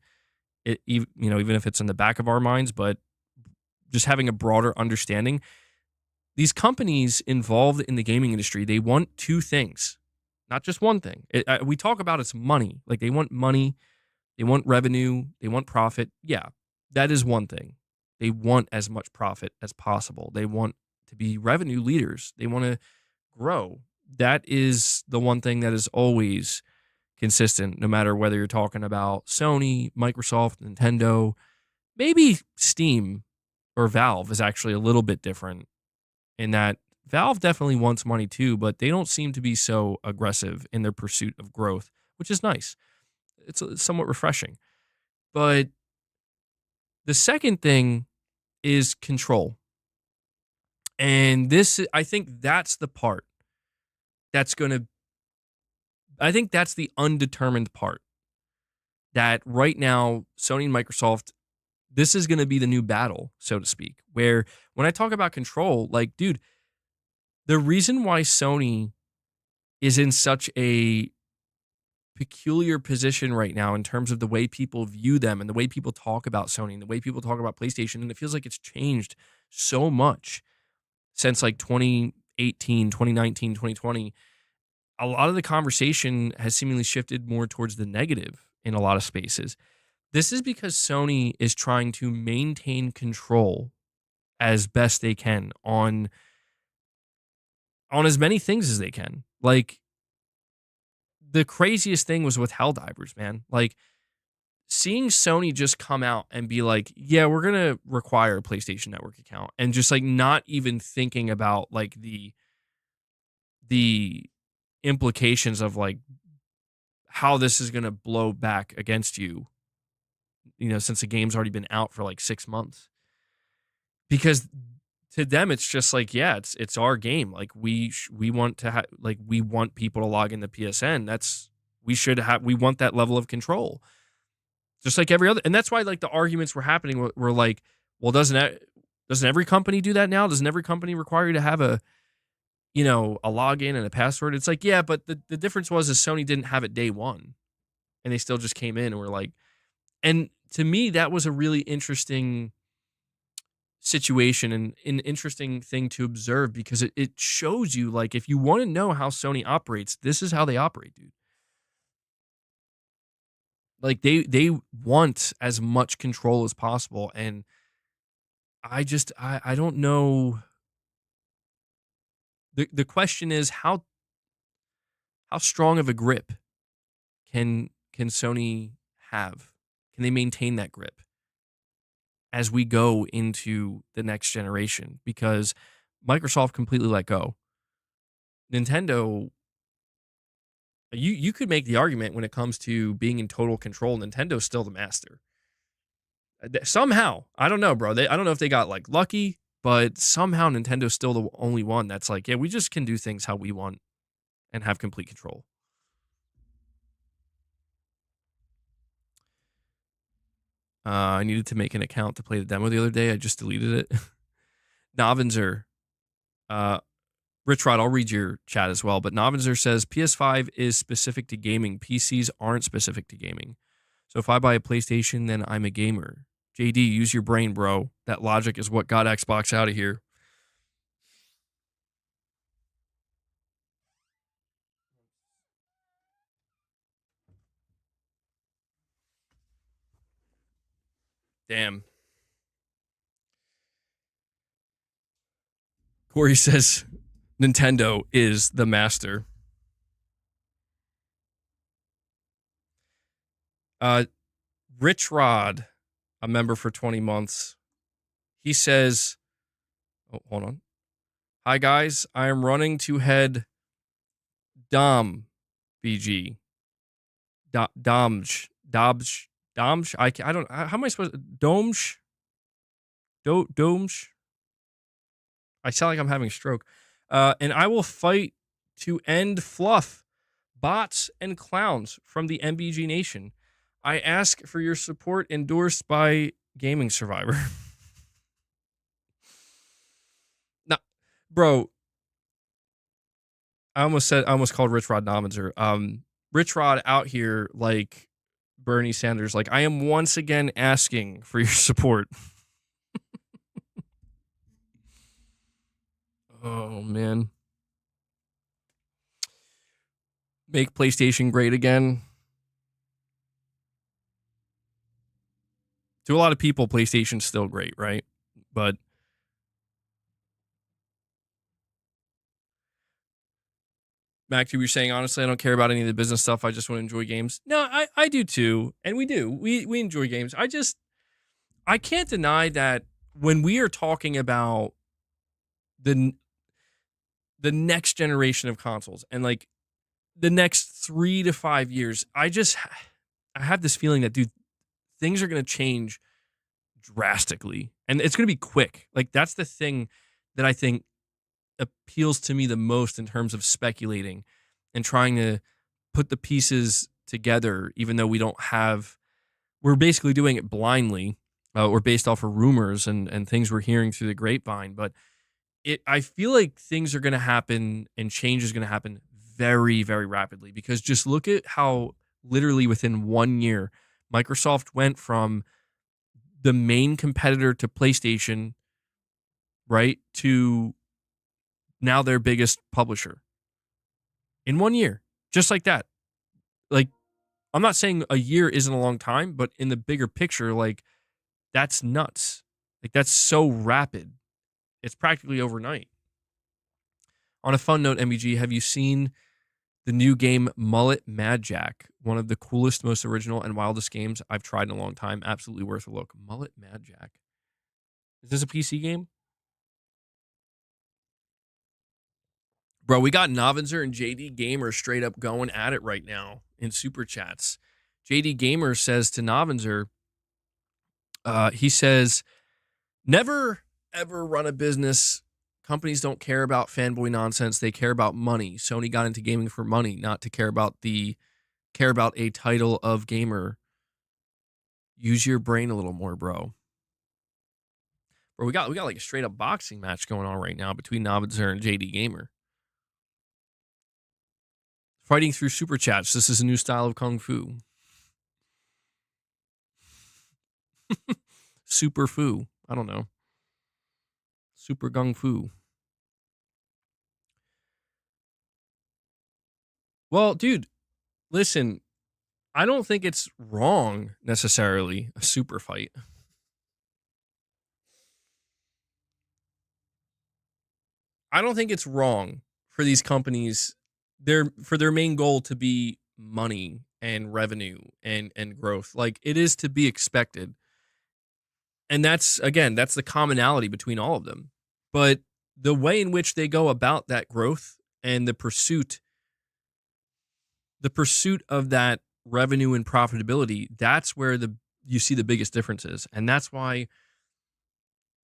even if it's in the back of our minds, but just having a broader understanding, these companies involved in the gaming industry, they want two things, not just one thing. We talk about it's money. Like they want money, they want revenue, they want profit. Yeah, that is one thing. They want as much profit as possible. They want to be revenue leaders. They want to grow. That is the one thing that is always consistent, no matter whether you're talking about Sony, Microsoft, Nintendo, maybe Steam or Valve is actually a little bit different in that Valve definitely wants money too, but they don't seem to be so aggressive in their pursuit of growth, which is nice. It's somewhat refreshing. But the second thing is control. And I think that's the part that's going to, I think that's the undetermined part that right now, Sony and Microsoft, this is going to be the new battle, so to speak, where when I talk about control, like, dude, the reason why Sony is in such a peculiar position right now in terms of the way people view them and the way people talk about Sony and the way people talk about PlayStation, and it feels like it's changed so much since like 2018, 2019, 2020. A lot of the conversation has seemingly shifted more towards the negative in a lot of spaces. This is because Sony is trying to maintain control as best they can on as many things as they can. Like the craziest thing was with Helldivers, man. Like seeing Sony just come out and be like, yeah, we're going to require a PlayStation Network account, and just like not even thinking about like the implications of like how this is going to blow back against you, since the game's already been out for like 6 months. Because to them, it's just like, yeah, it's our game. Like we want to we want people to log into PSN. We want that level of control. Just like every other, and that's why like the arguments were happening were like, well, doesn't every company do that now? Doesn't every company require you to have a login and a password? It's like, yeah, but the difference was is Sony didn't have it day one, and they still just came in and were like, and to me, that was a really interesting situation and an interesting thing to observe, because it shows you, like, if you want to know how Sony operates, this is how they operate, dude. Like they want as much control as possible, and I don't know. The question is how strong of a grip can Sony have? Can they maintain that grip as we go into the next generation? Because Microsoft completely let go. Nintendo, you could make the argument when it comes to being in total control, Nintendo's still the master. Somehow, I don't know, bro. I don't know if they got like lucky, but somehow Nintendo's still the only one that's like, yeah, we just can do things how we want and have complete control. I needed to make an account to play the demo the other day. I just deleted it. Novinzer, Rich Rod, I'll read your chat as well. But Novinzer says PS5 is specific to gaming. PCs aren't specific to gaming. So if I buy a PlayStation, then I'm a gamer. JD, use your brain, bro. That logic is what got Xbox out of here. Damn. Corey says Nintendo is the master. Rich Rod, a member for 20 months, he says, oh, hold on. Hi, guys. I am running to head Dom BG. Domj. I don't, how am I supposed to, Domj? Domj? I sound like I'm having a stroke. And I will fight to end fluff, bots, and clowns from the MBG Nation. I ask for your support, endorsed by Gaming Survivor. Now, bro, I almost called Rich Rod Nominzer. Rich Rod out here like Bernie Sanders. Like, I am once again asking for your support. Oh, man. Make PlayStation great again. To a lot of people, PlayStation's still great, right? But Mac, you were saying, honestly, I don't care about any of the business stuff. I just want to enjoy games. No, I do too. And we do. We enjoy games. I can't deny that when we are talking about the next generation of consoles and like the next 3 to 5 years, I have this feeling that, dude, things are going to change drastically and it's going to be quick. Like, that's the thing that I think appeals to me the most in terms of speculating and trying to put the pieces together, even though we're basically doing it blindly. We're based off of rumors and things we're hearing through the grapevine. But I feel like things are going to happen and change is going to happen very, very rapidly, because just look at how literally within 1 year, Microsoft went from the main competitor to PlayStation, right, to now their biggest publisher. In 1 year, just like that. Like, I'm not saying a year isn't a long time, but in the bigger picture, like, that's nuts. Like, that's so rapid. It's practically overnight. On a fun note, MBG, have you seen the new game Mullet Mad Jack? One of the coolest, most original, and wildest games I've tried in a long time. Absolutely worth a look. Mullet Mad Jack. Is this a PC game? Bro, we got Novinzer and JD Gamer straight up going at it right now in super chats. JD Gamer says to Novinzer, he says, never ever run a business. Companies don't care about fanboy nonsense. They care about money. Sony got into gaming for money, not to care about a title of gamer. Use your brain a little more, bro. Bro, we got like a straight up boxing match going on right now between Novinzer and JD Gamer. Fighting through super chats. This is a new style of kung fu. Super fu. I don't know. Super gung fu. Well, dude, listen, I don't think it's wrong necessarily, a super fight. I don't think it's wrong for these companies for their main goal to be money and revenue and growth. Like, it is to be expected. And that's the commonality between all of them. But the way in which they go about that growth and the pursuit of that revenue and profitability, that's where the you see the biggest differences. And that's why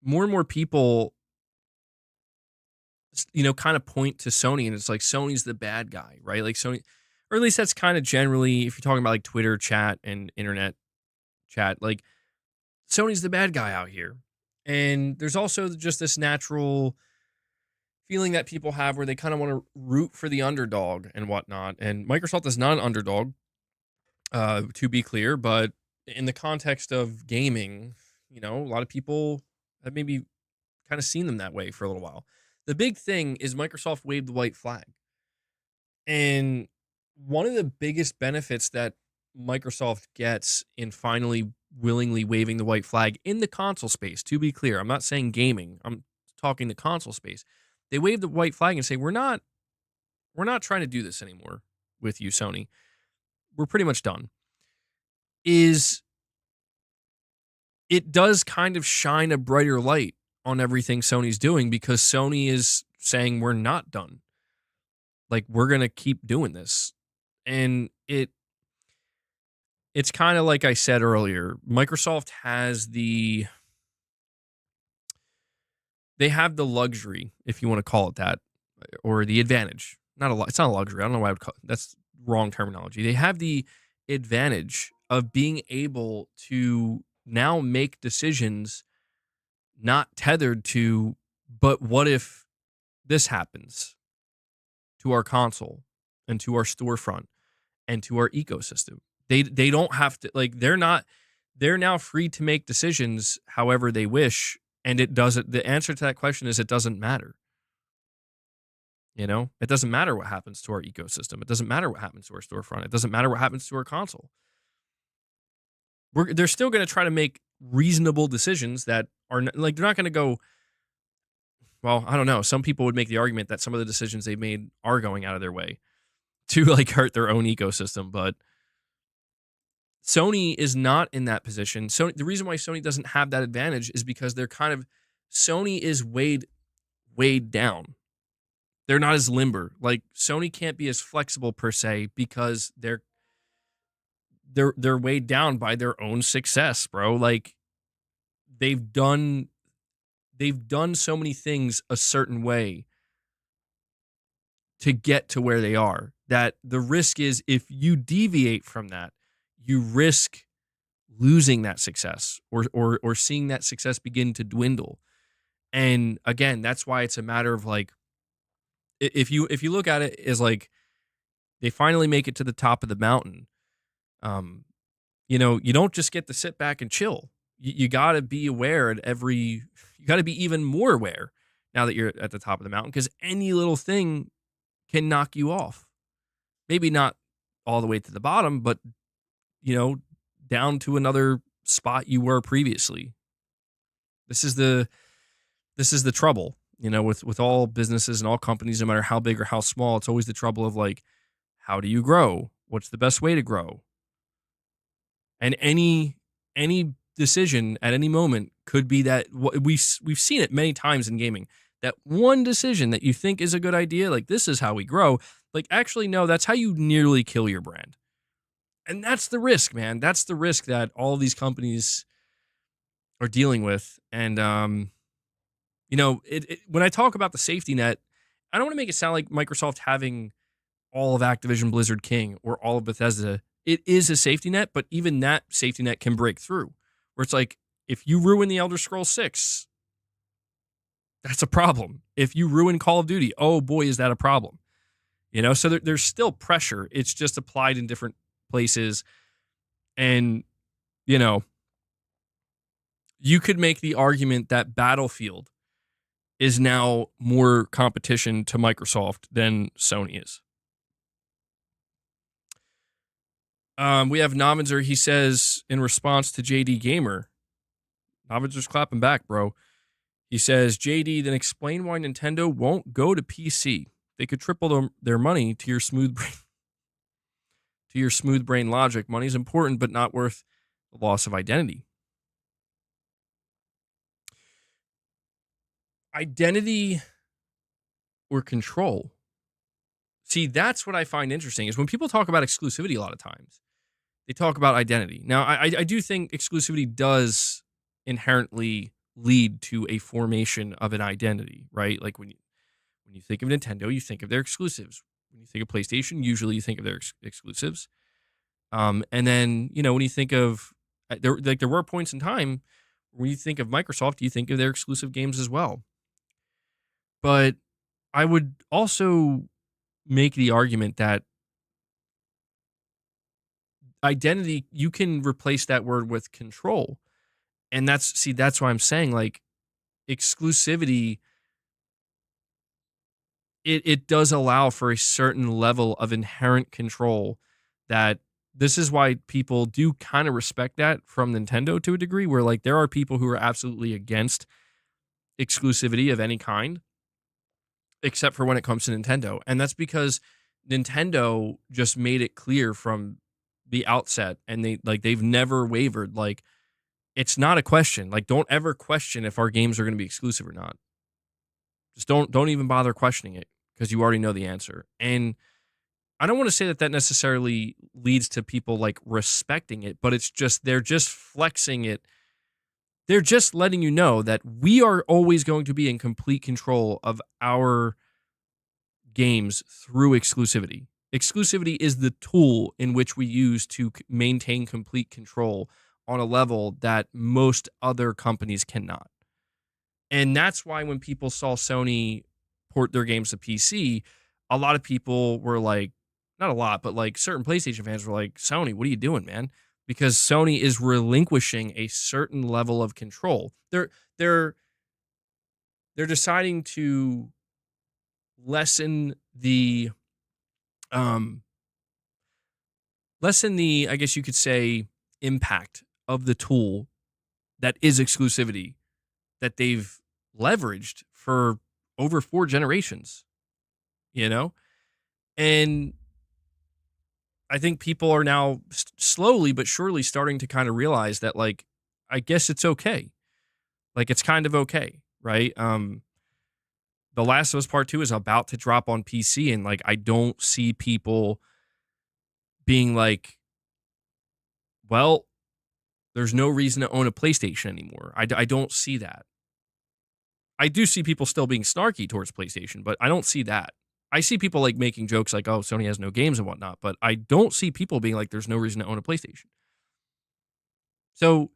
more and more people, kind of point to Sony, and it's like Sony's the bad guy, right? Like Sony, or at least that's kind of generally, if you're talking about like Twitter chat and internet chat, like Sony's the bad guy out here. And there's also just this natural feeling that people have where they kind of want to root for the underdog and whatnot. And Microsoft is not an underdog, to be clear, but in the context of gaming, a lot of people have maybe kind of seen them that way for a little while. The big thing is Microsoft waved the white flag. And one of the biggest benefits that Microsoft gets in finally willingly waving the white flag in the console space, to be clear, I'm not saying gaming, I'm talking the console space. They wave the white flag and say, we're not trying to do this anymore with you, Sony. We're pretty much done. It does kind of shine a brighter light on everything Sony's doing, because Sony is saying we're not done. Like, we're going to keep doing this. And it's kind of like I said earlier, Microsoft has they have the luxury, if you want to call it that, or the advantage. It's not a luxury. I don't know why I would call it. That's wrong terminology. They have the advantage of being able to now make decisions not tethered to, but what if this happens to our console and to our storefront and to our ecosystem? They don't have to, like, they're now free to make decisions however they wish. And the answer to that question is, it doesn't matter. It doesn't matter what happens to our ecosystem. It doesn't matter what happens to our storefront. It doesn't matter what happens to our console. They're still going to try to make reasonable decisions that are like, they're not going to go, well, I don't know. Some people would make the argument that some of the decisions they made are going out of their way to like hurt their own ecosystem, but Sony is not in that position. So the reason why Sony doesn't have that advantage is because Sony is weighed down. They're not as limber. Like, Sony can't be as flexible per se, because they're weighed down by their own success, bro. Like, they've done so many things a certain way to get to where they are, that the risk is, if you deviate from that, you risk losing that success, or seeing that success begin to dwindle. And again, that's why it's a matter of, like, if you look at it as like they finally make it to the top of the mountain, you don't just get to sit back and chill. You got to be aware you got to be even more aware now that you're at the top of the mountain, because any little thing can knock you off. Maybe not all the way to the bottom, but down to another spot you were previously. This is the trouble, with all businesses and all companies, no matter how big or how small. It's always the trouble of, like, how do you grow? What's the best way to grow? And any decision at any moment could be that. We've seen it many times in gaming. That one decision that you think is a good idea, like, this is how we grow. Like, actually, no, that's how you nearly kill your brand. And that's the risk, man. That's the risk that all of these companies are dealing with. And, when I talk about the safety net, I don't want to make it sound like Microsoft having all of Activision Blizzard King or all of Bethesda. It is a safety net, but even that safety net can break through. Where it's like, if you ruin the Elder Scrolls 6, that's a problem. If you ruin Call of Duty, oh boy, is that a problem. So there's still pressure. It's just applied in different places. And, you could make the argument that Battlefield is now more competition to Microsoft than Sony is. We have Novinzer. He says, in response to JD Gamer, Novinzer's clapping back, bro. He says, JD, then explain why Nintendo won't go to PC. They could triple their money to your smooth brain logic. Money's important, but not worth the loss of identity. Identity or control. See, that's what I find interesting, is when people talk about exclusivity a lot of times, they talk about identity. Now, I do think exclusivity does inherently lead to a formation of an identity, right? Like when you think of Nintendo, you think of their exclusives. When you think of PlayStation, usually you think of their exclusives. And then when you think of there were points in time when you think of Microsoft, you think of their exclusive games as well. But I would also make the argument that identity, you can replace that word with control. And that's why I'm saying, like, exclusivity, it does allow for a certain level of inherent control. That this is why people do kind of respect that from Nintendo to a degree, where like there are people who are absolutely against exclusivity of any kind, except for when it comes to Nintendo. And that's because Nintendo just made it clear from the outset, and they've never wavered. Like, it's not a question. Like, don't ever question if our games are going to be exclusive or not. Just don't even bother questioning it, because you already know the answer. And I don't want to say that necessarily leads to people like respecting it, but it's just they're just flexing it. They're just letting you know that we are always going to be in complete control of our games through exclusivity. Exclusivity is the tool in which we use to maintain complete control on a level that most other companies cannot. And that's why when people saw Sony port their games to PC, a lot of people were like, not a lot, but like certain PlayStation fans were like, Sony, what are you doing, man? Because Sony is relinquishing a certain level of control. They're deciding to lessen the I guess you could say, impact of the tool that is exclusivity, that they've leveraged for over 4 generations, you know? And I think people are now slowly but surely starting to kind of realize that, like, I guess it's okay. Like, it's kind of okay, right? The Last of Us Part 2 is about to drop on PC, and like I don't see people being like, well, there's no reason to own a PlayStation anymore. I don't see that. I do see people still being snarky towards PlayStation, but I don't see that. I see people like making jokes like, oh, Sony has no games and whatnot, but I don't see people being like, there's no reason to own a PlayStation. So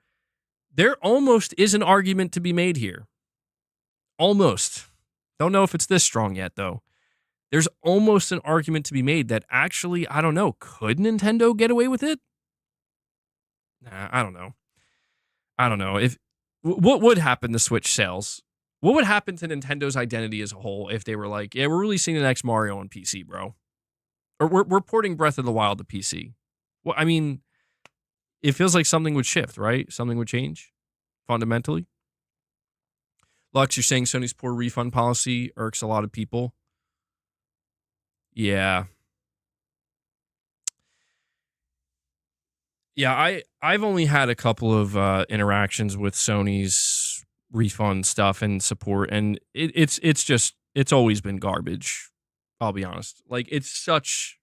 there almost is an argument to be made here. Almost. Don't know if it's this strong yet, though. There's almost an argument to be made that actually, I don't know, could Nintendo get away with it? Nah, I don't know. I don't know. What would happen to Switch sales? What would happen to Nintendo's identity as a whole if they were like, yeah, we're releasing the next Mario on PC, bro? Or we're porting Breath of the Wild to PC. Well, I mean, it feels like something would shift, right? Something would change fundamentally. Lux, you're saying Sony's poor refund policy irks a lot of people. Yeah. Yeah, I've only had a couple of interactions with Sony's refund stuff and support, and it's always been garbage. I'll be honest. Like, it's such.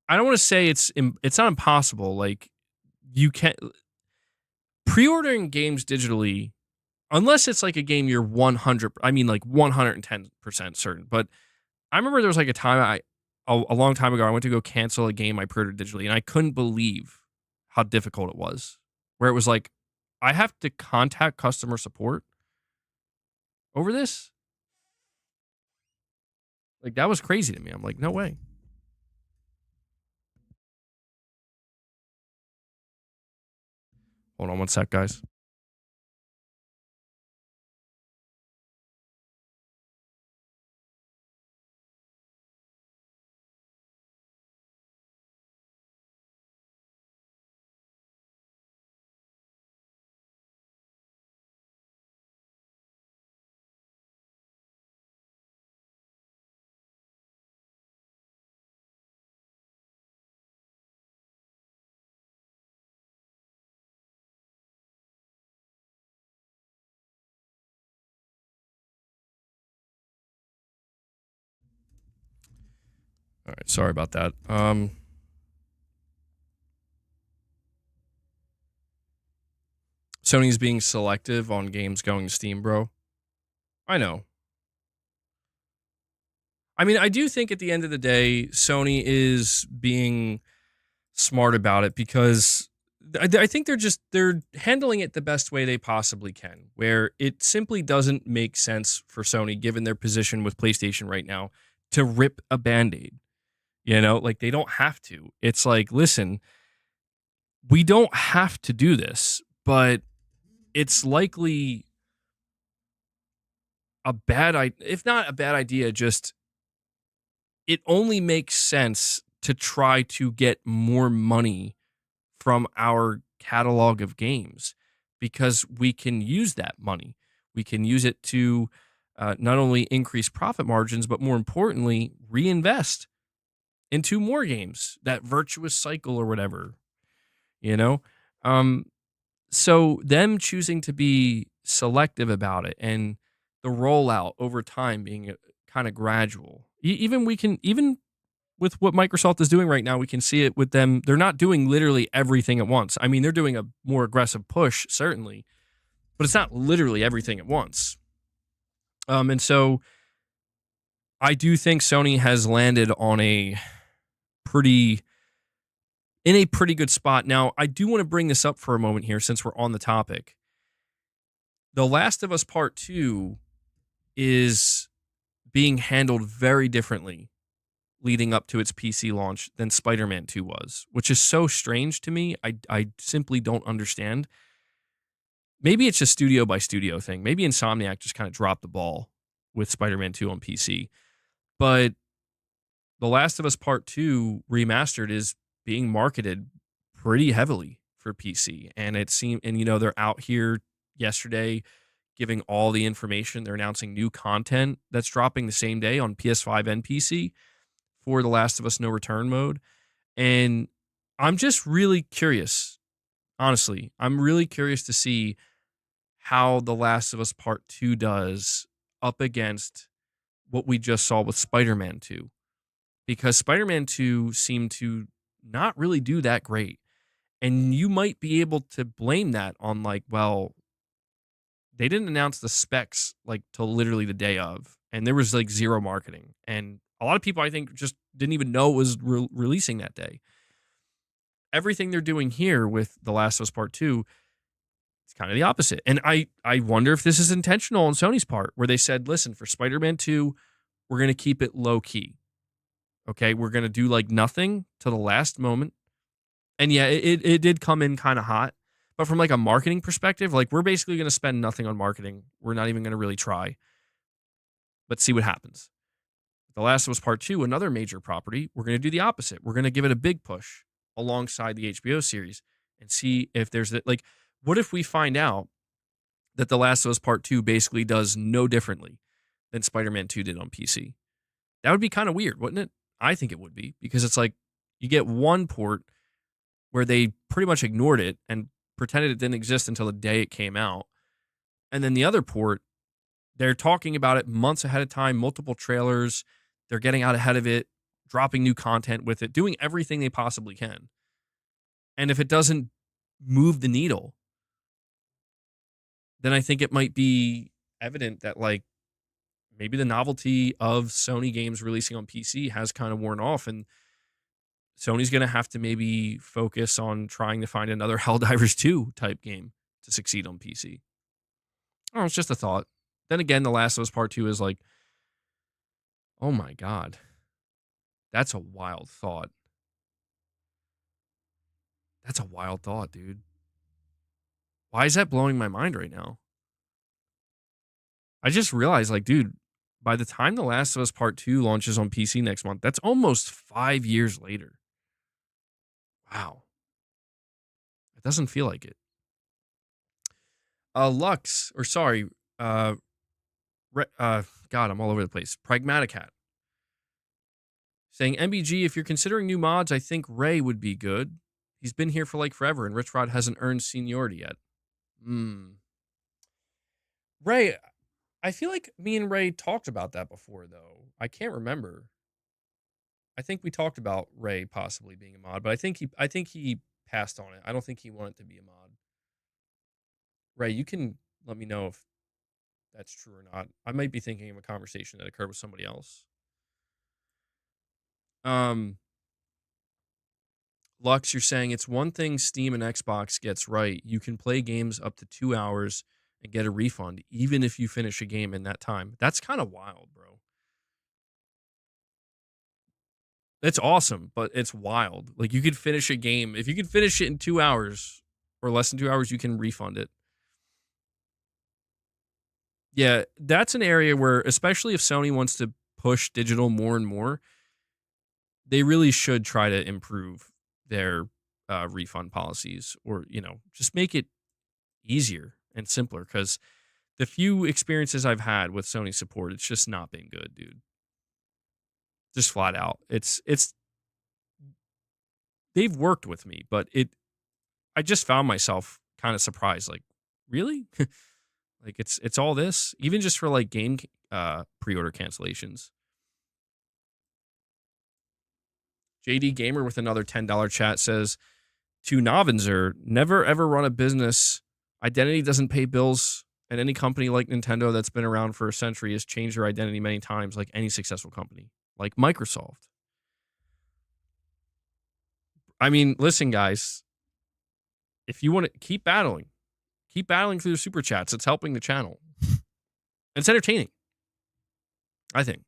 I don't want to say it's not impossible. Like, you can't pre-ordering games digitally, unless it's like a game you're 100. I mean, like 110% certain. But I remember there was like a time a long time ago, I went to go cancel a game I pre-ordered digitally, and I couldn't believe how difficult it was. Where it was like, I have to contact customer support over this. Like, that was crazy to me. I'm like, no way. Hold on one sec, guys. All right, sorry about that. Sony's being selective on games going to Steam, bro. I know. I mean, I do think at the end of the day, Sony is being smart about it because I think they're handling it the best way they possibly can, where it simply doesn't make sense for Sony, given their position with PlayStation right now, to rip a Band-Aid. You know, like they don't have to. It's like, listen, we don't have to do this, but it's likely a bad idea. If not a bad idea, just it only makes sense to try to get more money from our catalog of games because we can use that money. We can use it to not only increase profit margins, but more importantly, reinvest into more games, that virtuous cycle or whatever, you know? Um, so them choosing to be selective about it and the rollout over time being kind of gradual. Even with what Microsoft is doing right now, we can see it with them. They're not doing literally everything at once. I mean, they're doing a more aggressive push, certainly, but it's not literally everything at once. And so I do think Sony has landed on a pretty good spot. Now, I do want to bring this up for a moment here since we're on the topic. The Last of Us Part 2 is being handled very differently leading up to its PC launch than Spider-Man 2 was, which is so strange to me. I simply don't understand. Maybe it's a studio by studio thing. Maybe Insomniac just kind of dropped the ball with Spider-Man 2 on PC. But The Last of Us Part 2 Remastered is being marketed pretty heavily for PC. And they're out here yesterday giving all the information. They're announcing new content that's dropping the same day on PS5 and PC for The Last of Us No Return mode. And I'm just really curious, honestly. I'm really curious to see how The Last of Us Part 2 does up against what we just saw with Spider-Man 2. Because Spider-Man 2 seemed to not really do that great. And you might be able to blame that on they didn't announce the specs till literally the day of. And there was zero marketing. And a lot of people, I think, just didn't even know it was releasing that day. Everything they're doing here with The Last of Us Part 2, it's kind of the opposite. And I wonder if this is intentional on Sony's part, where they said, listen, for Spider-Man 2, we're going to keep it low key. Okay, we're going to do nothing to the last moment. And yeah, it did come in kind of hot. But from a marketing perspective, we're basically going to spend nothing on marketing. We're not even going to really try. But see what happens. The Last of Us Part 2, another major property, we're going to do the opposite. We're going to give it a big push alongside the HBO series and see if there's what if we find out that The Last of Us Part 2 basically does no differently than Spider-Man 2 did on PC? That would be kind of weird, wouldn't it? I think it would be, because it's you get one port where they pretty much ignored it and pretended it didn't exist until the day it came out. And then the other port, they're talking about it months ahead of time, multiple trailers. They're getting out ahead of it, dropping new content with it, doing everything they possibly can. And if it doesn't move the needle, then I think it might be evident that maybe the novelty of Sony games releasing on PC has kind of worn off, and Sony's going to have to maybe focus on trying to find another Helldivers 2 type game to succeed on PC. Oh, it's just a thought. Then again, The Last of Us Part 2 is oh my God. That's a wild thought. That's a wild thought, dude. Why is that blowing my mind right now? I just realized, dude, by the time The Last of Us Part 2 launches on PC next month, that's almost 5 years later. Wow. It doesn't feel like it. God, I'm all over the place. Pragmatic Hat. Saying, MBG, if you're considering new mods, I think Ray would be good. He's been here for forever, and Rich Rod hasn't earned seniority yet. Ray, I feel like me and Ray talked about that before, though. I can't remember. I think we talked about Ray possibly being a mod, but I think he passed on it. I don't think he wanted to be a mod. Ray, you can let me know if that's true or not. I might be thinking of a conversation that occurred with somebody else. Um, Lux, you're saying it's one thing Steam and Xbox gets right. You can play games up to 2 hours and get a refund, even if you finish a game in that time. That's kind of wild, bro. It's awesome, but it's wild. Like, you could finish a game. If you could finish it in 2 hours or less than 2 hours, you can refund it. Yeah, that's an area where, especially if Sony wants to push digital more and more, they really should try to improve their refund policies, or just make it easier and simpler. Because the few experiences I've had with Sony support, it's just not been good, dude. Just flat out, it's they've worked with me, but I just found myself kind of surprised. Like, really? Like, it's all this, even just for like game pre-order cancellations. JD Gamer with another $10 chat says, to Novinzer, never ever run a business. Identity doesn't pay bills, and any company like Nintendo that's been around for a century has changed their identity many times, like any successful company, like Microsoft. I mean, listen, guys, if you want to keep battling through the super chats. It's helping the channel. It's entertaining, I think.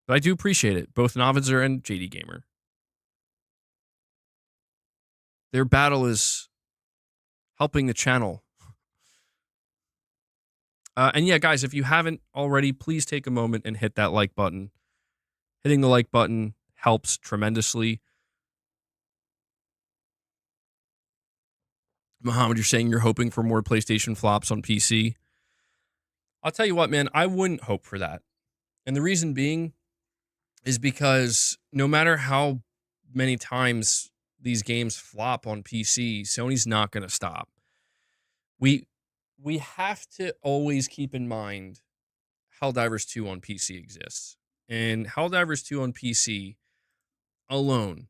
But I do appreciate it, both Novinzer and JD Gamer. Their battle is helping the channel. And yeah, guys, if you haven't already, please take a moment and hit that like button. Hitting the like button helps tremendously. Muhammad, you're saying you're hoping for more PlayStation flops on PC. I'll tell you what, man, I wouldn't hope for that. And the reason being is because no matter how many times these games flop on PC, Sony's not going to stop. We have to always keep in mind Helldivers 2 on PC exists. And Helldivers 2 on PC alone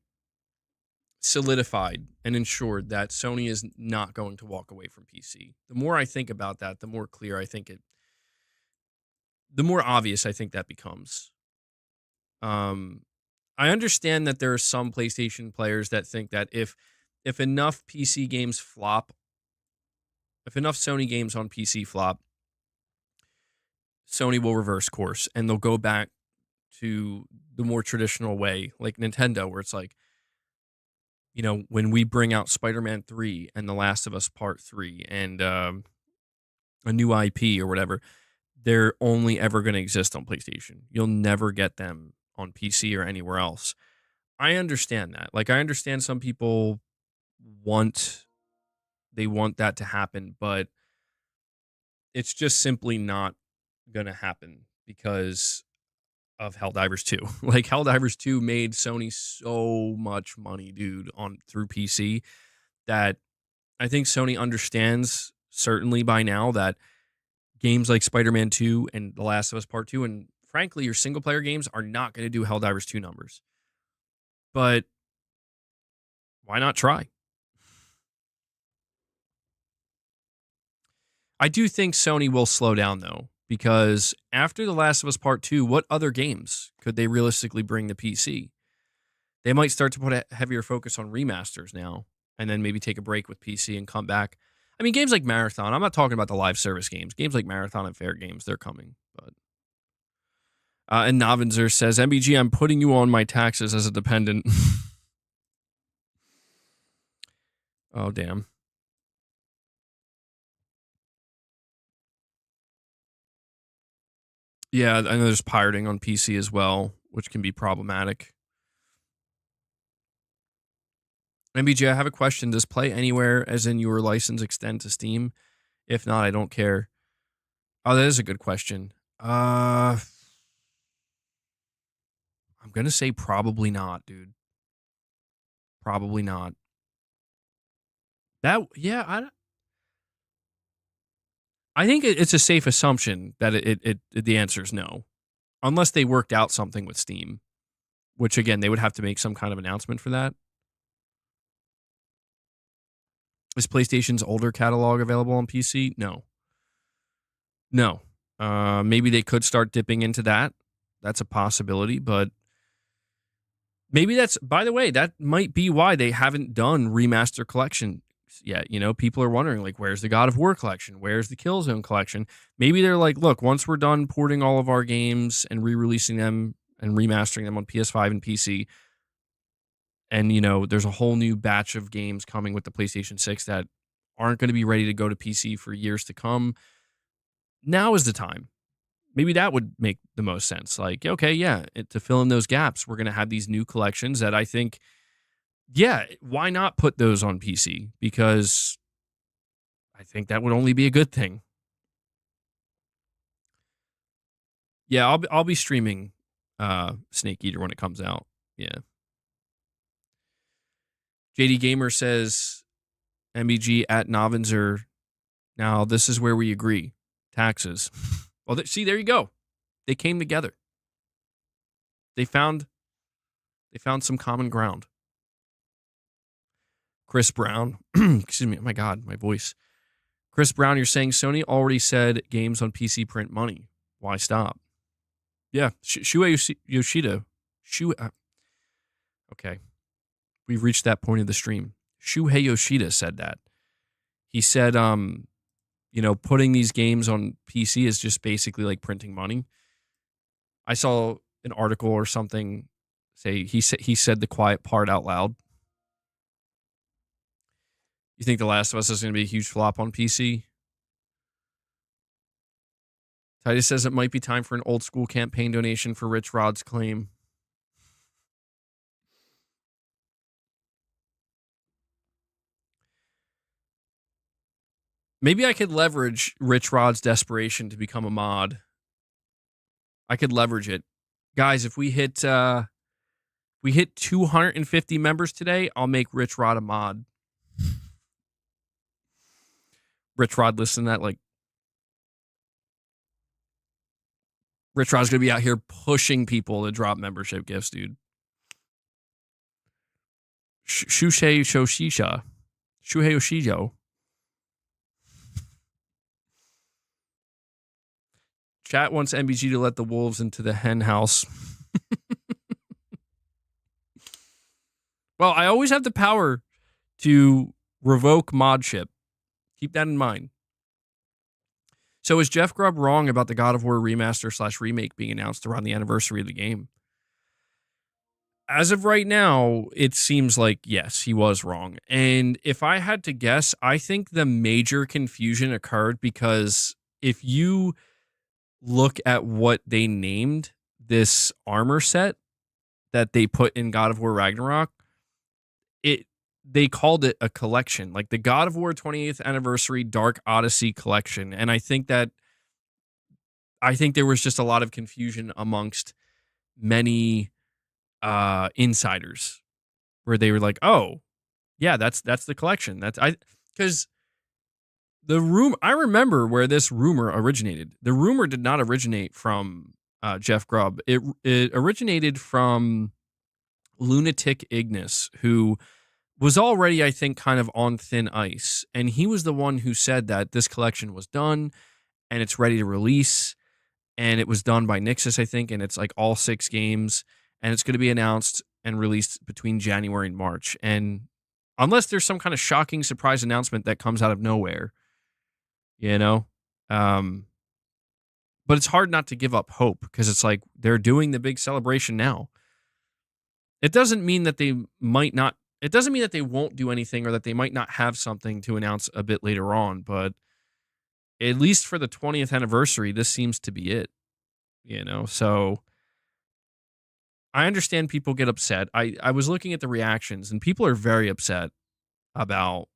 solidified and ensured that Sony is not going to walk away from PC. The more I think about that, the more clear I think the more obvious I think that becomes. I understand that there are some PlayStation players that think that if enough PC games flop, if enough Sony games on PC flop, Sony will reverse course and they'll go back to the more traditional way, like Nintendo, where it's like, when we bring out Spider-Man 3 and The Last of Us Part 3 and a new IP or whatever, they're only ever going to exist on PlayStation. You'll never get them on PC or anywhere else. I understand that. Like, I understand some people want that to happen, but it's just simply not going to happen because of Helldivers 2. Like, Helldivers 2 made Sony so much money, dude, through PC, that I think Sony understands certainly by now that games like Spider-Man 2 and The Last of Us Part 2 and frankly your single player games are not going to do Helldivers 2 numbers. But why not try? I do think Sony will slow down though, because after The Last of Us Part 2, what other games could they realistically bring to PC? They might start to put a heavier focus on remasters now, and then maybe take a break with PC and come back. I mean, games like Marathon, I'm not talking about the live service games. Games like Marathon and Fair Games, they're coming. But and Novinzer says, MBG, I'm putting you on my taxes as a dependent. Oh, damn. Yeah, I know there's pirating on PC as well, which can be problematic. MBG, I have a question. Does Play Anywhere, as in your license, extend to Steam? If not, I don't care. Oh, that is a good question. I'm going to say probably not, dude. Probably not. I think it's a safe assumption that the answer is no. Unless they worked out something with Steam, which again, they would have to make some kind of announcement for that. Is PlayStation's older catalog available on PC? No. No. Maybe they could start dipping into that. That's a possibility, but maybe that's, by the way, that might be why they haven't done remaster collection yet. You know, people are wondering, like, where's the God of War collection? Where's the Killzone collection? Maybe they're like, look, once we're done porting all of our games and re-releasing them and remastering them on PS5 and PC, and, you know, there's a whole new batch of games coming with the PlayStation 6 that aren't going to be ready to go to PC for years to come. Now is the time. Maybe that would make the most sense. Like, okay, yeah, to fill in those gaps, we're going to have these new collections that I think, yeah, why not put those on PC? Because I think that would only be a good thing. Yeah, I'll be streaming Snake Eater when it comes out. Yeah. JD Gamer says, MBG at Novenser. Now, this is where we agree. Taxes. Well, see, there you go. They came together. They found some common ground. Chris Brown. Excuse me. Oh, my God, my voice. Chris Brown, you're saying Sony already said games on PC print money. Why stop? Yeah. Shuei Yoshida. Okay. We've reached that point of the stream. Shuhei Yoshida said that. He said, you know, putting these games on PC is just basically like printing money. I saw an article or something say he said the quiet part out loud. You think The Last of Us is going to be a huge flop on PC? Titus says it might be time for an old school campaign donation for Rich Rod's claim. Maybe I could leverage Rich Rod's desperation to become a mod. I could leverage it. Guys, if we hit 250 members today, I'll make Rich Rod a mod. Rich Rod, listen to that. Like, Rich Rod's going to be out here pushing people to drop membership gifts, dude. Shuhei Yoshijo. Chat wants MBG to let the wolves into the hen house. Well, I always have the power to revoke modship. Keep that in mind. So is Jeff Grubb wrong about the God of War remaster/remake being announced around the anniversary of the game? As of right now, it seems like, yes, he was wrong. And if I had to guess, I think the major confusion occurred because if you look at what they named this armor set that they put in God of War Ragnarok, they called it a collection, like the God of War 28th Anniversary Dark Odyssey Collection. And I think there was just a lot of confusion amongst many insiders where they were like, oh, yeah, that's the collection. Because I remember where this rumor originated. The rumor did not originate from Jeff Grubb. It originated from Lunatic Ignis, who was already, I think, kind of on thin ice. And he was the one who said that this collection was done and it's ready to release. And it was done by Nixus, I think. And it's like all 6 games. And it's going to be announced and released between January and March. And unless there's some kind of shocking surprise announcement that comes out of nowhere, you know? But it's hard not to give up hope because it's like they're doing the big celebration now. It doesn't mean that they might not. It doesn't mean that they won't do anything or that they might not have something to announce a bit later on, but at least for the 20th anniversary, this seems to be it, you know? So I understand people get upset. I was looking at the reactions and people are very upset about,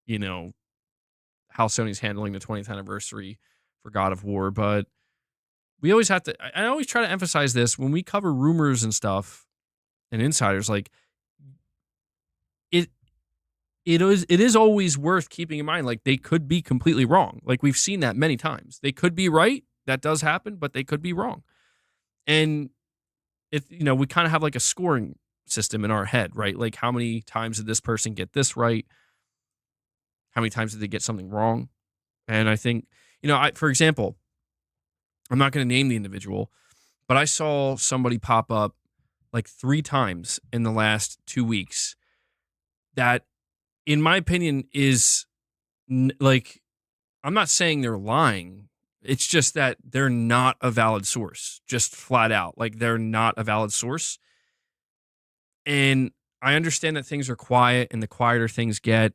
you know, how Sony's handling the 20th anniversary for God of War, but we always have to, I always try to emphasize this when we cover rumors and stuff and insiders, like, it is always worth keeping in mind, like, they could be completely wrong. Like, we've seen that many times. They could be right. That does happen, but they could be wrong. And we kind of have like a scoring system in our head, right? Like, how many times did this person get this right? How many times did they get something wrong? And I think, for example, I'm not going to name the individual, but I saw somebody pop up like 3 times in the last 2 weeks that, in my opinion, is like, I'm not saying they're lying. It's just that they're not a valid source, just flat out. Like, they're not a valid source. And I understand that things are quiet, and the quieter things get,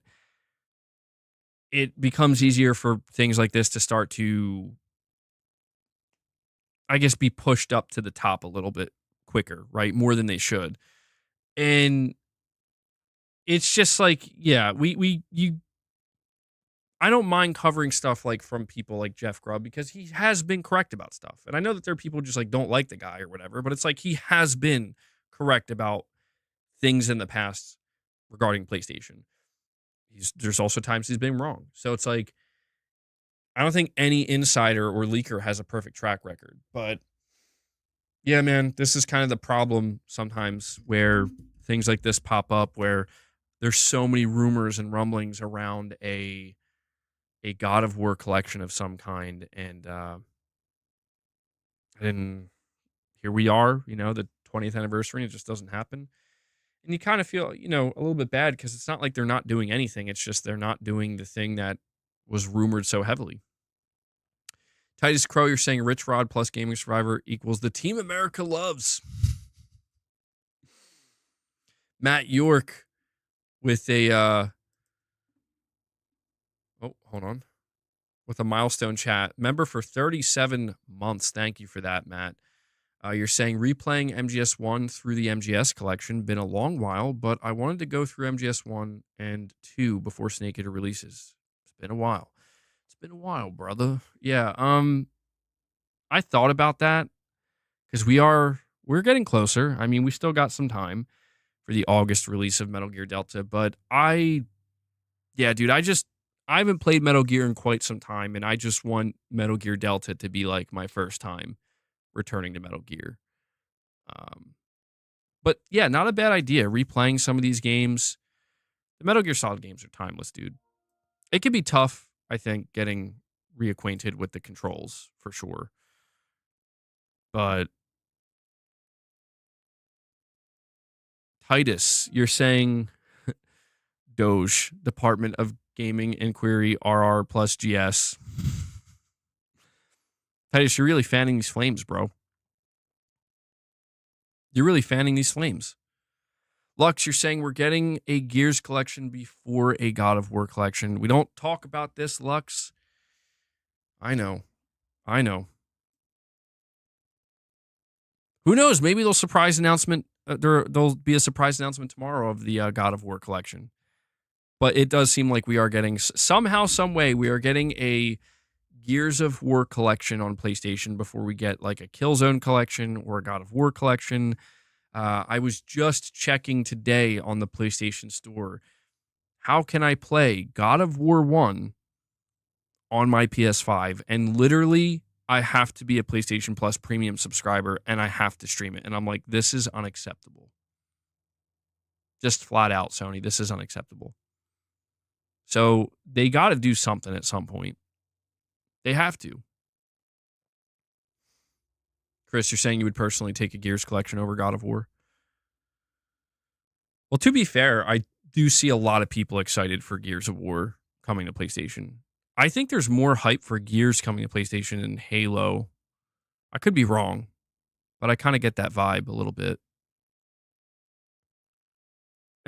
it becomes easier for things like this to start to, I guess, be pushed up to the top a little bit quicker, right? More than they should. And it's just like, yeah, I don't mind covering stuff like from people like Jeff Grubb, because he has been correct about stuff. And I know that there are people who just like don't like the guy or whatever, but it's like he has been correct about things in the past regarding PlayStation. There's also times he's been wrong. So it's like, I don't think any insider or leaker has a perfect track record. But yeah, man, this is kind of the problem sometimes where things like this pop up, where there's so many rumors and rumblings around a God of War collection of some kind. And here we are, the 20th anniversary, and it just doesn't happen. And you kind of feel, a little bit bad, because it's not like they're not doing anything. It's just they're not doing the thing that was rumored so heavily. Titus Crow, you're saying Rich Rod plus Gaming Survivor equals the Team America loves. Matt York with a, hold on. With a milestone chat. Member for 37 months. Thank you for that, Matt. You're saying replaying MGS1 through the MGS collection. Been a long while, but I wanted to go through MGS1 and 2 before Snake Eater releases. It's been a while. It's been a while, brother. Yeah, I thought about that, because we're getting closer. I mean, we still got some time for the August release of Metal Gear Delta, but dude, I haven't played Metal Gear in quite some time, and I just want Metal Gear Delta to be like my first time returning to Metal Gear. But yeah, not a bad idea. Replaying some of these games. The Metal Gear Solid games are timeless, dude. It can be tough, I think, getting reacquainted with the controls, for sure. But Titus, you're saying Doge, Department of Gaming Inquiry, RR plus GS. Titus, you're really fanning these flames, bro. You're really fanning these flames. Lux, you're saying we're getting a Gears collection before a God of War collection. We don't talk about this, Lux. I know. Who knows? Maybe they'll surprise announcement. There'll be a surprise announcement tomorrow of the God of War collection. But it does seem like we are getting, somehow, some way, we are getting a Gears of War collection on PlayStation before we get like a Killzone collection or a God of War collection. I was just checking today on the PlayStation Store. How can I play God of War 1 on my PS5? And literally, I have to be a PlayStation Plus premium subscriber, and I have to stream it. And I'm like, this is unacceptable. Just flat out, Sony, this is unacceptable. So they got to do something at some point. They have to. Chris, you're saying you would personally take a Gears collection over God of War? Well, to be fair, I do see a lot of people excited for Gears of War coming to PlayStation. I think there's more hype for Gears coming to PlayStation than Halo. I could be wrong, but I kind of get that vibe a little bit.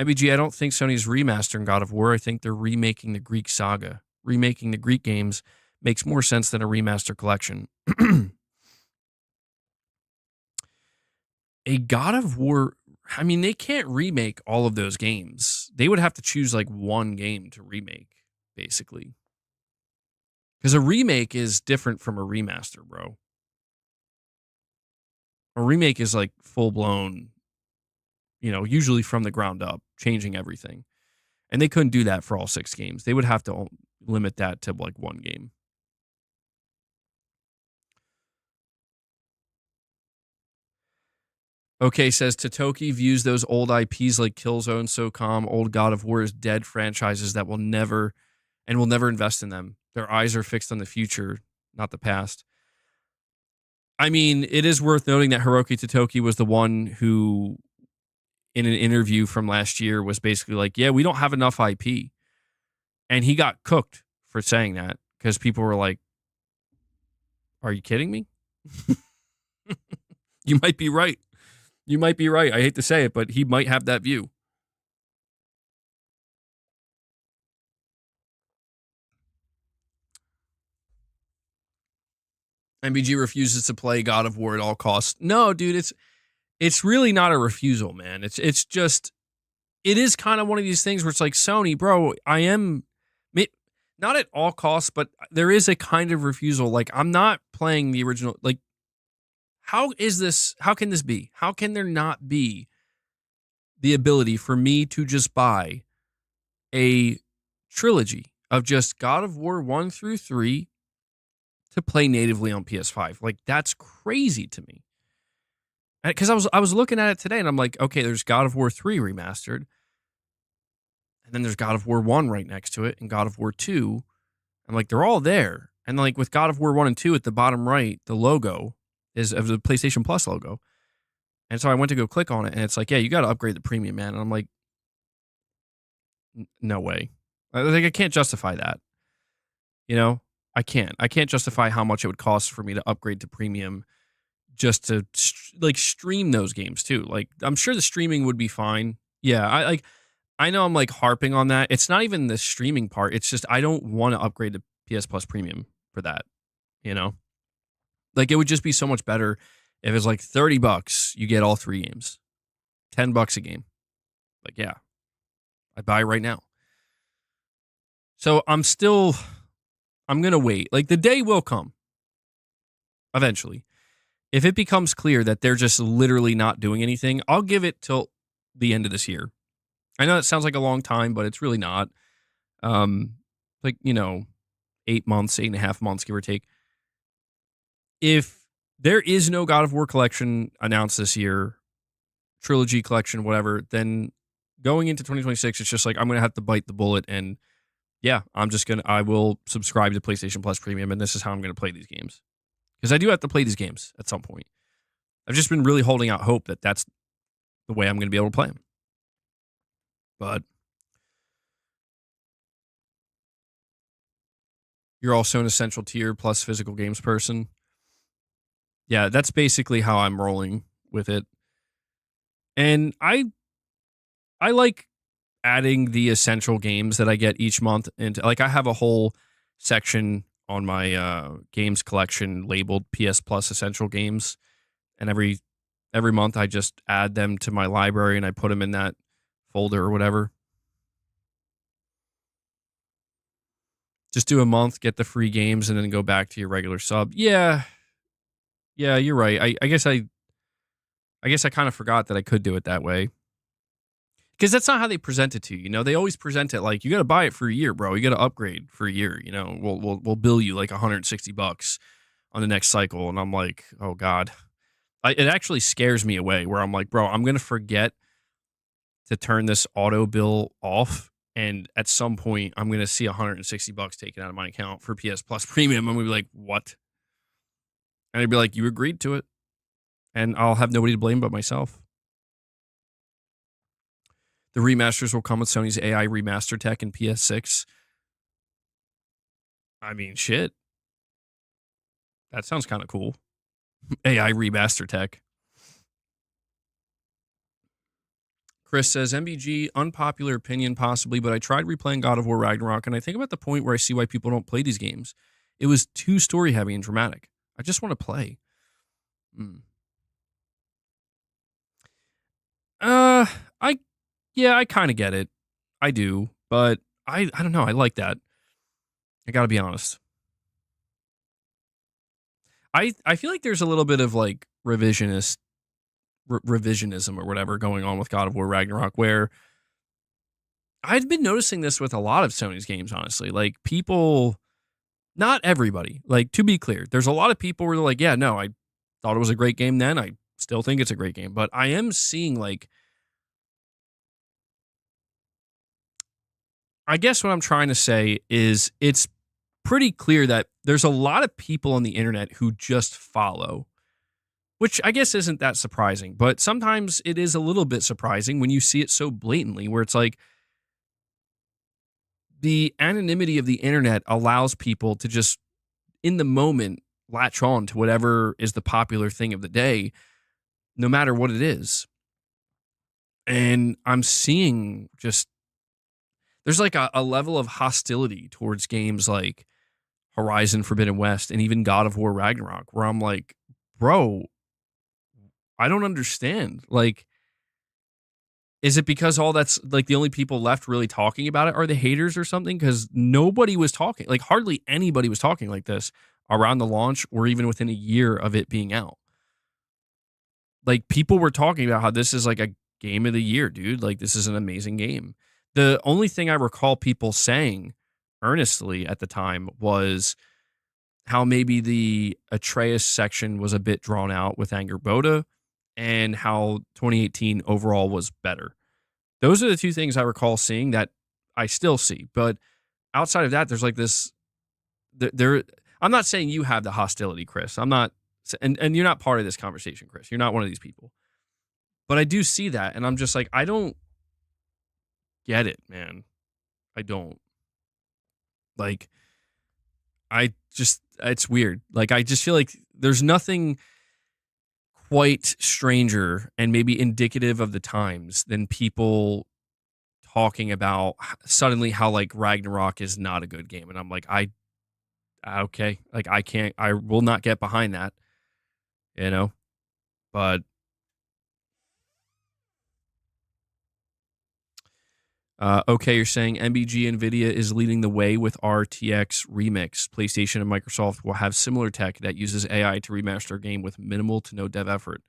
MBG, I don't think Sony's remastering God of War. I think they're remaking the Greek saga. Remaking the Greek games makes more sense than a remaster collection. A God of War, I mean, they can't remake all of those games. They would have to choose like one game to remake, basically. Because a remake is different from a remaster, bro. A remake is like full-blown, usually from the ground up, changing everything. And they couldn't do that for all 6 games. They would have to limit that to like one game. Okay, says Totoki views those old IPs like Killzone, SOCOM, old God of War as dead franchises that will never, and will never invest in them. Their eyes are fixed on the future, not the past. I mean, it is worth noting that Hiroki Totoki was the one who, in an interview from last year, was basically like, yeah, we don't have enough IP. And he got cooked for saying that because people were like, are you kidding me? You might be right. You might be right. I hate to say it, but he might have that view. MBG refuses to play God of War at all costs. No, dude, it's really not a refusal, man. It's just, it is kind of one of these things where it's like, Sony, bro, I am not at all costs, but there is a kind of refusal. Like, I'm not playing the original. Like, how can this be? How can there not be the ability for me to just buy a trilogy of just God of War 1 through 3 to play natively on PS5? Like, that's crazy to me. Because I was looking at it today and I'm like, okay, there's God of War 3 remastered. And then there's God of War 1 right next to it and God of War 2. I'm like, they're all there. And like with God of War 1 and 2 at the bottom right, the logo is of the PlayStation Plus logo. And so I went to go click on it and it's like, yeah, you got to upgrade the premium, man. And I'm like, no way. Like, I can't justify that. You know, I can't justify how much it would cost for me to upgrade to premium just to like stream those games too. Like, I'm sure the streaming would be fine. Yeah, I know I'm like harping on that. It's not even the streaming part. It's just I don't want to upgrade to PS Plus Premium for that. You know, like it would just be so much better if it's like $30, you get all 3 games, $10 a game. Like, yeah, I'd buy it right now. So I'm gonna wait. Like, the day will come eventually. If it becomes clear that they're just literally not doing anything, I'll give it till the end of this year. I know it sounds like a long time, but it's really not. Like, 8 months, 8.5 months, give or take. If there is no God of War collection announced this year, trilogy collection, whatever, then going into 2026, it's just like, I'm going to have to bite the bullet. And yeah, I will subscribe to PlayStation Plus Premium. And this is how I'm going to play these games. Because I do have to play these games at some point. I've just been really holding out hope that that's the way I'm going to be able to play them. But you're also an essential tier plus physical games person. Yeah, that's basically how I'm rolling with it. And I like adding the essential games that I get each month into, like, I have a whole section on my games collection labeled PS Plus Essential Games, and every month I just add them to my library and I put them in that folder or whatever. Just do a month, get the free games, and then go back to your regular sub. Yeah, you're right. I guess I kind of forgot that I could do it that way. Because that's not how they present it to you. They always present it like, you got to buy it for a year, bro. You got to upgrade for a year. We'll bill you like $160 on the next cycle. And I'm like, oh God. It actually scares me away where I'm like, bro, I'm going to forget to turn this auto bill off. And at some point, I'm going to see $160 taken out of my account for PS Plus Premium. I'm going to be like, what? And I'd be like, you agreed to it. And I'll have nobody to blame but myself. The remasters will come with Sony's AI remaster tech in PS6. I mean, shit. That sounds kind of cool. AI remaster tech. Chris says, MBG, unpopular opinion possibly, but I tried replaying God of War Ragnarok, and I think I'm at the point where I see why people don't play these games. It was too story heavy and dramatic. I just want to play. I kind of get it. I do, but I don't know. I like that. I got to be honest. I feel like there's a little bit of like revisionism or whatever going on with God of War Ragnarok, where I've been noticing this with a lot of Sony's games, honestly. Like, people, not everybody, like, to be clear, there's a lot of people where they're like, yeah, no, I thought it was a great game then. I still think it's a great game. But I am seeing like I guess what I'm trying to say is it's pretty clear that there's a lot of people on the internet who just follow, which I guess isn't that surprising, but sometimes it is a little bit surprising when you see it so blatantly, where it's like the anonymity of the internet allows people to just in the moment latch on to whatever is the popular thing of the day, no matter what it is. And I'm seeing just there's like a level of hostility towards games like Horizon Forbidden West and even God of War Ragnarok, where I'm like, bro, I don't understand. Like, is it because all that's like the only people left really talking about it are the haters or something? Because nobody was talking, like hardly anybody was talking like this around the launch or even within a year of it being out. Like people were talking about how this is like a game of the year, dude. Like this is an amazing game. The only thing I recall people saying earnestly at the time was how maybe the Atreus section was a bit drawn out with Angerboda and how 2018 overall was better. Those are the two things I recall seeing that I still see. But outside of that, there's like this there I'm not saying you have the hostility, Chris. I'm not and you're not part of this conversation, Chris. You're not one of these people. But I do see that and I'm just like I don't get it, man. I don't. Like I just it's weird. Like I just feel like there's nothing quite stranger and maybe indicative of the times than people talking about suddenly how like Ragnarok is not a good game and I'm like I okay, like I will not get behind that, you know? But okay, you're saying MBG Nvidia is leading the way with RTX Remix. PlayStation and Microsoft will have similar tech that uses AI to remaster a game with minimal to no dev effort.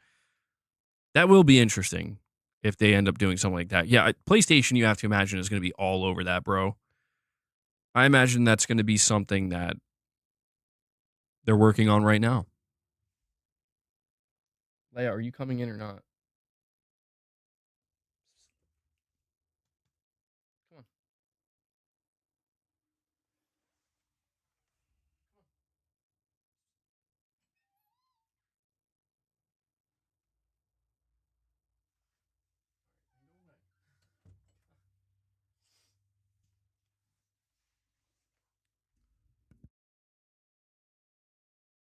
That will be interesting if they end up doing something like that. Yeah, PlayStation, you have to imagine, is going to be all over that, bro. I imagine that's going to be something that they're working on right now. Leia, are you coming in or not? Come on.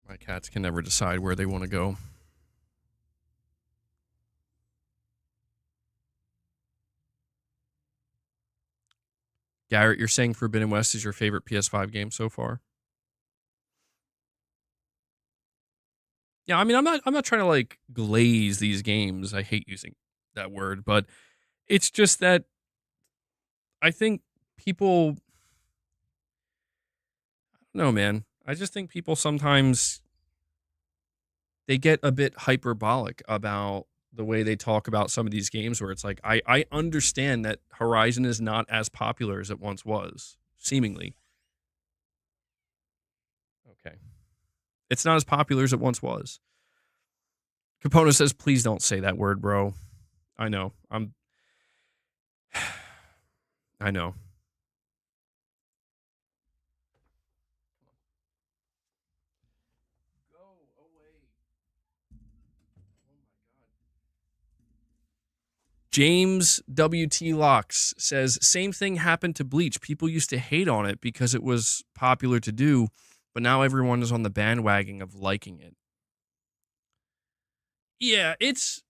My cats can never decide where they want to go. Garrett, you're saying Forbidden West is your favorite PS5 game so far? Yeah, I mean, I'm not trying to like glaze these games. I hate using that word, but it's just that I think people no, man. I just think people sometimes they get a bit hyperbolic about the way they talk about some of these games where it's like I understand that Horizon is not as popular as it once was, seemingly. Okay. It's not as popular as it once was. Capona says, please don't say that word, bro. I know. I know. Go away. Oh my God. James WT Locks says, same thing happened to Bleach. People used to hate on it because it was popular to do, but now everyone is on the bandwagon of liking it. Yeah, it's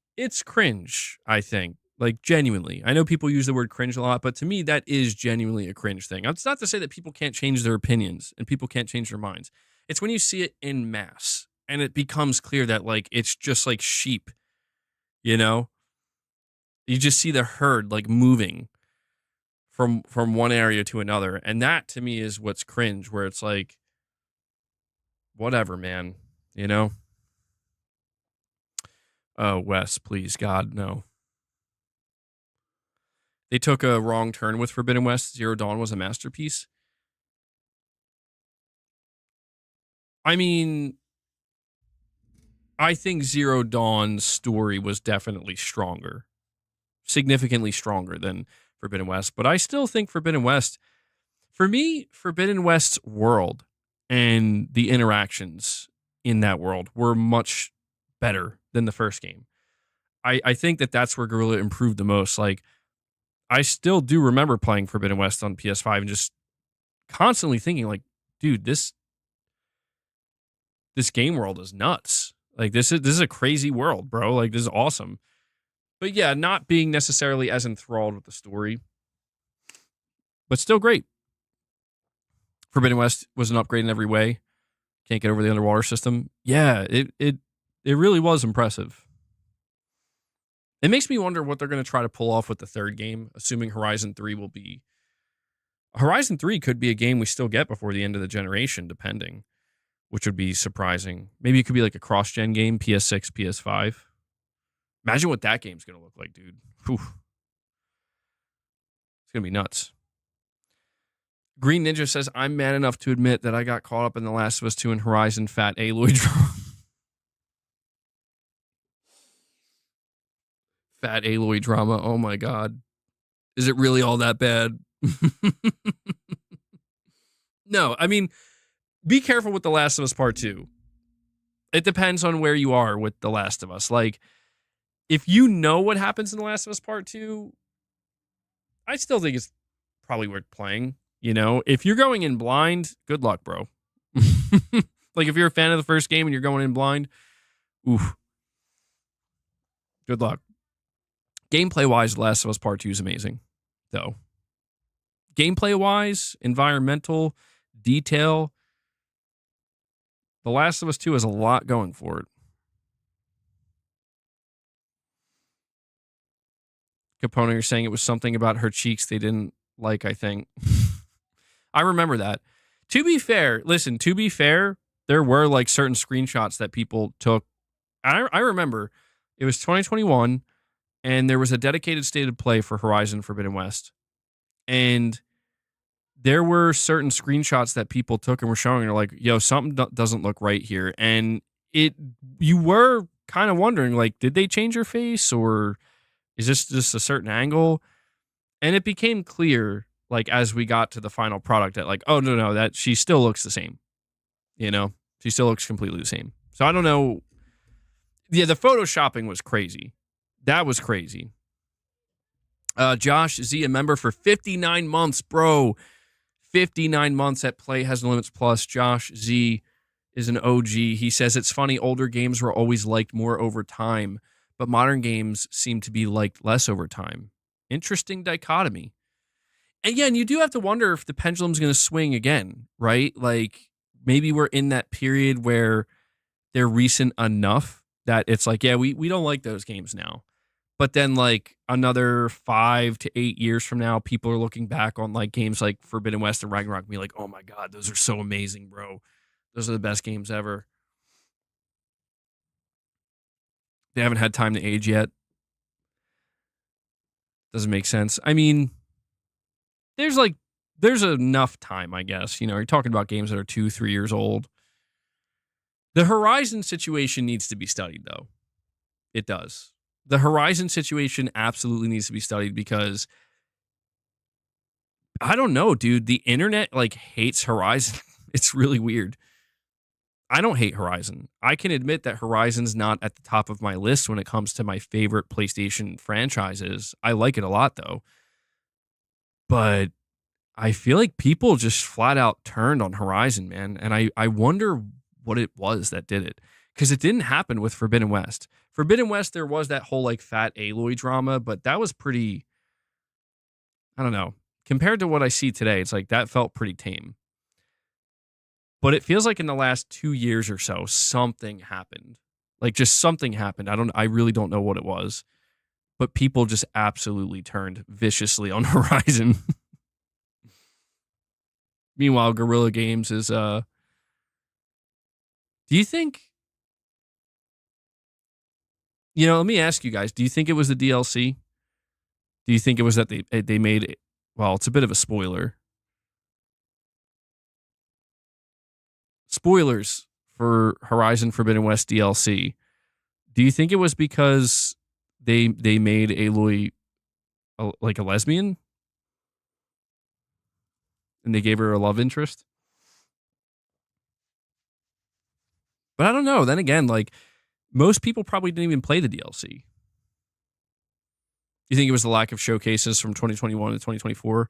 cringe, I think. Like genuinely. I know people use the word cringe a lot, but to me that is genuinely a cringe thing. It's not to say that people can't change their opinions and people can't change their minds. It's when you see it in mass and it becomes clear that like it's just like sheep, you know? You just see the herd like moving from one area to another. And that to me is what's cringe, where it's like, whatever, man, you know? Oh, Wes, please, God, no. They took a wrong turn with Forbidden West. Zero Dawn was a masterpiece. I mean, I think Zero Dawn's story was definitely stronger, significantly stronger than Forbidden West, but I still think Forbidden West, for me, Forbidden West's world and the interactions in that world were much better than the first game. I think that that's where Guerrilla improved the most. Like, I still do remember playing Forbidden West on PS5 and just constantly thinking, like, dude, this game world is nuts. Like, this is a crazy world, bro. Like, this is awesome. But yeah, not being necessarily as enthralled with the story, but still great. Forbidden West was an upgrade in every way. Can't get over the underwater system. Yeah, it really was impressive. It makes me wonder what they're going to try to pull off with the third game, assuming Horizon 3 will be... Horizon 3 could be a game we still get before the end of the generation, depending, which would be surprising. Maybe it could be like a cross-gen game, PS6, PS5. Imagine what that game's going to look like, dude. Whew. It's going to be nuts. Green Ninja says, I'm man enough to admit that I got caught up in The Last of Us 2 and Horizon Fat Aloy drama. Fat Aloy drama. Oh my God. Is it really all that bad? No, I mean, be careful with The Last of Us Part 2. It depends on where you are with The Last of Us. Like, if you know what happens in The Last of Us Part 2, I still think it's probably worth playing. You know, if you're going in blind, good luck, bro. Like, if you're a fan of the first game and you're going in blind, oof. Good luck. Gameplay-wise, The Last of Us Part 2 is amazing, though. Gameplay-wise, environmental, detail, The Last of Us 2 has a lot going for it. Capone, you're saying it was something about her cheeks they didn't like, I think. I remember that. To be fair, there were like certain screenshots that people took. I remember it was 2021 and there was a dedicated state of play for Horizon Forbidden West. And there were certain screenshots that people took and were showing. They're like, yo, something doesn't look right here. And you were kind of wondering, like, did they change her face or is this just a certain angle? And it became clear, like, as we got to the final product that, like, oh, no, that she still looks the same. You know, she still looks completely the same. So I don't know. Yeah, the photoshopping was crazy. That was crazy. Josh Z, a member for 59 months, bro. 59 months at Play Has No Limits Plus. Josh Z is an OG. He says, it's funny, older games were always liked more over time, but modern games seem to be liked less over time. Interesting dichotomy. And again, you do have to wonder if the pendulum's going to swing again, right? Like, maybe we're in that period where they're recent enough that it's like, yeah, we don't like those games now. But then, like, another 5 to 8 years from now, people are looking back on, like, games like Forbidden West and Ragnarok and be like, oh my God, those are so amazing, bro. Those are the best games ever. They haven't had time to age yet. Doesn't make sense. I mean, there's enough time, I guess. You know, you're talking about games that are 2-3 years old. The Horizon situation needs to be studied, though. It does. The Horizon situation absolutely needs to be studied because I don't know, dude. The internet, like, hates Horizon. It's really weird. I don't hate Horizon. I can admit that Horizon's not at the top of my list when it comes to my favorite PlayStation franchises. I like it a lot, though. But I feel like people just flat out turned on Horizon, man. And I wonder what it was that did it. Because it didn't happen with Forbidden West. Forbidden West, there was that whole, like, Fat Aloy drama, but that was pretty, I don't know. Compared to what I see today, it's like that felt pretty tame. But it feels like in the last 2 years or so, something happened. Like, just something happened. I really don't know what it was. But people just absolutely turned viciously on Horizon. Meanwhile, Guerrilla Games is, do you think, you know, let me ask you guys, do you think it was the DLC? Do you think it was that they made, well, it's a bit of a spoiler. Spoilers for Horizon Forbidden West DLC. Do you think it was because they made Aloy like a lesbian? and they gave her a love interest. But I don't know. Then again, like, most people probably didn't even play the DLC. You think it was the lack of showcases from 2021 to 2024,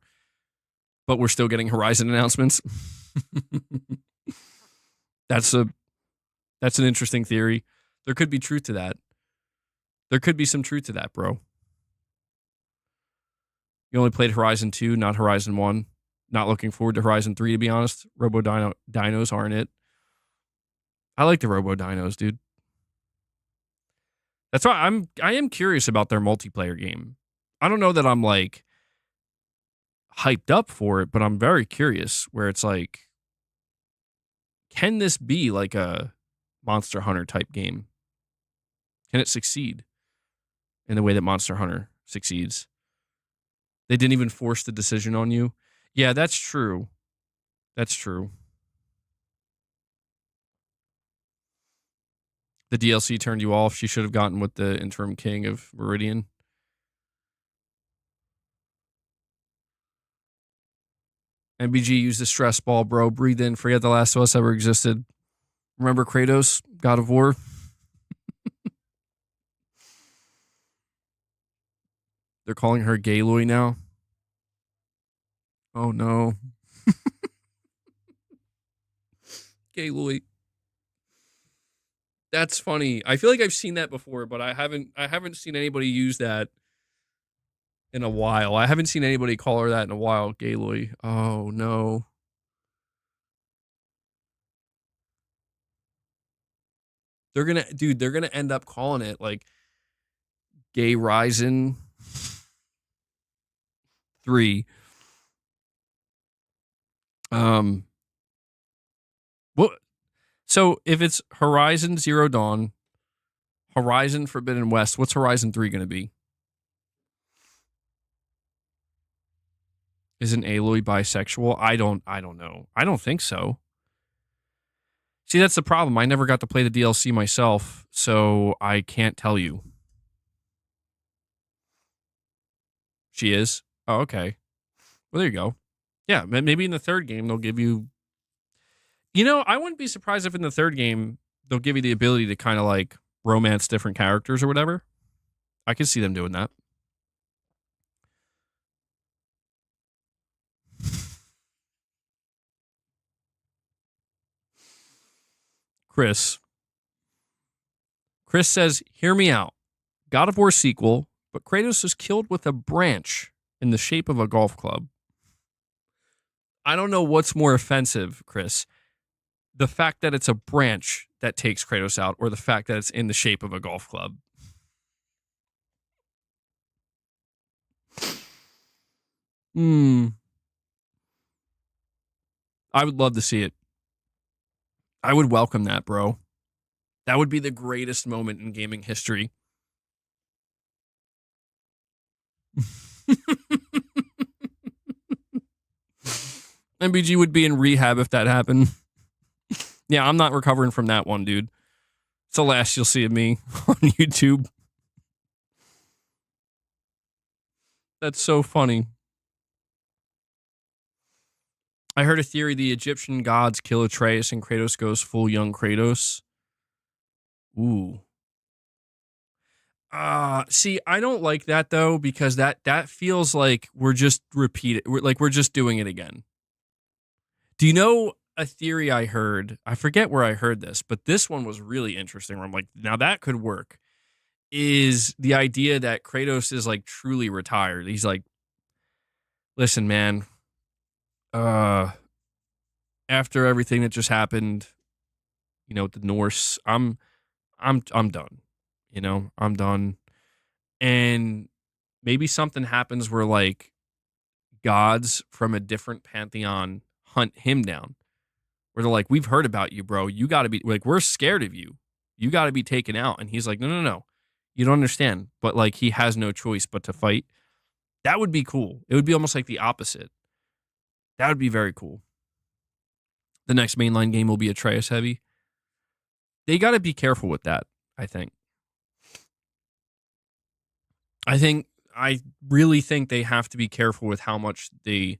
but we're still getting Horizon announcements? That's an interesting theory. There could be truth to that. There could be some truth to that, bro. You only played Horizon 2, not Horizon 1. Not looking forward to Horizon 3, to be honest. Robo Dinos aren't it. I like the Robo Dinos, dude. That's why I am curious about their multiplayer game. I don't know that I'm like hyped up for it, but I'm very curious where it's like, can this be like a Monster Hunter type game? Can it succeed in the way that Monster Hunter succeeds? They didn't even force the decision on you. Yeah, that's true. That's true. The DLC turned you off. She should have gotten with the interim king of Meridian. MBG used the stress ball, bro. Breathe in. Forget The Last of Us ever existed. Remember Kratos, God of War? They're calling her Galoy now. Oh no. Galoy. That's funny. I feel like I've seen that before, but I haven't seen anybody use that in a while. I haven't seen anybody call her that in a while, Galoy. Oh no. They're gonna end up calling it like Gay Ryzen 3. What? So if it's Horizon Zero Dawn, Horizon Forbidden West, what's Horizon 3 gonna be? Isn't Aloy bisexual? I don't know. I don't think so. See, that's the problem. I never got to play the DLC myself, so I can't tell you. She is? Oh, okay. Well, there you go. Yeah, maybe in the third game they'll give you... You know, I wouldn't be surprised if in the third game they'll give you the ability to kind of like romance different characters or whatever. I could see them doing that. Chris says, hear me out. God of War sequel, but Kratos is killed with a branch in the shape of a golf club. I don't know what's more offensive, Chris. The fact that it's a branch that takes Kratos out, or the fact that it's in the shape of a golf club. I would love to see it. I would welcome that, bro. That would be the greatest moment in gaming history. MBG would be in rehab if that happened. Yeah, I'm not recovering from that one, dude. It's the last you'll see of me on YouTube. That's so funny. I heard a theory the Egyptian gods kill Atreus and Kratos goes full young Kratos. Ooh. See, I don't like that though, because that feels like we're just we're just doing it again. Do you know a theory I heard? I forget where I heard this, but this one was really interesting where I'm like, now that could work. Is the idea that Kratos is like truly retired. He's like, listen, man, after everything that just happened, you know, with the Norse, I'm done. You know, I'm done. And maybe something happens where like gods from a different pantheon hunt him down. Where they're like, we've heard about you, bro. You got to be like, we're scared of you. You got to be taken out. And he's like, no. You don't understand. But like, he has no choice but to fight. That would be cool. It would be almost like the opposite. That would be very cool. The next mainline game will be Atreus heavy. They got to be careful with that, I think. I really think they have to be careful with how much they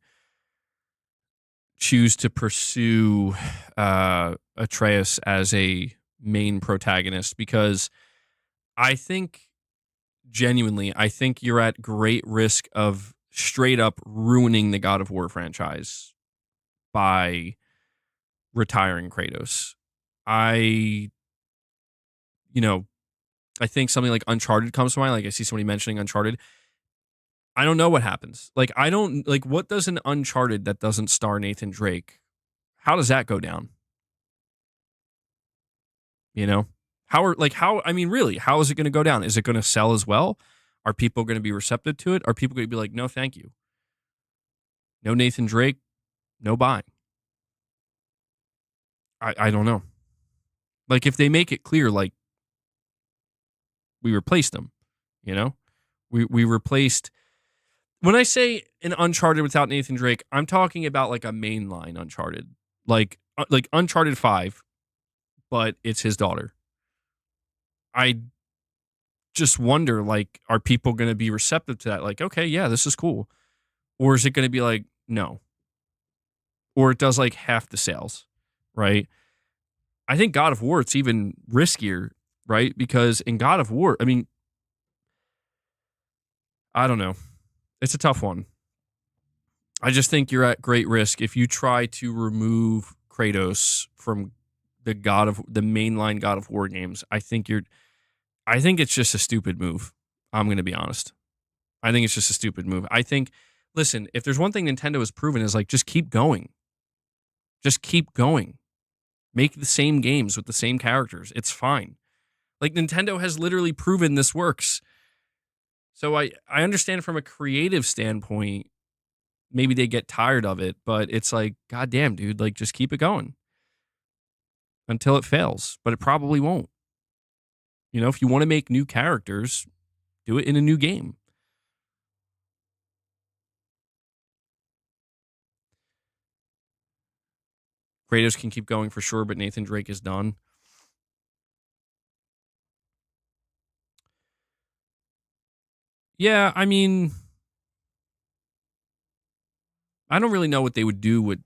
choose to pursue Atreus as a main protagonist, because I think genuinely, I think you're at great risk of straight up ruining the God of War franchise by retiring Kratos. I, you know, I think something like Uncharted comes to mind. Like I see somebody mentioning Uncharted. I don't know what happens. Like I don't like what does an Uncharted that doesn't star Nathan Drake? How does that go down? You know? How I mean really, how is it going to go down? Is it going to sell as well? Are people going to be receptive to it? Are people going to be like, "No, thank you. No Nathan Drake, no buying." I don't know. Like if they make it clear like we replaced him, you know? We replaced, when I say an Uncharted without Nathan Drake, I'm talking about like a mainline Uncharted. Like Uncharted 5, but it's his daughter. I just wonder, like, are people going to be receptive to that? Like, okay, yeah, this is cool. Or is it going to be like, no? Or it does like half the sales, right? I think God of War, it's even riskier, right? Because in God of War, I mean, I don't know. It's a tough one. I just think you're at great risk if you try to remove Kratos from the mainline God of War games. I think it's just a stupid move. I'm going to be honest. I think it's just a stupid move. I think, listen, if there's one thing Nintendo has proven is like, just keep going. Just keep going. Make the same games with the same characters. It's fine. Like Nintendo has literally proven this works. So I understand from a creative standpoint, maybe they get tired of it, but it's like, goddamn, dude, like just keep it going until it fails. But it probably won't. You know, if you want to make new characters, do it in a new game. Kratos can keep going for sure, but Nathan Drake is done. Yeah, I mean, I don't really know what they would do with.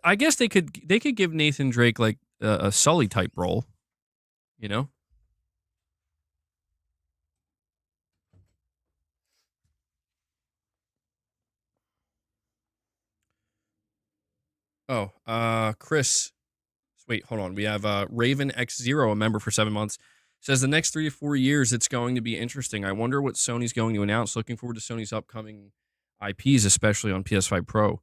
I guess they could give Nathan Drake like a Sully type role, you know. Oh, Chris. Wait, hold on. We have Raven X0, a member for 7 months, says the next 3 to 4 years it's going to be interesting. I wonder what Sony's going to announce. Looking forward to Sony's upcoming IPs, especially on PS5 Pro.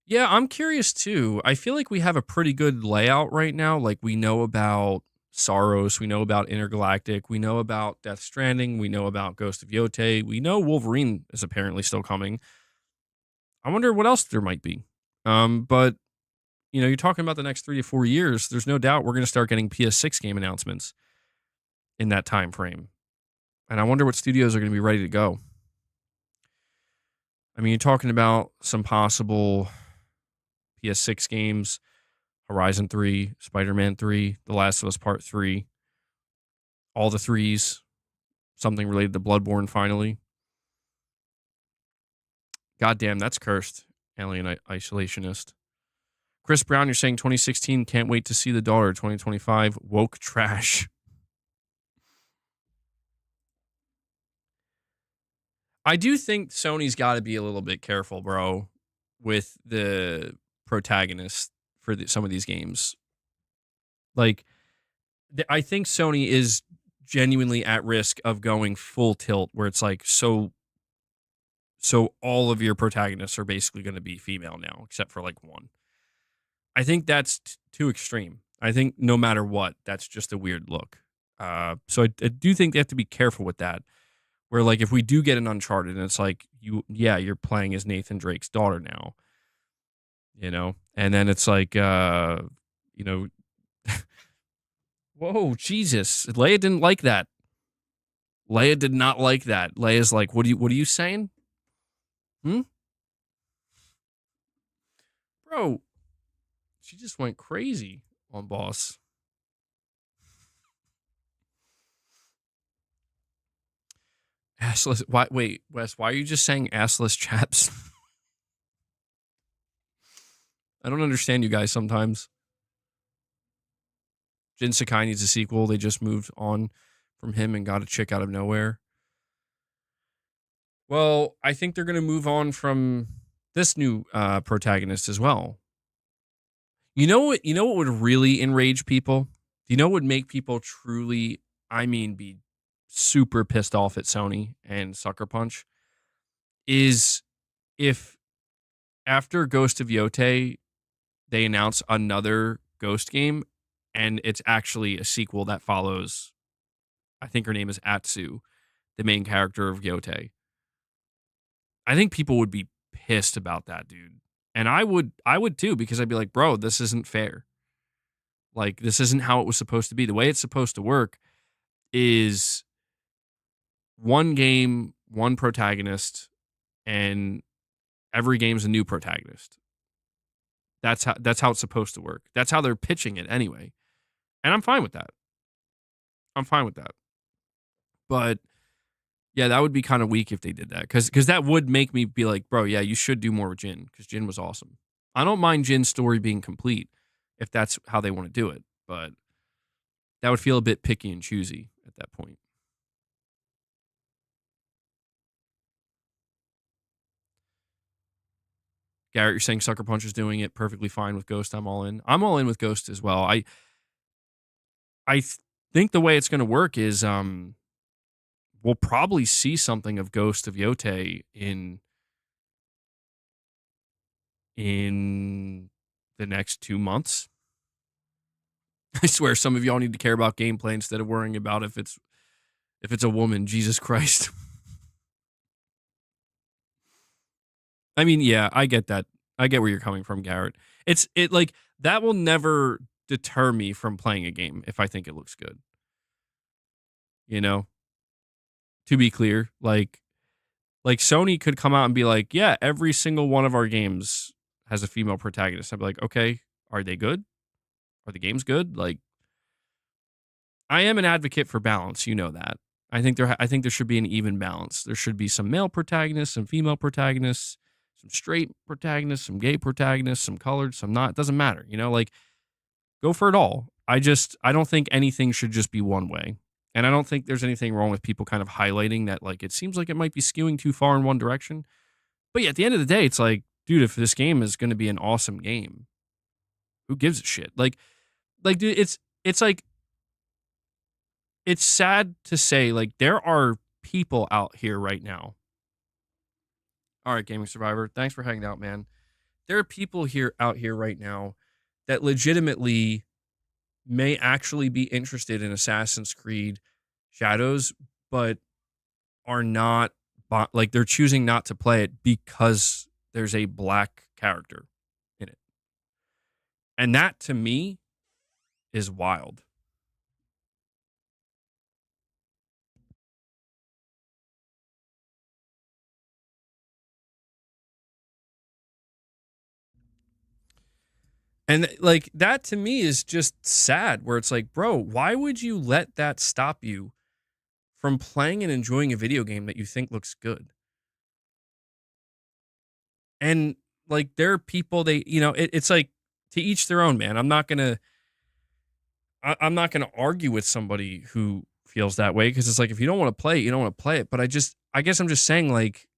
Yeah, I'm curious too. I feel like we have a pretty good layout right now. Like we know about Saros, we know about Intergalactic, we know about Death Stranding, we know about Ghost of Yotei, we know Wolverine is apparently still coming. I wonder what else there might be. But you know, you're talking about the next 3 to 4 years. There's no doubt we're going to start getting PS6 game announcements in that time frame, and I wonder what studios are going to be ready to go. I mean, you're talking about some possible PS6 games: Horizon 3, Spider-Man 3, The Last of Us Part 3, all the threes, something related to Bloodborne. Finally, goddamn, that's cursed. Alien isolationist. Chris Brown, you're saying 2016, can't wait to see the daughter. 2025, woke trash. I do think Sony's got to be a little bit careful, bro, with the protagonist for some of these games. Like, I think Sony is genuinely at risk of going full tilt where it's like, so all of your protagonists are basically going to be female now, except for like one. I think that's too extreme. I think no matter what, that's just a weird look. So I do think they have to be careful with that. Where like if we do get an Uncharted and it's like you're playing as Nathan Drake's daughter now, you know, and then it's like you know, whoa, Jesus, Leia didn't like that. Leia did not like that. Leia's like, what are you saying? Bro, she just went crazy on Boss. Assless. Why? Wait, Wes. Why are you just saying assless chaps? I don't understand you guys sometimes. Jin Sakai needs a sequel. They just moved on from him and got a chick out of nowhere. Well, I think they're going to move on from this new protagonist as well. You know what? You know what would really enrage people? You know what would make people truly, I mean, be super pissed off at Sony and Sucker Punch is if after Ghost of Yote they announce another Ghost game and it's actually a sequel that follows. I think her name is Atsu, the main character of Yote. I think people would be pissed about that, dude. And I would too, because I'd be like, bro, this isn't fair. Like, this isn't how it was supposed to be. The way it's supposed to work is one game, one protagonist, and every game's a new protagonist. That's how it's supposed to work. That's how they're pitching it anyway. And I'm fine with that. I'm fine with that. But yeah, that would be kind of weak if they did that. Because that would make me be like, bro, yeah, you should do more with Jin, because Jin was awesome. I don't mind Jin's story being complete if that's how they want to do it. But that would feel a bit picky and choosy at that point. Garrett, you're saying Sucker Punch is doing it perfectly fine with Ghost. I'm all in. I'm all in with Ghost as well. I think the way it's going to work is we'll probably see something of Ghost of Yote in the next 2 months. I swear some of y'all need to care about gameplay instead of worrying about if it's a woman. Jesus Christ. I mean, yeah, I get that. I get where you're coming from, Garrett. It like that will never deter me from playing a game if I think it looks good. You know? To be clear, like Sony could come out and be like, yeah, every single one of our games has a female protagonist. I'd be like, okay, are they good? Are the games good? Like, I am an advocate for balance. You know that. I think there should be an even balance. There should be some male protagonists, some female protagonists, some straight protagonists, some gay protagonists, some colored, some not. It doesn't matter. You know, like, go for it all. I don't think anything should just be one way. And I don't think there's anything wrong with people kind of highlighting that, like, it seems like it might be skewing too far in one direction. But yeah, at the end of the day, it's like, dude, if this game is going to be an awesome game, who gives a shit? Like, dude, it's like, it's sad to say, like, there are people out here right now. All right, Gaming Survivor, thanks for hanging out, man. There are people out here right now that legitimately may actually be interested in Assassin's Creed Shadows, but are not, like, they're choosing not to play it because there's a black character in it. And that, to me, is wild. And like that to me is just sad, where it's like, bro, why would you let that stop you from playing and enjoying a video game that you think looks good? And like, there are people, it's like, to each their own, man. I'm not gonna argue with somebody who feels that way, because it's like, if you don't want to play it, you don't want to play it. But I guess I'm just saying, like,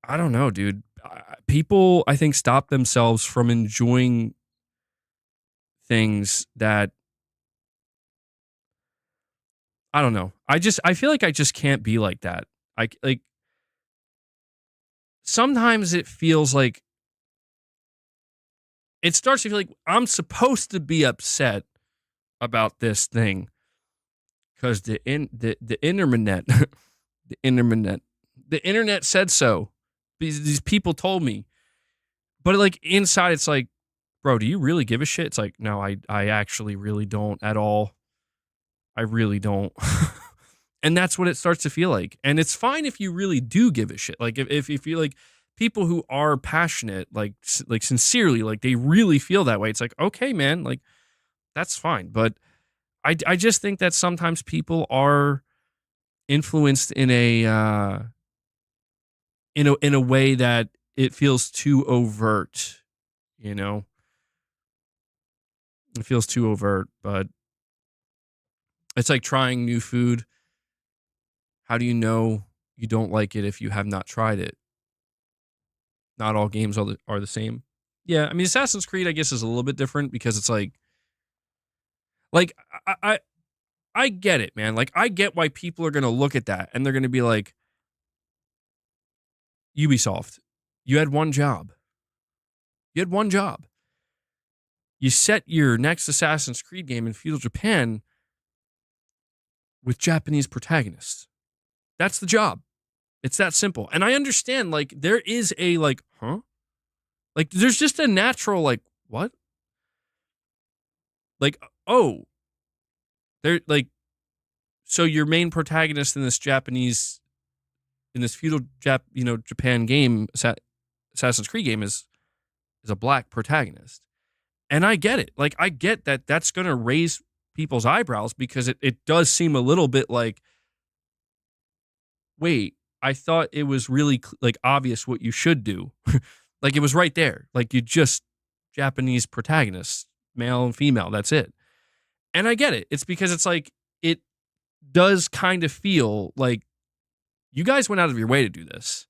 I don't know, dude. People, I think, stop themselves from enjoying things that, I don't know. I feel like I just can't be like that. Like, sometimes it feels like, it starts to feel like I'm supposed to be upset about this thing because the internet, the internet said so. These people told me. But like, inside, it's like, bro, do you really give a shit? It's like, no, I actually really don't at all. I really don't. And that's what it starts to feel like. And it's fine if you really do give a shit. Like, if you like, people who are passionate, like sincerely, like, they really feel that way, it's like, okay, man, like, that's fine. But I just think that sometimes people are influenced in a way that it feels too overt, you know? It feels too overt, but it's like trying new food. How do you know you don't like it if you have not tried it? Not all games are the same. Yeah, I mean Assassin's Creed I guess is a little bit different because it's like I get it, man. Like I get why people are going to look at that and they're going to be like Ubisoft, you had one job. You had one job. You set your next Assassin's Creed game in feudal Japan with Japanese protagonists. That's the job. It's that simple. And I understand, like, there is a, like, huh? Like, there's just a natural, like, what? Like, oh, they're, like, so your main protagonist in this feudal Japan game, Assassin's Creed game is a black protagonist. And I get it. Like, I get that that's going to raise people's eyebrows because it does seem a little bit like, wait, I thought it was really like obvious what you should do. Like it was right there. Like you just Japanese protagonists, male and female, that's it. And I get it. It's because it's like it does kind of feel like you guys went out of your way to do this.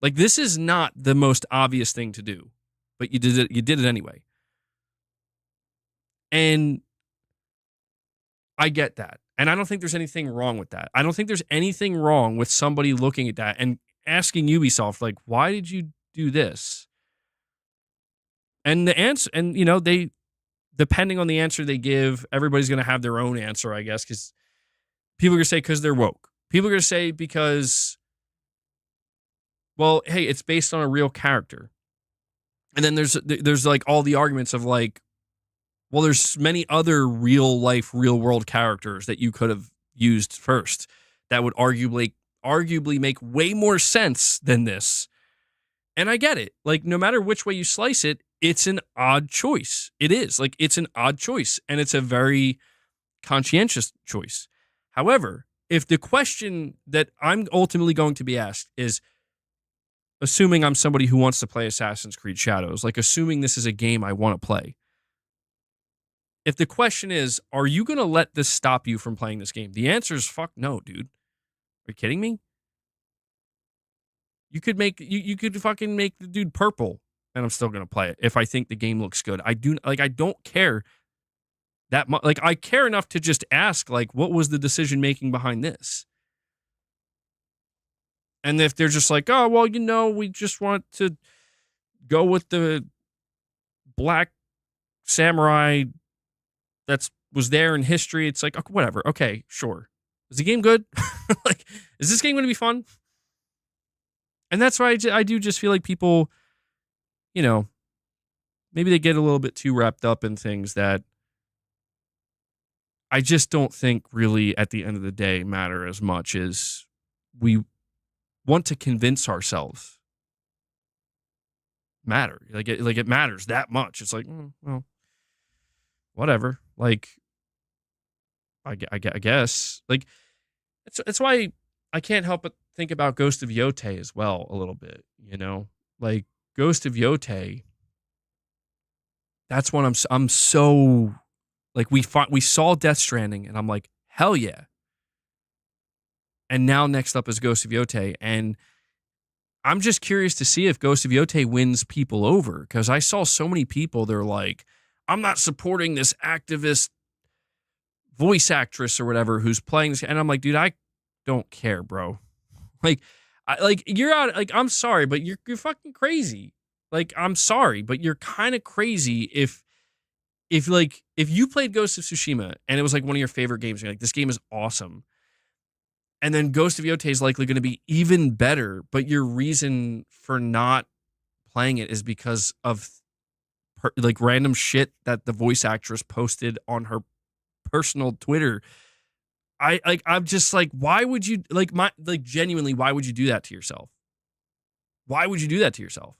Like this is not the most obvious thing to do, but you did it anyway. And I get that. And I don't think there's anything wrong with that. I don't think there's anything wrong with somebody looking at that and asking Ubisoft, like, why did you do this? And the answer, and they, depending on the answer they give, everybody's going to have their own answer, I guess, because people are going to say because they're woke. People are going to say because, well, hey, it's based on a real character. And then there's like all the arguments of like, well, there's many other real life, real world characters that you could have used first that would arguably make way more sense than this. And I get it. Like, no matter which way you slice it, it's an odd choice. It is. Like, it's an odd choice. And it's a very conscientious choice. However, if the question that I'm ultimately going to be asked is, assuming I'm somebody who wants to play Assassin's Creed Shadows, like assuming this is a game I want to play, if the question is, are you going to let this stop you from playing this game? The answer is fuck no, dude. Are you kidding me? You could fucking make the dude purple and I'm still going to play it if I think the game looks good. I don't care that much. Like I care enough to just ask, like, what was the decision making behind this? And if they're just like, oh, well, we just want to go with the black samurai was there in history. It's like, okay, whatever. Okay, sure. Is the game good? Like, is this game going to be fun? And that's why I do just feel like people, maybe they get a little bit too wrapped up in things that I just don't think really at the end of the day matter as much as we want to convince ourselves matter. Like it matters that much. It's like, well, whatever. Like, I guess. Like, it's why I can't help but think about Ghost of Yotei as well a little bit, Like, Ghost of Yotei, that's when I'm so, like, we saw Death Stranding, and I'm like, hell yeah. And now next up is Ghost of Yotei, and I'm just curious to see if Ghost of Yotei wins people over, because I saw so many people, they're like, I'm not supporting this activist voice actress or whatever who's playing this. And I'm like, dude, I don't care, bro. Like, you're out. Like, I'm sorry, but you're fucking crazy. Like, I'm sorry, but you're kind of crazy if you played Ghost of Tsushima and it was like one of your favorite games, you're like, this game is awesome. And then Ghost of Yotei is likely going to be even better, but your reason for not playing it is because of like random shit that the voice actress posted on her personal Twitter. I'm just like, why would you genuinely, why would you do that to yourself? Why would you do that to yourself?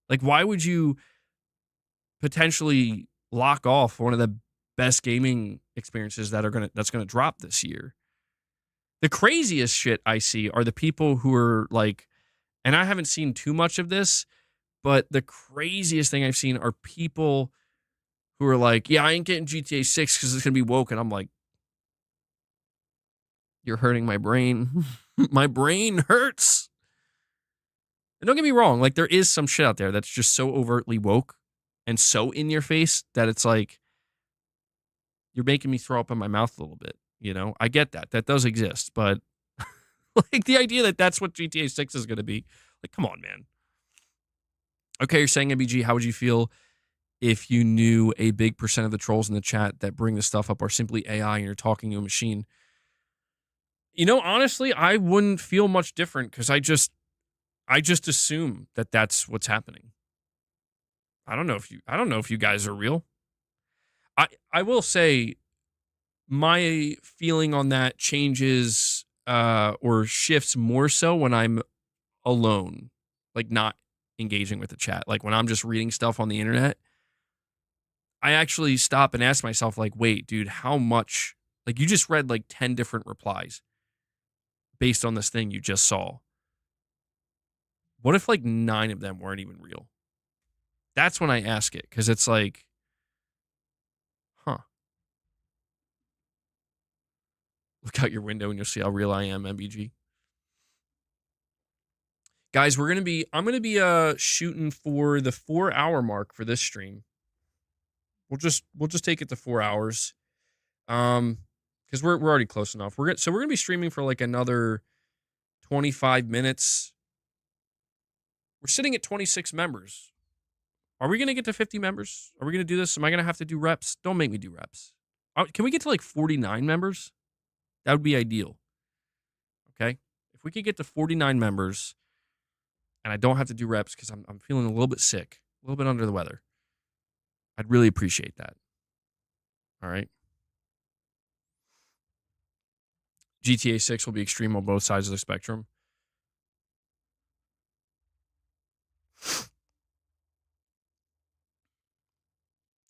Like, why would you potentially lock off one of the best gaming experiences that's gonna drop this year? The craziest shit I see are the people who are like And I haven't seen too much of this, but the craziest thing I've seen are people who are like, yeah, I ain't getting GTA 6 because it's going to be woke. And I'm like, you're hurting my brain. My brain hurts. And don't get me wrong, like there is some shit out there that's just so overtly woke and so in your face that it's like, you're making me throw up in my mouth a little bit. You know, I get that. That does exist. But like the idea that that's what GTA 6 is going to be, like, come on, man. Okay, you're saying MBG, how would you feel if you knew a big percent of the trolls in the chat that bring this stuff up are simply AI and you're talking to a machine? You know, honestly, I wouldn't feel much different because I just assume that that's what's happening. I don't know if you guys are real. I will say my feeling on that changes or shifts more so when I'm alone, like not engaging with the chat. Like when I'm just reading stuff on the internet, I actually stop and ask myself, like, wait, dude, how much? Like, you just read like 10 different replies based on this thing you just saw. What if like 9 of them weren't even real? That's when I ask it, because it's like, huh. Look out your window and you'll see how real I am, MBG. Guys, I'm gonna be shooting for the 4-hour mark for this stream. We'll just take it to 4 hours. Because we're already close enough. We're gonna be streaming for like another 25 minutes. We're sitting at 26 members. Are we gonna get to 50 members? Are we gonna do this? Am I gonna have to do reps? Don't make me do reps. Can we get to like 49 members? That would be ideal. Okay, if we could get to 49 members, and I don't have to do reps because I'm feeling a little bit sick, a little bit under the weather, I'd really appreciate that. All right. GTA 6 will be extreme on both sides of the spectrum.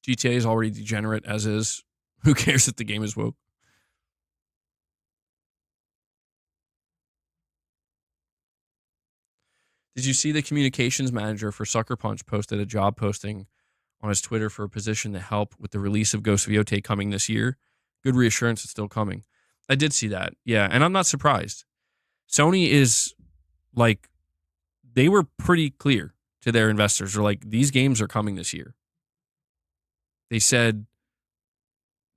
GTA is already degenerate as is. Who cares if the game is woke? Did you see the communications manager for Sucker Punch posted a job posting on his Twitter for a position to help with the release of Ghost of Yotei coming this year? Good reassurance it's still coming. I did see that. Yeah, and I'm not surprised. Sony is like, they were pretty clear to their investors. They're like, these games are coming this year. They said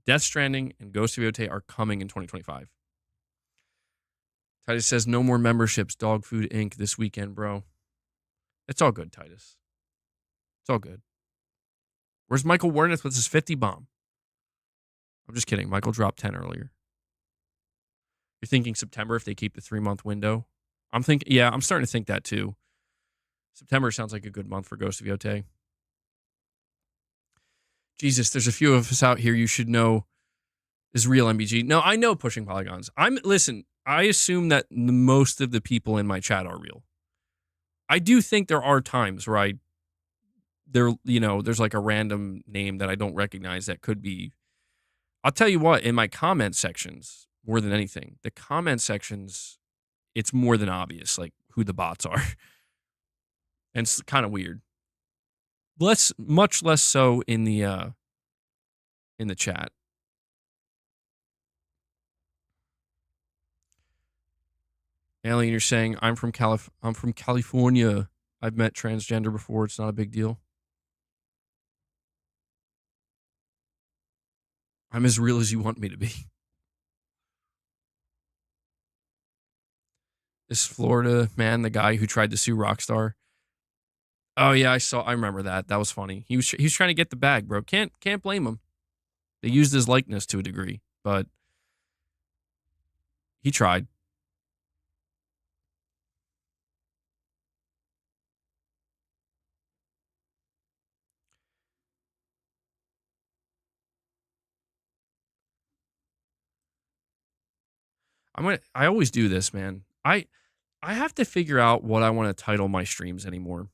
Death Stranding and Ghost of Yotei are coming in 2025. Titus says, no more memberships, Dog Food Inc. this weekend, bro. It's all good, Titus. It's all good. Where's Michael Wernick with his 50 bomb? I'm just kidding. Michael dropped 10 earlier. You're thinking September if they keep the 3-month window? I'm starting to think that too. September sounds like a good month for Ghost of Yotei. Jesus, there's a few of us out here you should know is real MBG. No, I know Pushing Polygons. Listen, I assume that most of the people in my chat are real. I do think there are times where there's like a random name that I don't recognize that could be. I'll tell you what, in my comment sections, more than anything, the comment sections, it's more than obvious, like who the bots are. And it's kind of weird. Much less so in the chat. Alien, you're saying I'm from California. I've met transgender before. It's not a big deal. I'm as real as you want me to be. This Florida man, the guy who tried to sue Rockstar. Oh yeah, I remember that. That was funny. He was trying to get the bag, bro. Can't blame him. They used his likeness to a degree, but he tried. I always do this, man. I have to figure out what I want to title my streams anymore.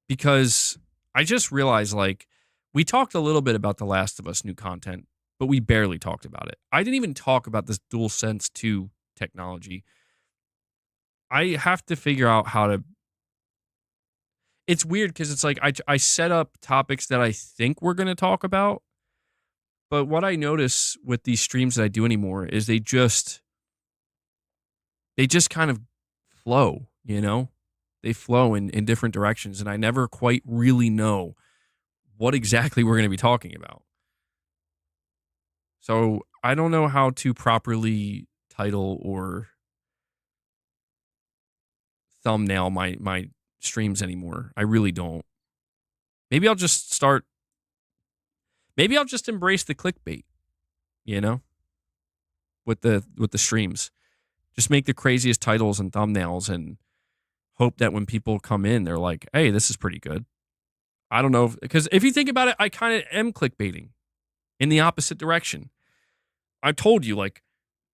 Because I just realized, like, we talked a little bit about The Last of Us new content, but we barely talked about it. I didn't even talk about this DualSense 2 technology. I have to figure out how to. It's weird because it's like I set up topics that I think we're going to talk about, but what I notice with these streams that I do anymore is they just kind of flow, you know? They flow in different directions, and I never quite really know what exactly we're going to be talking about. So I don't know how to properly title or thumbnail my streams anymore. I really don't. Maybe I'll just start. Maybe I'll just embrace the clickbait, you know, with the streams. Just make the craziest titles and thumbnails and hope that when people come in, they're like, "Hey, this is pretty good." I don't know, because if you think about it, I kind of am clickbaiting in the opposite direction. I told you, like,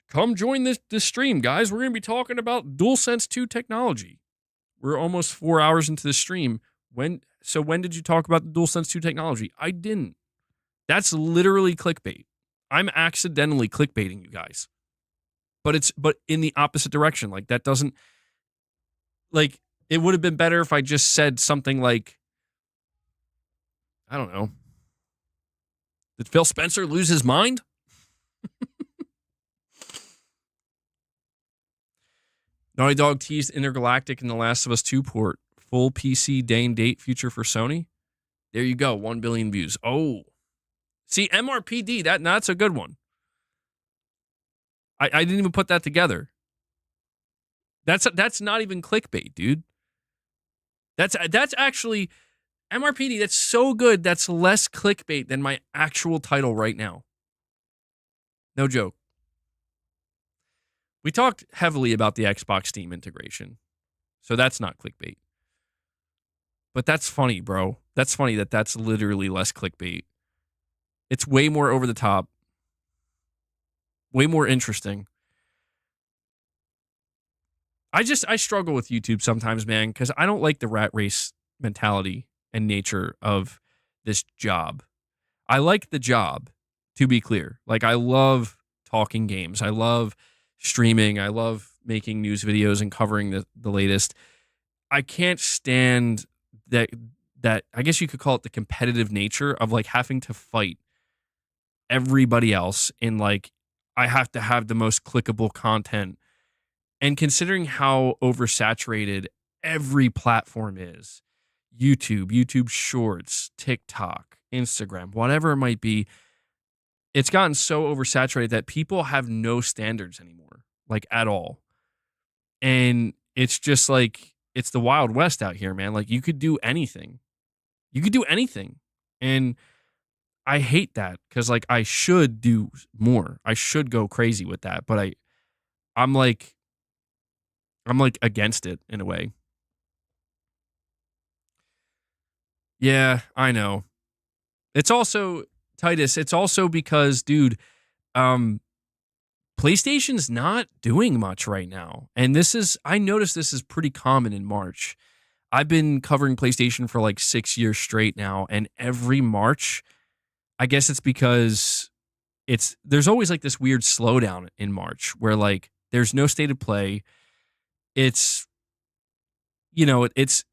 come join this stream, guys. We're going to be talking about DualSense 2 technology. We're almost 4 hours into the stream. When did you talk about the DualSense 2 technology? I didn't. That's literally clickbait. I'm accidentally clickbaiting you guys. But in the opposite direction. Like, that doesn't, like, it would have been better if I just said something like, I don't know. Did Phil Spencer lose his mind? Naughty Dog teased Intergalactic in The Last of Us 2 port. Full PC day and date future for Sony. There you go. 1 billion views. Oh. See, MRPD, that's a good one. I didn't even put that together. That's not even clickbait, dude. That's actually MRPD. That's so good. That's less clickbait than my actual title right now. No joke. We talked heavily about the Xbox Steam integration, so that's not clickbait. But that's funny, bro. That's funny that's literally less clickbait. It's way more over the top, way more interesting. I struggle with YouTube sometimes, man, because I don't like the rat race mentality and nature of this job. I like the job, to be clear. Like, I love talking games. I love streaming. I love making news videos and covering the latest. I can't stand that I guess you could call it the competitive nature of, like, having to fight everybody else in, like, I have to have the most clickable content. And considering how oversaturated every platform is, YouTube Shorts, TikTok, Instagram, whatever it might be, it's gotten so oversaturated that people have no standards anymore, like, at all. And it's just like, it's the Wild West out here, man. Like, you could do anything. You could do anything. And I hate that because, like, I should do more. I should go crazy with that. But I'm like against it in a way. Yeah, I know. It's also, Titus, it's also because, dude, PlayStation's not doing much right now. And I noticed this is pretty common in March. I've been covering PlayStation for like 6 years straight now, and every March, I guess it's because there's always like this weird slowdown in March where, like, there's no state of play. It's, you know, it's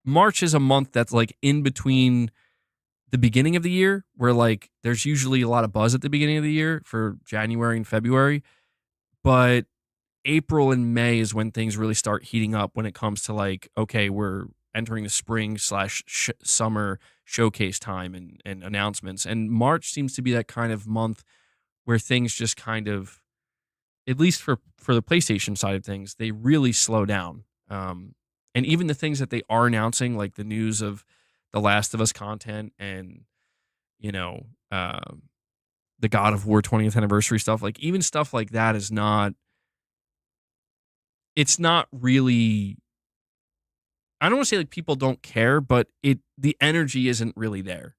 March is a month that's like in between the beginning of the year, where, like, there's usually a lot of buzz at the beginning of the year for January and February, but April and May is when things really start heating up when it comes to, like, okay, we're entering the spring / summer showcase time and announcements. And March seems to be that kind of month where things just kind of, at least for the PlayStation side of things, they really slow down. And even the things that they are announcing, like the news of the Last of Us content and, you know, the God of War 20th anniversary stuff, like, even stuff like that is not, it's not really, I don't want to say like people don't care, but the energy isn't really there,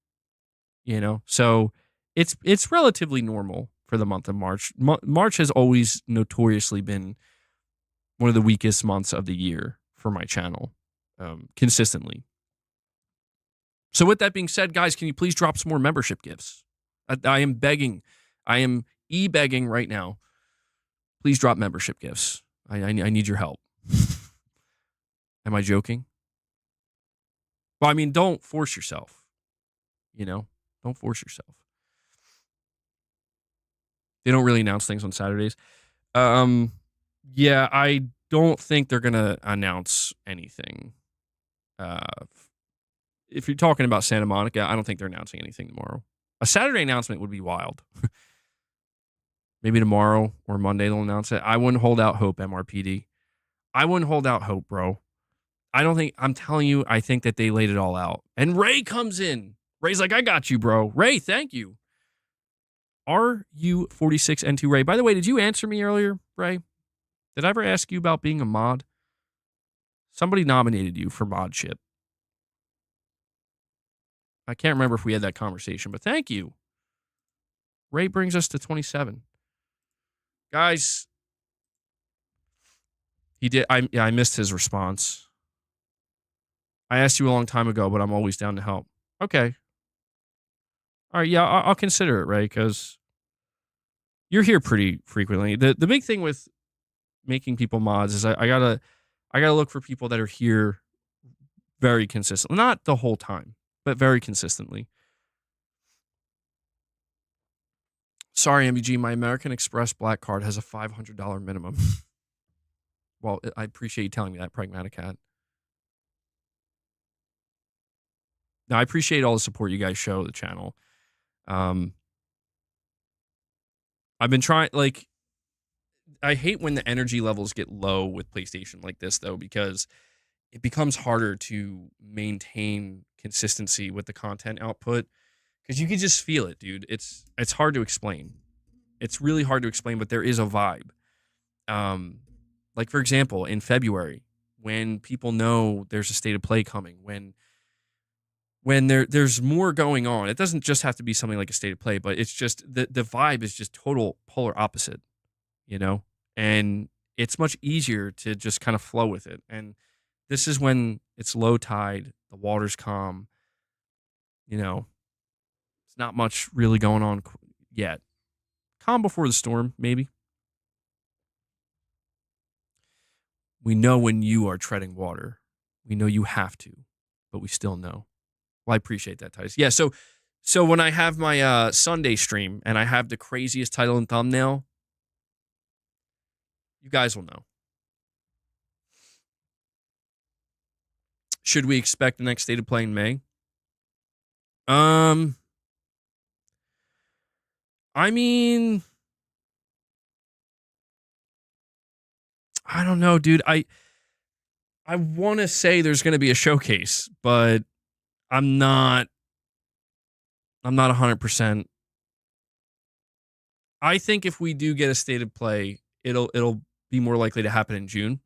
you know? So it's relatively normal for the month of March. March has always notoriously been one of the weakest months of the year for my channel, consistently. So with that being said, guys, can you please drop some more membership gifts? I am begging. I am begging right now. Please drop membership gifts. I need your help. Am I joking? Well, I mean, don't force yourself. Don't force yourself. They don't really announce things on Saturdays. Yeah, I don't think they're gonna announce anything. If you're talking about Santa Monica, I don't think they're announcing anything tomorrow. A Saturday announcement would be wild. Maybe tomorrow or Monday they'll announce it. I wouldn't hold out hope, MRPD. I wouldn't hold out hope, bro. I'm telling you, I think that they laid it all out. And Ray comes in. Ray's like, I got you, bro. Ray, thank you. RU46N2 Ray. By the way, did you answer me earlier, Ray? Did I ever ask you about being a mod? Somebody nominated you for modship. I can't remember if we had that conversation, but thank you. Ray brings us to 27. Guys, he did. I missed his response. I asked you a long time ago, but I'm always down to help. Okay. All right, yeah, I'll consider it, Ray, because you're here pretty frequently. The big thing with making people mods is I gotta look for people that are here very consistently. Not the whole time, but very consistently. Sorry, MBG, my American Express Black Card has a $500 minimum. Well, I appreciate you telling me that, Pragmatic Cat. Now, I appreciate all the support you guys show the channel. I've been trying, I hate when the energy levels get low with PlayStation like this, though, because it becomes harder to maintain consistency with the content output because you can just feel it, dude. It's hard to explain. It's really hard to explain, but there is a vibe. Like, for example, in February, when people know there's a state of play coming, when there's more going on, it doesn't just have to be something like a state of play, but it's just the vibe is just total polar opposite, and it's much easier to just kind of flow with it. And this is when it's low tide, the water's calm, it's not much really going on yet. Calm before the storm, maybe. We know when you are treading water. We know you have to, but we still know. Well, I appreciate that, Titus. Yeah, so when I have my Sunday stream and I have the craziest title and thumbnail, you guys will know. Should we expect the next state of play in May? I mean, I don't know, dude. I want to say there's going to be a showcase, but I'm not 100%. I think if we do get a state of play, it'll be more likely to happen in June.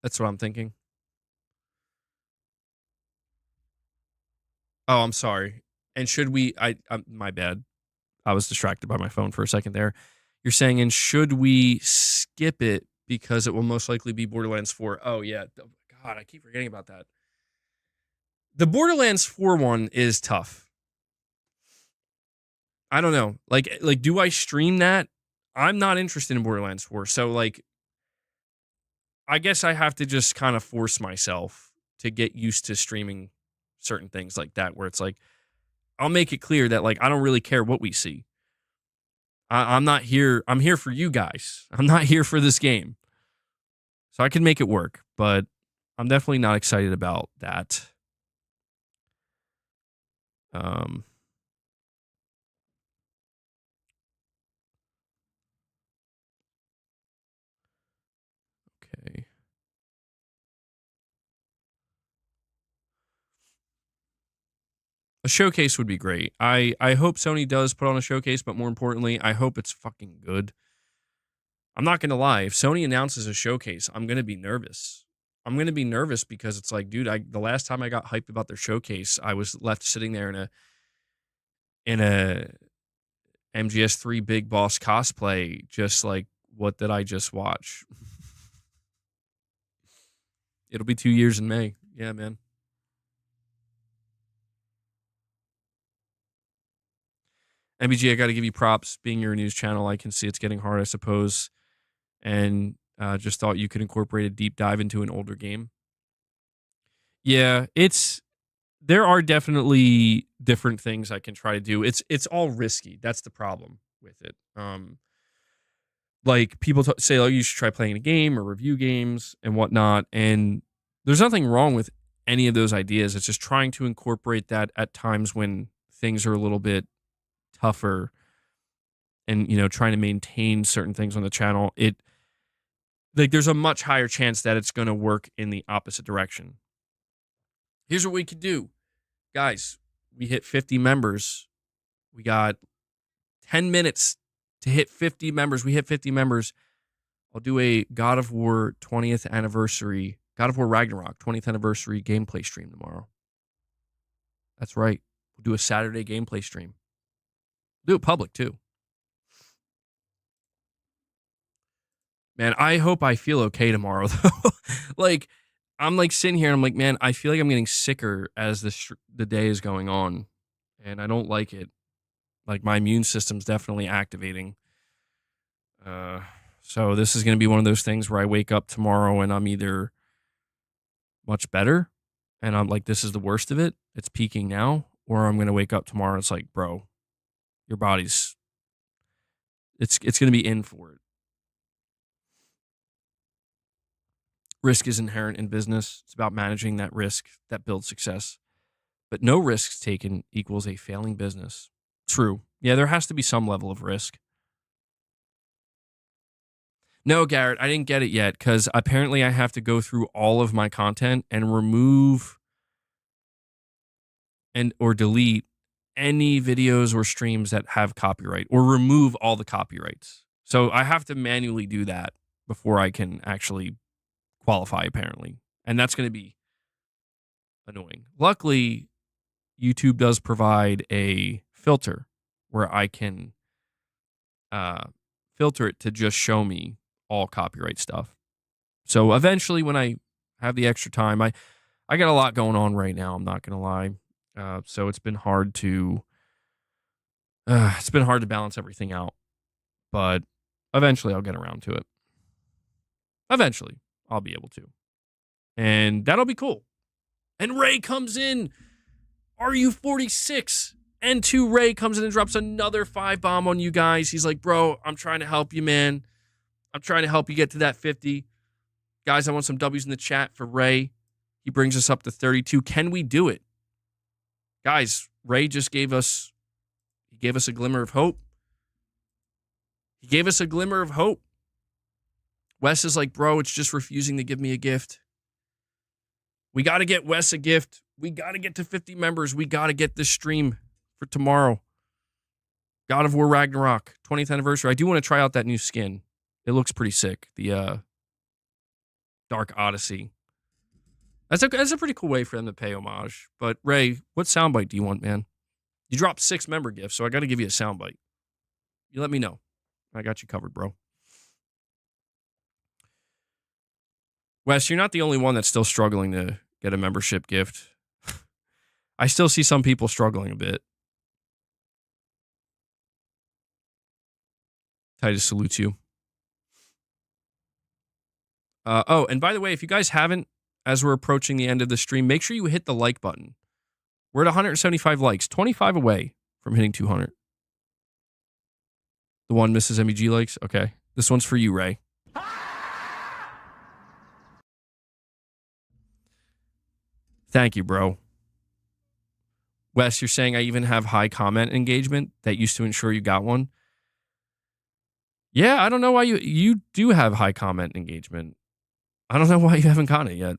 That's what I'm thinking. Oh, I'm sorry. And should we my bad. I was distracted by my phone for a second there. You're saying, and should we skip it because it will most likely be Borderlands 4? Oh, yeah. God, I keep forgetting about that. The Borderlands 4 one is tough. I don't know. Like, do I stream that? I'm not interested in Borderlands 4. So, I guess I have to just kind of force myself to get used to streaming certain things like that, where it's like, I'll make it clear that, I don't really care what we see. I'm not here. I'm here for you guys. I'm not here for this game. So I can make it work, but I'm definitely not excited about that. Okay. A showcase would be great. I hope Sony does put on a showcase, but more importantly, I hope it's fucking good. I'm not going to lie. If Sony announces a showcase, I'm going to be nervous. I'm going to be nervous because it's like, dude, the last time I got hyped about their showcase, I was left sitting there in a MGS3 Big Boss cosplay, just like, what did I just watch? It'll be 2 years in May. Yeah, man. MBG, I got to give you props. Being your news channel, I can see it's getting hard, I suppose. And just thought you could incorporate a deep dive into an older game. Yeah, there are definitely different things I can try to do. It's all risky. That's the problem with it. Like people say, oh, you should try playing a game or review games and whatnot. And there's nothing wrong with any of those ideas. It's just trying to incorporate that at times when things are a little bit tougher and, trying to maintain certain things on the channel. There's a much higher chance that it's going to work in the opposite direction. Here's what we could do. Guys, we hit 50 members. We got 10 minutes to hit 50 members. We hit 50 members. I'll do a God of War 20th anniversary, God of War Ragnarok 20th anniversary gameplay stream tomorrow. That's right. We'll do a Saturday gameplay stream. We'll do it public too. Man, I hope I feel okay tomorrow though. I'm sitting here and I'm like, man, I feel like I'm getting sicker as the day is going on, and I don't like it. Like my immune system's definitely activating. So this is going to be one of those things where I wake up tomorrow and I'm either much better and I'm like, this is the worst of it, it's peaking now, or I'm going to wake up tomorrow and it's like, bro, your body's, it's going to be in for it. Risk is inherent in business. It's about managing that risk that builds success. But no risks taken equals a failing business. True. Yeah, there has to be some level of risk. No, Garrett, I didn't get it yet because apparently I have to go through all of my content and remove or delete any videos or streams that have copyright, or remove all the copyrights. So I have to manually do that before I can actually qualify, apparently. And that's going to be annoying. Luckily, YouTube does provide a filter where I can filter it to just show me all copyright stuff. So eventually, when I have the extra time, I got a lot going on right now, I'm not going to lie. So it's been hard to balance everything out. But eventually I'll get around to it. Eventually I'll be able to. And that'll be cool. And Ray comes in. RU46 N2 Ray comes in and drops another 5-bomb on you guys. He's like, bro, I'm trying to help you, man. I'm trying to help you get to that 50. Guys, I want some W's in the chat for Ray. He brings us up to 32. Can we do it? Guys, Ray just gave us a glimmer of hope. He gave us a glimmer of hope. Wes is like, bro, it's just refusing to give me a gift. We got to get Wes a gift. We got to get to 50 members. We got to get this stream for tomorrow. God of War Ragnarok, 20th anniversary. I do want to try out that new skin. It looks pretty sick. The Dark Odyssey. That's a pretty cool way for them to pay homage. But Ray, what soundbite do you want, man? You dropped 6 member gifts, so I got to give you a soundbite. You let me know. I got you covered, bro. Wes, you're not the only one that's still struggling to get a membership gift. I still see some people struggling a bit. Titus salutes you. Oh, and by the way, if you guys haven't, as we're approaching the end of the stream, make sure you hit the like button. We're at 175 likes, 25 away from hitting 200. The one Mrs. MEG likes? Okay. This one's for you, Ray. Thank you, bro. Wes, you're saying I even have high comment engagement that used to ensure you got one? Yeah, I don't know why you do have high comment engagement. I don't know why you haven't gotten it yet.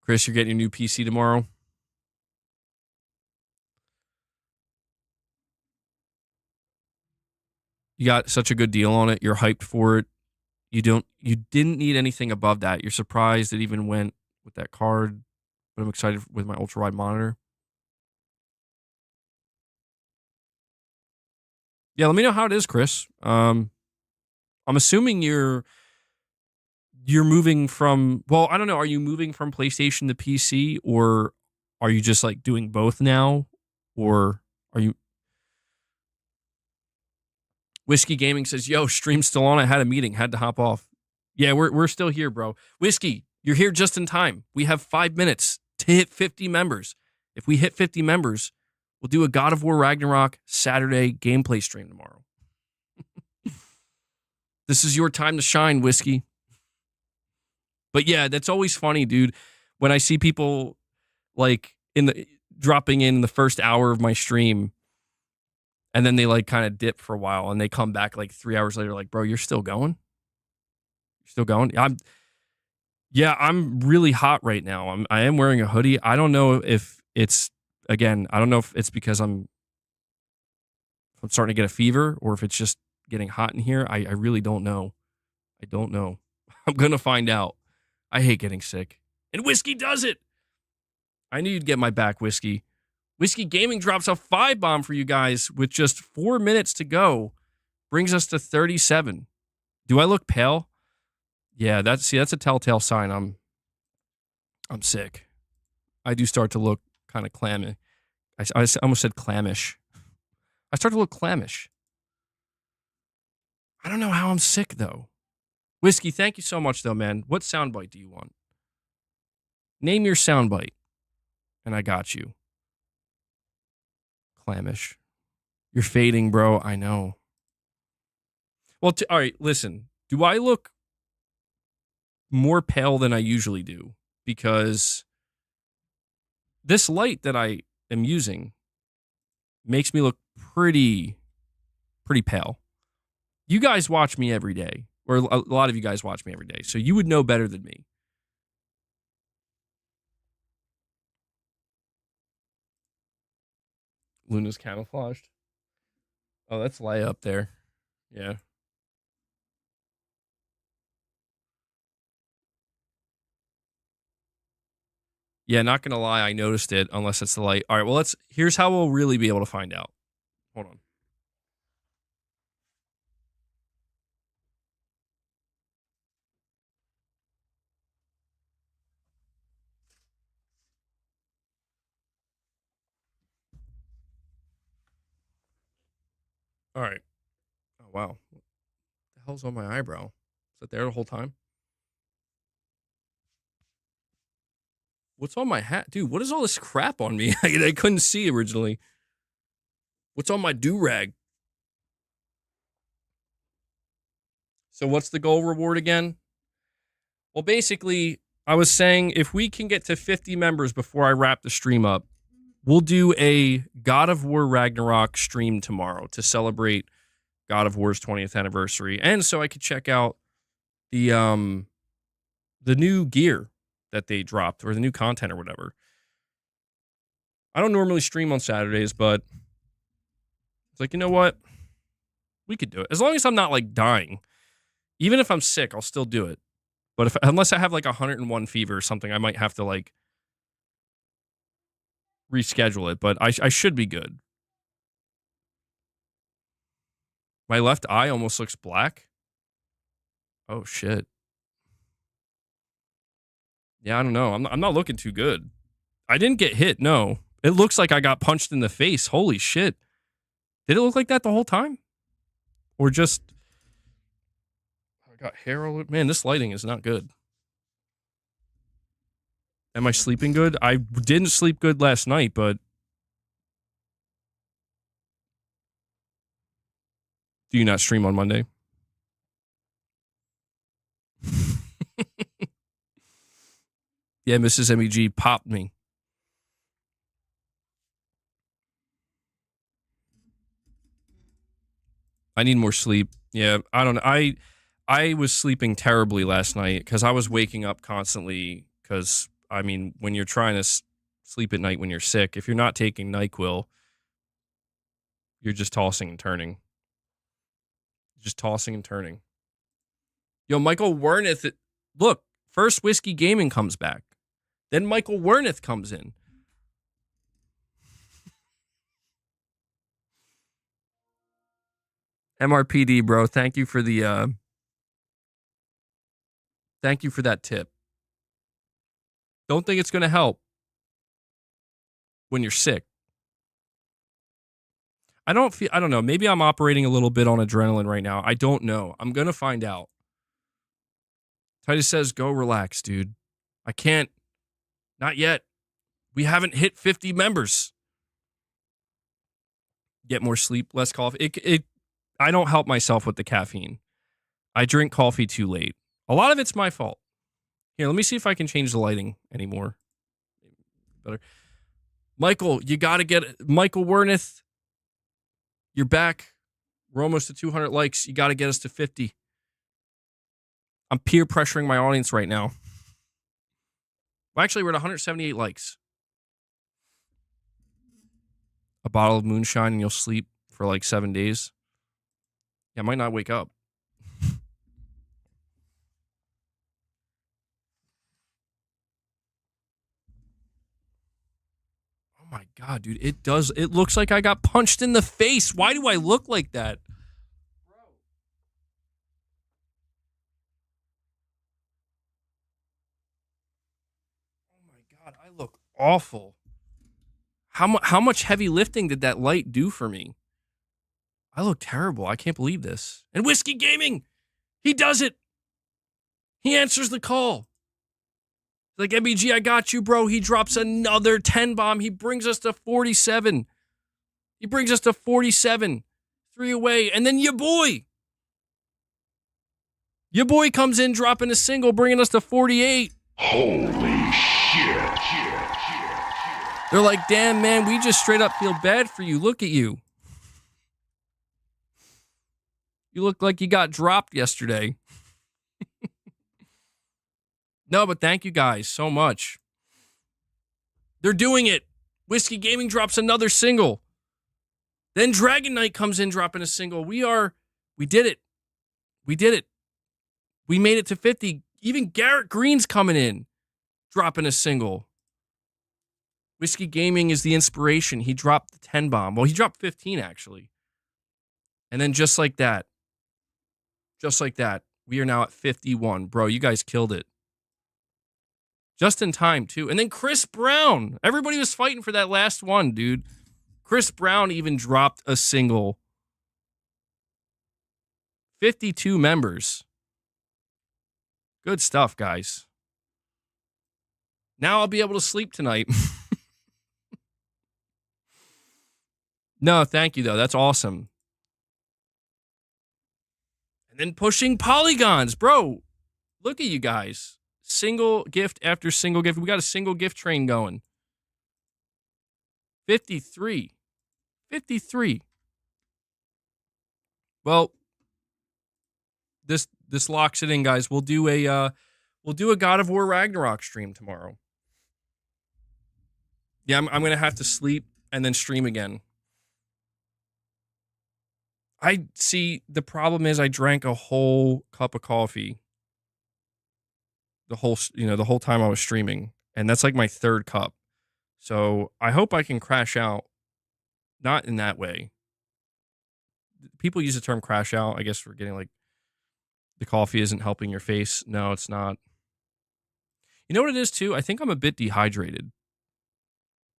Chris, you're getting your new PC tomorrow? You got such a good deal on it. You're hyped for it. You didn't need anything above that. You're surprised it even went with that card, but I'm excited with my ultra wide monitor. Yeah, let me know how it is, Chris. I'm assuming you you're moving from, well, I don't know. Are you moving from PlayStation to PC, or are you just like doing both now? Or are you? Whiskey Gaming says, yo, stream's still on. I had a meeting, had to hop off. Yeah, we're still here, bro. Whiskey, you're here just in time. We have 5 minutes to hit 50 members. If we hit 50 members, we'll do a God of War Ragnarok Saturday gameplay stream tomorrow. This is your time to shine, Whiskey. But yeah, that's always funny, dude. When I see people like dropping in the first hour of my stream, and then they like kind of dip for a while, and they come back like 3 hours later, like, bro, you're still going? You're still going? I'm really hot right now. I am wearing a hoodie. I don't know if it's, again, I don't know if it's because I'm starting to get a fever, or if it's just getting hot in here. I really don't know. I don't know. I'm gonna find out. I hate getting sick. And Whiskey does it. I knew you'd get my back, Whiskey. Whiskey Gaming drops a 5-bomb for you guys with just 4 minutes to go. Brings us to 37. Do I look pale? Yeah, that's a telltale sign I'm sick. I do start to look kind of clammy. I almost said clammish. I start to look clammish. I don't know how I'm sick, though. Whiskey, thank you so much, though, man. What soundbite do you want? Name your soundbite, and I got you. Clammish. You're fading, bro. I know. Well, all right, listen. Do I look more pale than I usually do? Because this light that I am using makes me look pretty pale. You guys watch me every day, or a lot of you guys watch me every day, so you would know better than me. Luna's camouflaged. Oh, that's Leia up there. Yeah. Yeah, not gonna lie, I noticed it, unless it's the light. All right, well, here's how we'll really be able to find out. Hold on. All right. Oh, wow. What the hell's on my eyebrow? Is that there the whole time? What's on my hat? Dude, what is all this crap on me? I couldn't see originally. What's on my do-rag? So what's the goal reward again? Well, basically, I was saying if we can get to 50 members before I wrap the stream up, we'll do a God of War Ragnarok stream tomorrow to celebrate God of War's 20th anniversary, and so I could check out the new gear that they dropped, or the new content or whatever. I don't normally stream on Saturdays, but it's like, you know what? We could do it. As long as I'm not like dying. Even if I'm sick, I'll still do it. But unless I have like 101 fever or something, I might have to like reschedule it, but I should be good. My left eye almost looks black. Oh shit. Yeah, I don't know. I'm not looking too good. I didn't get hit, no. It looks like I got punched in the face. Holy shit. Did it look like that the whole time? Or just I got hair all over. Man, this lighting is not good. Am I sleeping good? I didn't sleep good last night, but do you not stream on Monday? Yeah, Mrs. MEG popped me. I need more sleep. Yeah, I don't know. I was sleeping terribly last night because I was waking up constantly because, I mean, when you're trying to sleep at night when you're sick, if you're not taking NyQuil, you're just tossing and turning. Just tossing and turning. Yo, Michael Werneth, look, first Whiskey Gaming comes back. Then Michael Werneth comes in. MRPD, bro. Thank you for the Thank you for that tip. Don't think it's going to help when you're sick. I don't know. Maybe I'm operating a little bit on adrenaline right now. I don't know. I'm going to find out. Titus says, go relax, dude. I can't. Not yet. We haven't hit 50 members. Get more sleep, less coffee. I don't help myself with the caffeine. I drink coffee too late. A lot of it's my fault. Here, let me see if I can change the lighting anymore. Better. Michael, you got to get Michael Werneth. You're back. We're almost to 200 likes. You got to get us to 50. I'm peer pressuring my audience right now. Well, actually, we're at 178 likes. A bottle of moonshine and you'll sleep for like 7 days. Yeah, I might not wake up. Oh my God, dude. It looks like I got punched in the face. Why do I look like that? Bro. Oh my God, I look awful. How much heavy lifting did that light do for me? I look terrible. I can't believe this. And Whiskey Gaming, he does it. He answers the call. Like, MBG, I got you, bro. He drops another 10 bomb. He brings us to 47. He brings us to 47. 3 away. And then your boy. Your boy comes in, dropping a single, bringing us to 48. Holy shit. They're like, damn, man, we just straight up feel bad for you. Look at you. You look like you got dropped yesterday. No, but thank you guys so much. They're doing it. Whiskey Gaming drops another single. Then Dragon Knight comes in dropping a single. We did it. We did it. We made it to 50. Even Garrett Green's coming in, dropping a single. Whiskey Gaming is the inspiration. He dropped the 10 bomb. Well, he dropped 15, actually. And then just like that, we are now at 51. Bro, you guys killed it. Just in time, too. And then Chris Brown. Everybody was fighting for that last one, dude. Chris Brown even dropped a single. 52 members. Good stuff, guys. Now I'll be able to sleep tonight. No, thank you, though. That's awesome. And then pushing polygons. Bro, look at you guys. Single gift after single gift. We got a single gift train going. 53. 53. Well, this locks it in, guys. We'll do a God of War Ragnarok stream tomorrow. Yeah, I'm gonna have to sleep and then stream again. I see. The problem is I drank a whole cup of coffee. The whole time I was streaming, and that's like my 3rd cup. So I hope I can crash out. Not in that way. People use the term crash out, I guess, for getting like the coffee isn't helping your face. No, it's not. You know what it is too? I think I'm a bit dehydrated.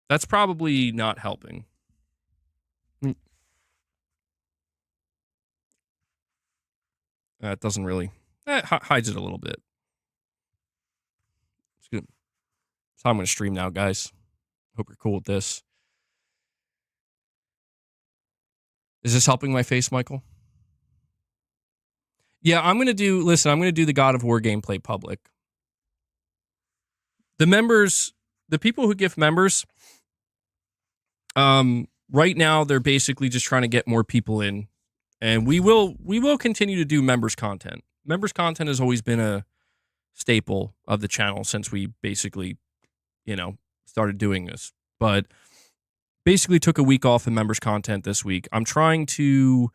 That's probably not helping. It doesn't really. Hides it a little bit. It's good. So I'm going to stream now, guys. Hope you're cool with this. Is this helping my face, Michael? Yeah, I'm going to do the God of War gameplay public. The members, the people who gift members, right now they're basically just trying to get more people in. And we will continue to do members content. Members content has always been a staple of the channel since we basically, started doing this. But basically took a week off in members content this week. I'm trying to,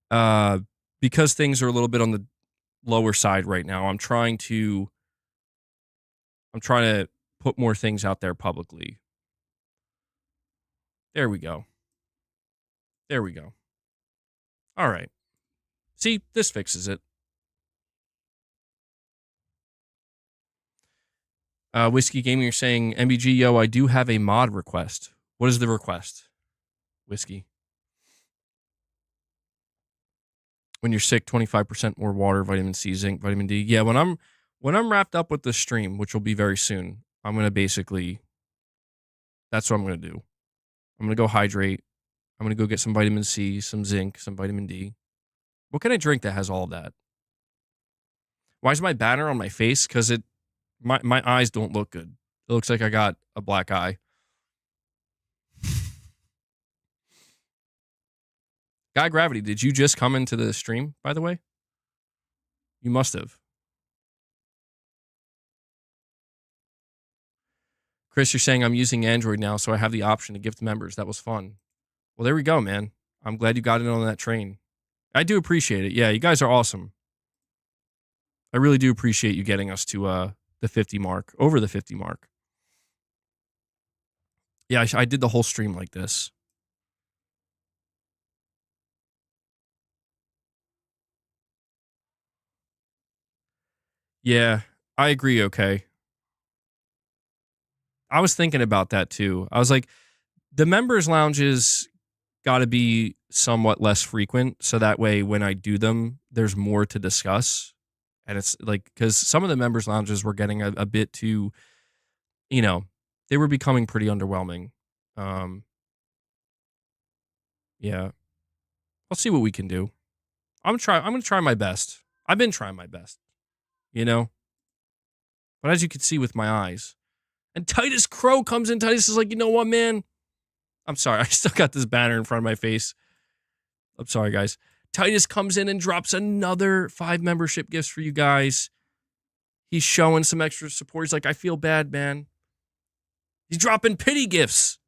because things are a little bit on the lower side right now, I'm trying to put more things out there publicly. There we go. All right. See, this fixes it. Whiskey Gaming, you're saying, MBG, yo, I do have a mod request. What is the request, Whiskey? When you're sick, 25% more water, vitamin C, zinc, vitamin D. Yeah, when I'm wrapped up with the stream, which will be very soon, I'm gonna basically, that's what I'm gonna do. I'm gonna go hydrate. I'm gonna go get some vitamin C, some zinc, some vitamin D. What can I drink that has all of that? Why is my banner on my face? Because my eyes don't look good. It looks like I got a black eye. Guy Gravity, did you just come into the stream, by the way? You must have. Chris, you're saying I'm using Android now, so I have the option to gift members. That was fun. Well, there we go, man. I'm glad you got in on that train. I do appreciate it. Yeah, you guys are awesome. I really do appreciate you getting us to the 50 mark, over the 50 mark. Yeah, I did the whole stream like this. Yeah, I agree, okay. I was thinking about that too. I was like, the members lounges got to be somewhat less frequent, so that way when I do them, there's more to discuss. And it's like, because some of the members lounges were getting a bit too, you know, they were becoming pretty underwhelming. Yeah, I'll see what we can do. I'm gonna try my best. I've been trying my best, you know. But as you can see with my eyes, and Titus Crow comes in. Titus is like, you know what, man? I'm sorry, I still got this banner in front of my face. I'm sorry, guys. Titus comes in and drops another 5 membership gifts for you guys. He's showing some extra support. He's like, I feel bad, man. He's dropping pity gifts.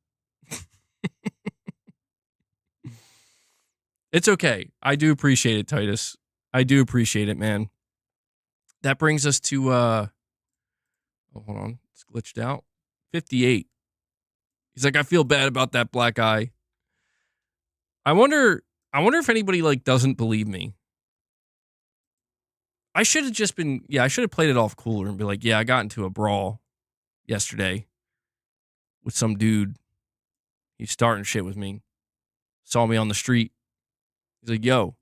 It's okay. I do appreciate it, Titus. I do appreciate it, man. That brings us to, oh, hold on. It's glitched out. 58. He's like, I feel bad about that black eye. I wonder if anybody like doesn't believe me. I should have just been, I should have played it off cooler and be like, yeah, I got into a brawl yesterday with some dude. He's starting shit with me. Saw me on the street. He's like, yo,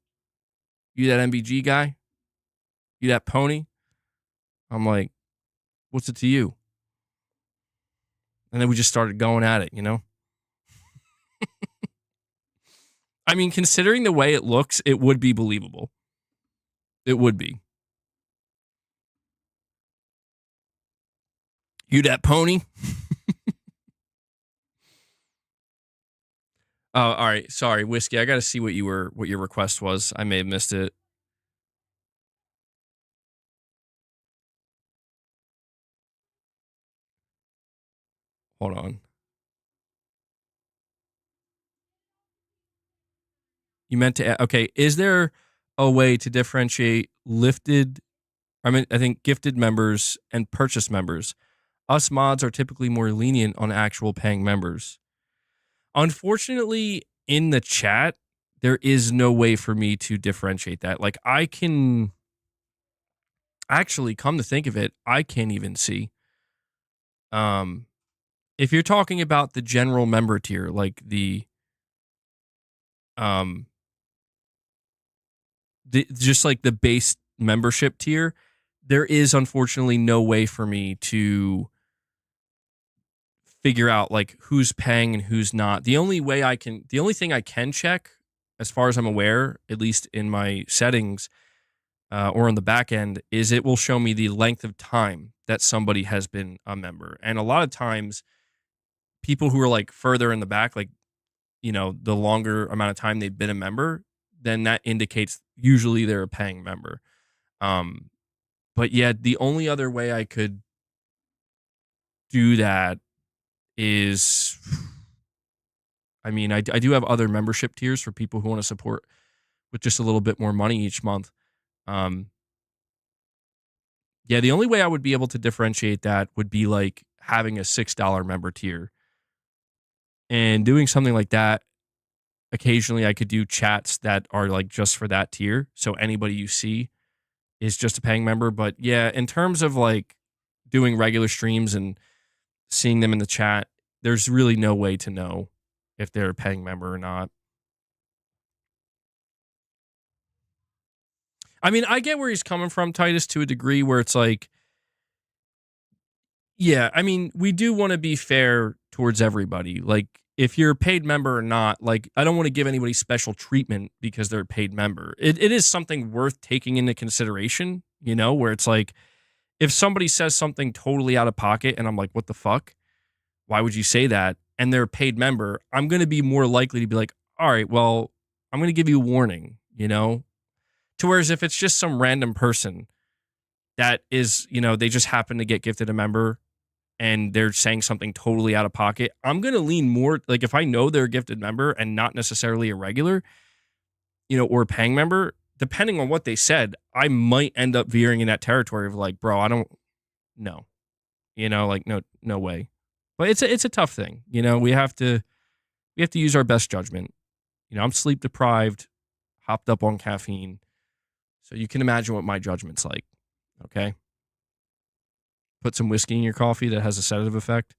you that MBG guy? You that pony? I'm like, what's it to you? And then we just started going at it, you know? I mean, considering the way it looks, it would be believable. It would be. You that pony? Oh, all right. Sorry, Whiskey. I got to see what your request was. I may have missed it. Hold on. You meant to, okay. Is there a way to differentiate I think gifted members and purchase members? Us mods are typically more lenient on actual paying members. Unfortunately, in the chat, there is no way for me to differentiate that. Like, I can actually, come to think of it, I can't even see. If you're talking about the general member tier, like just like the base membership tier, there is unfortunately no way for me to figure out like who's paying and who's not. The only thing I can check, as far as I'm aware, at least in my settings or on the back end, is it will show me the length of time that somebody has been a member. And a lot of times, people who are like further in the back, like, you know, the longer amount of time they've been a member, then that indicates usually they're a paying member. But yeah, the only other way I could do that is, I mean, I do have other membership tiers for people who want to support with just a little bit more money each month. Yeah, the only way I would be able to differentiate that would be like having a $6 member tier. And doing something like that, occasionally I could do chats that are like just for that tier. So anybody you see is just a paying member. But yeah, in terms of like doing regular streams and seeing them in the chat, there's really no way to know if they're a paying member or not. I mean, I get where he's coming from, Titus, to a degree where it's like, yeah, I mean, we do want to be fair towards everybody. Like, if you're a paid member or not, like, I don't want to give anybody special treatment because they're a paid member. It is something worth taking into consideration, you know, where it's like, if somebody says something totally out of pocket and I'm like, what the fuck? Why would you say that? And they're a paid member, I'm going to be more likely to be like, all right, well, I'm going to give you a warning, you know? To whereas if it's just some random person that is, you know, they just happen to get gifted a member and they're saying something totally out of pocket, I'm going to lean more, like if I know they're a gifted member and not necessarily a regular, you know, or a paying member, depending on what they said, I might end up veering in that territory of like, bro, I don't know, you know, like no way. But it's a tough thing, you know. We have to use our best judgment. You know, I'm sleep deprived, hopped up on caffeine, so you can imagine what my judgment's like. Okay, put some whiskey in your coffee that has a sedative effect.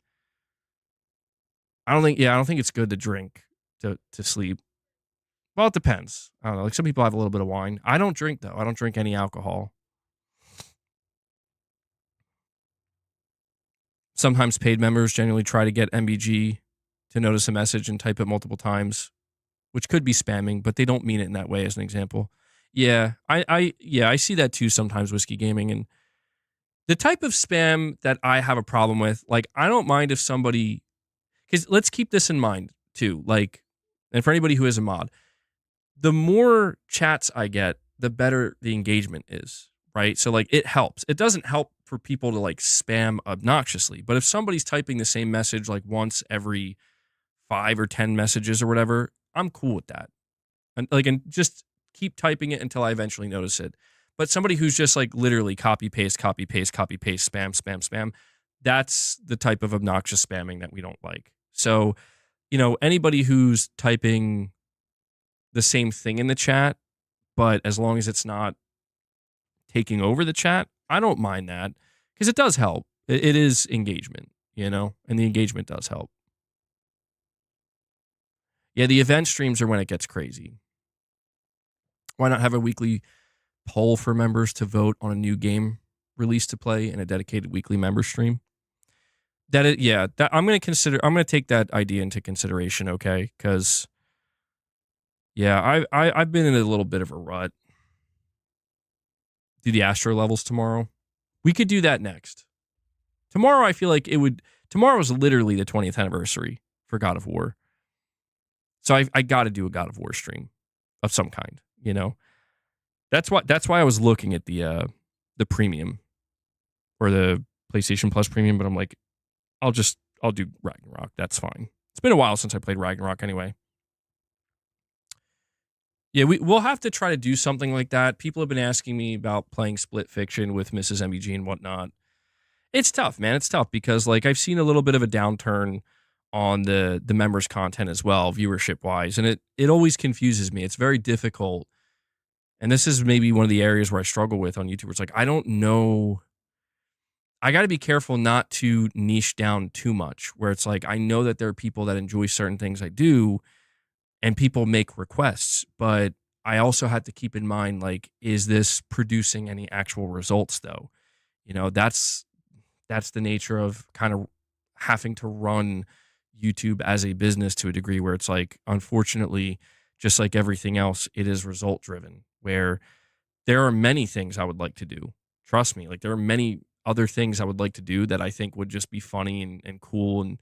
I don't think it's good to drink to sleep. Well, it depends. I don't know. Like some people have a little bit of wine. I don't drink though. I don't drink any alcohol. Sometimes paid members generally try to get MBG to notice a message and type it multiple times, which could be spamming, but they don't mean it in that way, as an example. Yeah, I see that too sometimes, Whiskey Gaming. And the type of spam that I have a problem with, like, I don't mind if somebody, because let's keep this in mind too, like, and for anybody who is a mod, the more chats I get, the better the engagement is, right? So like it helps. It doesn't help for people to like spam obnoxiously, but if somebody's typing the same message like once every 5 or 10 messages or whatever, I'm cool with that. And just keep typing it until I eventually notice it. But somebody who's just like literally copy paste, spam, that's the type of obnoxious spamming that we don't like. So, you know, anybody who's typing the same thing in the chat, but as long as it's not taking over the chat, I don't mind that because it does help. It is engagement, you know, and the engagement does help. Yeah, the event streams are when it gets crazy. Why not have a weekly poll for members to vote on a new game release to play in a dedicated weekly member stream? I'm going to take that idea into consideration, okay? Because yeah, I've been in a little bit of a rut. Do the Astro levels tomorrow. We could do that next. Tomorrow, I feel like tomorrow is literally the 20th anniversary for God of War. So I got to do a God of War stream of some kind, you know? That's why I was looking at the premium or the PlayStation Plus premium, but I'm like, I'll do Ragnarok. That's fine. It's been a while since I played Ragnarok anyway. Yeah, we'll have to try to do something like that. People have been asking me about playing Split Fiction with Mrs. MBG and whatnot. It's tough, man. It's tough because like I've seen a little bit of a downturn on the members' content as well, viewership wise, and it always confuses me. It's very difficult, and this is maybe one of the areas where I struggle with on YouTube. It's like I don't know. I got to be careful not to niche down too much. Where it's like I know that there are people that enjoy certain things I do. And people make requests, but I also had to keep in mind, like, is this producing any actual results, though? You know, that's the nature of kind of having to run YouTube as a business to a degree where it's like, unfortunately, just like everything else, it is result driven, where there are many things I would like to do. Trust me, like, there are many other things I would like to do that I think would just be funny and cool and,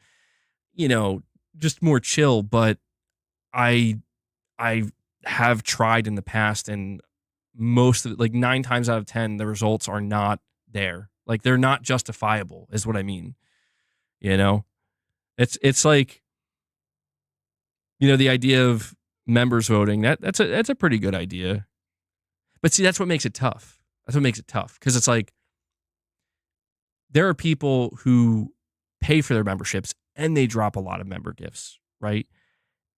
you know, just more chill, but I have tried in the past, and most of it, like 9 times out of 10, the results are not there. Like they're not justifiable, is what I mean. You know, it's like, you know, the idea of members voting. That's a pretty good idea, but see, that's what makes it tough. That's what makes it tough because it's like there are people who pay for their memberships and they drop a lot of member gifts, right?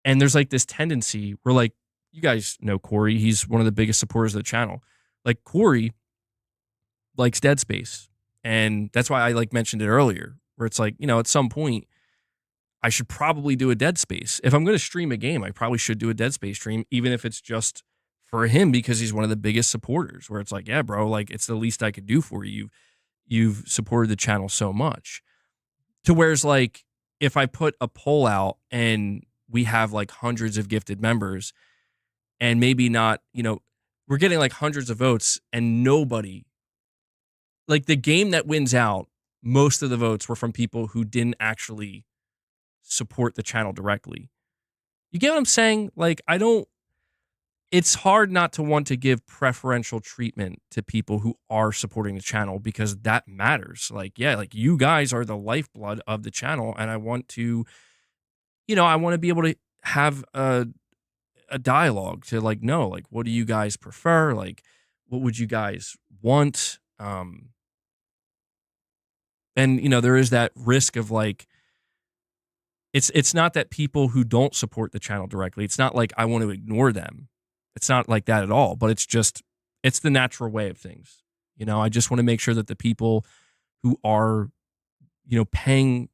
And there's like this tendency where, like, you guys know Corey. He's one of the biggest supporters of the channel. Like, Corey likes Dead Space. And that's why I like mentioned it earlier, where it's like, at some point I should probably do a Dead Space. If I'm going to stream a game, I probably should do a Dead Space stream, even if it's just for him because he's one of the biggest supporters, where it's like, yeah, bro, like it's the least I could do for you. You've supported the channel so much. To whereas like if I put a poll out and we have like hundreds of gifted members and maybe not, we're getting like hundreds of votes and nobody, like the game that wins out, most of the votes were from people who didn't actually support the channel directly. You get what I'm saying? Like, it's hard not to want to give preferential treatment to people who are supporting the channel because that matters. Like, yeah, like you guys are the lifeblood of the channel. And I want to, I want to be able to have a dialogue to like, know, like, what do you guys prefer? Like, what would you guys want? And, there is that risk of like, it's not that people who don't support the channel directly, it's not like I want to ignore them. It's not like that at all, but it's the natural way of things. I just want to make sure that the people who are, paying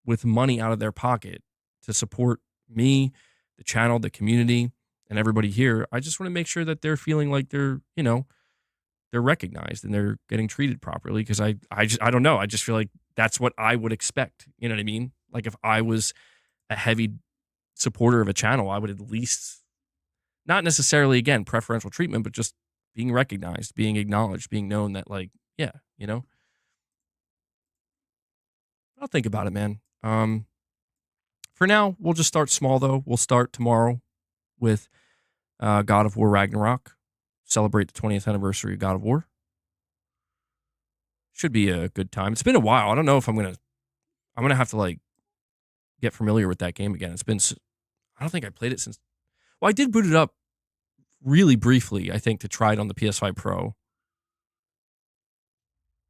with money out of their pocket to support me, the channel, the community, and everybody here, I just want to make sure that they're feeling like they're recognized and they're getting treated properly. Because I don't know. I just feel like that's what I would expect. You know what I mean? Like if I was a heavy supporter of a channel, I would at least, not necessarily, again, preferential treatment, but just being recognized, being acknowledged, being known that like, yeah, I'll think about it, man. For now, we'll just start small though. We'll start tomorrow with God of War Ragnarok. Celebrate the 20th anniversary of God of War. Should be a good time. It's been a while. I don't know if I'm gonna have to like get familiar with that game again. I don't think I played it since. Well, I did boot it up really briefly, I think, to try it on the PS5 Pro.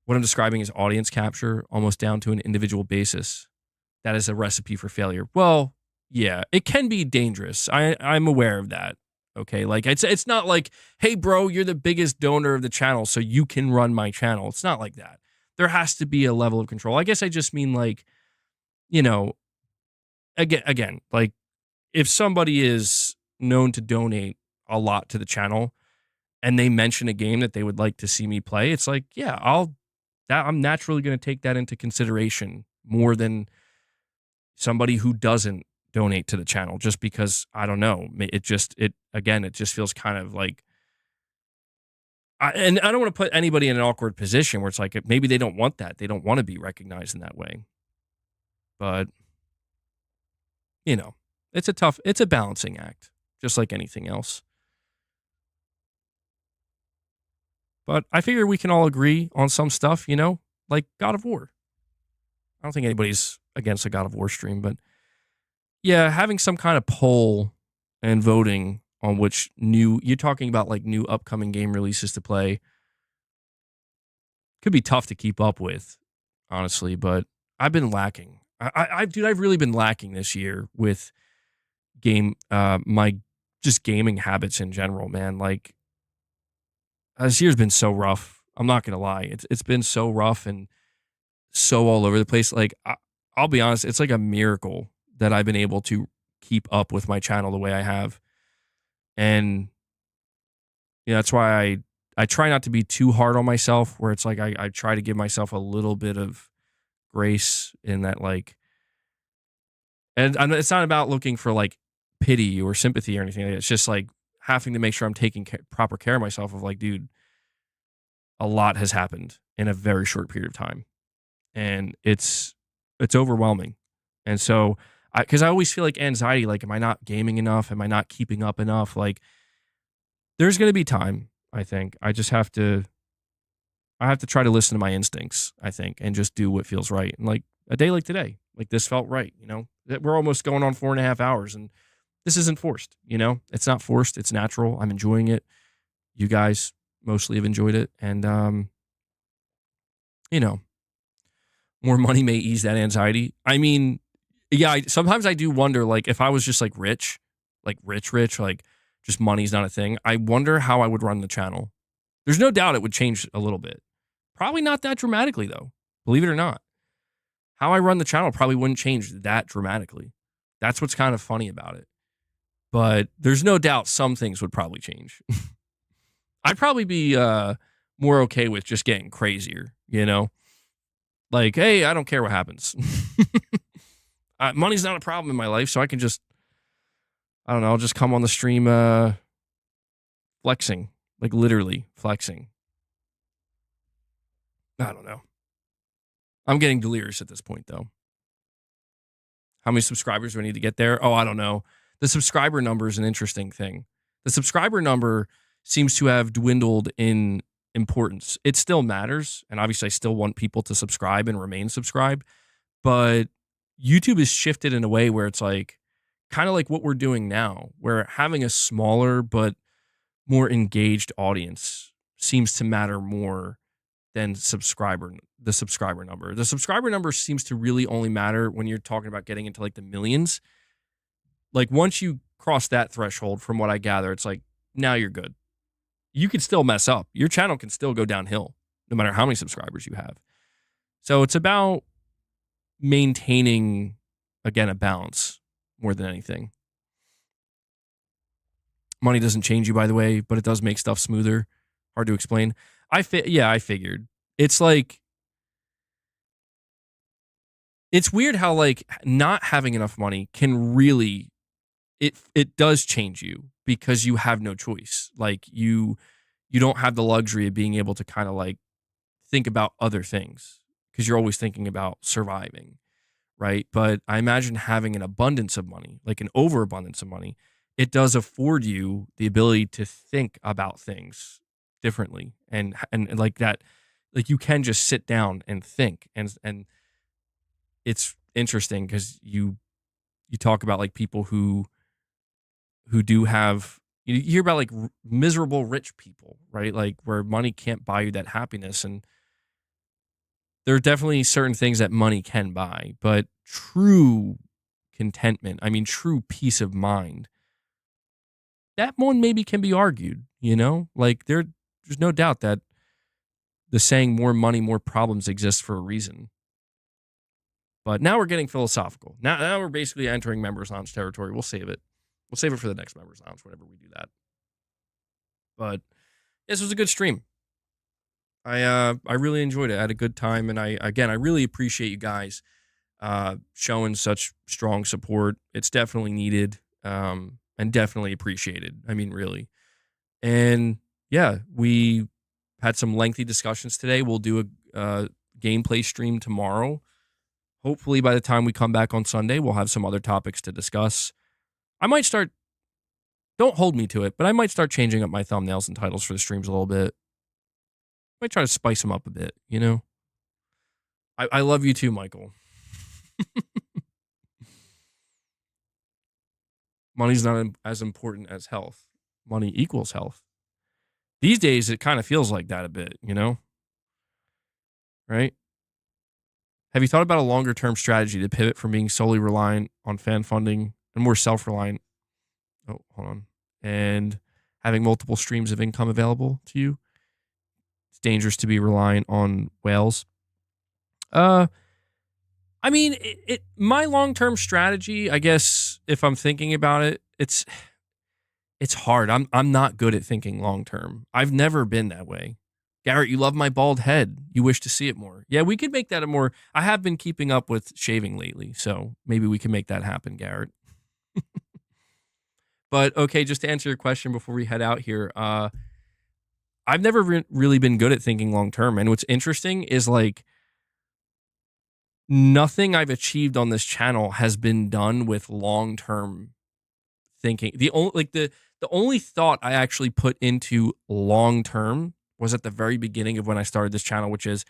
What I'm describing is audience capture, almost down to an individual basis. That is a recipe for failure. Well, yeah, it can be dangerous. I'm aware of that. Okay, like it's not like, hey, bro, you're the biggest donor of the channel, so you can run my channel. It's not like that. There has to be a level of control. I guess I just mean like, again, like if somebody is known to donate a lot to the channel and they mention a game that they would like to see me play, it's like, yeah, I'm naturally going to take that into consideration more than somebody who doesn't donate to the channel, just because I don't know. It just feels kind of like, and I don't want to put anybody in an awkward position where it's like, maybe they don't want that. They don't want to be recognized in that way. But, it's a balancing act, just like anything else. But I figure we can all agree on some stuff, like God of War. I don't think anybody's against a God of War stream, but yeah, having some kind of poll and voting on which you're talking about like new upcoming game releases to play could be tough to keep up with, honestly, but I've been lacking. I've really been lacking this year with my just gaming habits in general, man. Like, this year's been so rough. I'm not going to lie. It's been so rough and so all over the place. Like, I'll be honest, it's like a miracle that I've been able to keep up with my channel the way I have. And that's why I try not to be too hard on myself, where it's like I try to give myself a little bit of grace in that, like, and it's not about looking for like pity or sympathy or anything. It's just like having to make sure I'm taking proper care of myself, of like, dude, a lot has happened in a very short period of time. And it's overwhelming. And so, because I always feel like anxiety, like, am I not gaming enough? Am I not keeping up enough? Like, there's going to be time, I think. I have to try to listen to my instincts, I think, and just do what feels right. And like a day like today, like this felt right, that we're almost going on 4.5 hours, and this isn't forced, it's not forced. It's natural. I'm enjoying it. You guys mostly have enjoyed it. And, more money may ease that anxiety. I mean, yeah, sometimes I do wonder, like, if I was just like rich, like just money's not a thing, I wonder how I would run the channel. There's no doubt it would change a little bit. Probably not that dramatically, though. Believe it or not. How I run the channel probably wouldn't change that dramatically. That's what's kind of funny about it. But there's no doubt some things would probably change. I'd probably be more okay with just getting crazier, you know? Like, hey, I don't care what happens. Money's not a problem in my life, so I can just, I don't know, I'll just come on the stream flexing, like literally flexing. I don't know. I'm getting delirious at this point, though. How many subscribers do I need to get there? Oh, I don't know. The subscriber number is an interesting thing. The subscriber number seems to have dwindled in importance. It still matters, and obviously I still want people to subscribe and remain subscribed, but YouTube has shifted in a way where it's like kind of like what we're doing now, where having a smaller but more engaged audience seems to matter more than the subscriber number. The subscriber number seems to really only matter when you're talking about getting into like the millions. Like once you cross that threshold, from what I gather, it's like now you're good. You can still mess up. Your channel can still go downhill no matter how many subscribers you have. So it's about maintaining, again, a balance more than anything. Money doesn't change you, by the way, but it does make stuff smoother. Hard to explain. I figured. It's like, it's weird how like not having enough money can really, it does change you because you have no choice. Like you don't have the luxury of being able to kind of like think about other things because you're always thinking about surviving, right? But I imagine having an abundance of money, like an overabundance of money, it does afford you the ability to think about things differently and like that, like you can just sit down and think and it's interesting because you talk about like people who do have, you hear about like miserable rich people, right? Like where money can't buy you that happiness. And there are definitely certain things that money can buy, but true contentment, I mean, true peace of mind, that one maybe can be argued, you know? Like there's no doubt that the saying more money, more problems exists for a reason. But now we're getting philosophical. Now we're basically entering Members Lounge territory. We'll save it. We'll save it for the next Members Lounge whenever we do that. But this was a good stream. I really enjoyed it. I had a good time, and I really appreciate you guys showing such strong support. It's definitely needed and definitely appreciated. I mean, really. And yeah, we had some lengthy discussions today. We'll do a gameplay stream tomorrow. Hopefully, by the time we come back on Sunday, we'll have some other topics to discuss. I might start, don't hold me to it, but I might start changing up my thumbnails and titles for the streams a little bit. Might try to spice them up a bit, you know? I love you too, Michael. Money's not as important as health. Money equals health. These days, it kind of feels like that a bit, you know? Right? Have you thought about a longer-term strategy to pivot from being solely reliant on fan funding and more self-reliant? Oh, hold on. And having multiple streams of income available to you? It's dangerous to be reliant on whales. I mean, my long-term strategy, I guess, if I'm thinking about it, it's hard. I'm not good at thinking long-term. I've never been that way. Garrett, you love my bald head. You wish to see it more. Yeah, we could make that a more... I have been keeping up with shaving lately, so maybe we can make that happen, Garrett. But, okay, just to answer your question before we head out here, I've never really been good at thinking long-term, and what's interesting is, like, nothing I've achieved on this channel has been done with long-term thinking. The only thought I actually put into long-term was at the very beginning of when I started this channel, which is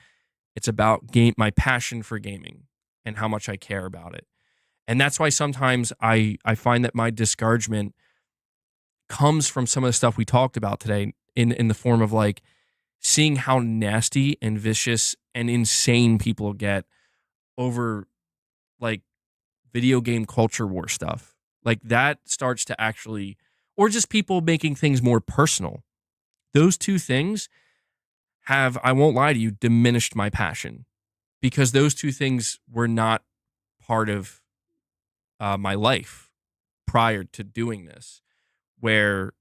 it's about my passion for gaming and how much I care about it. And that's why sometimes I find that my discouragement comes from some of the stuff we talked about today in the form of like seeing how nasty and vicious and insane people get over like video game culture war stuff. Like that starts to actually, or just people making things more personal. Those two things have, I won't lie to you, diminished my passion, because those two things were not part of my life prior to doing this, where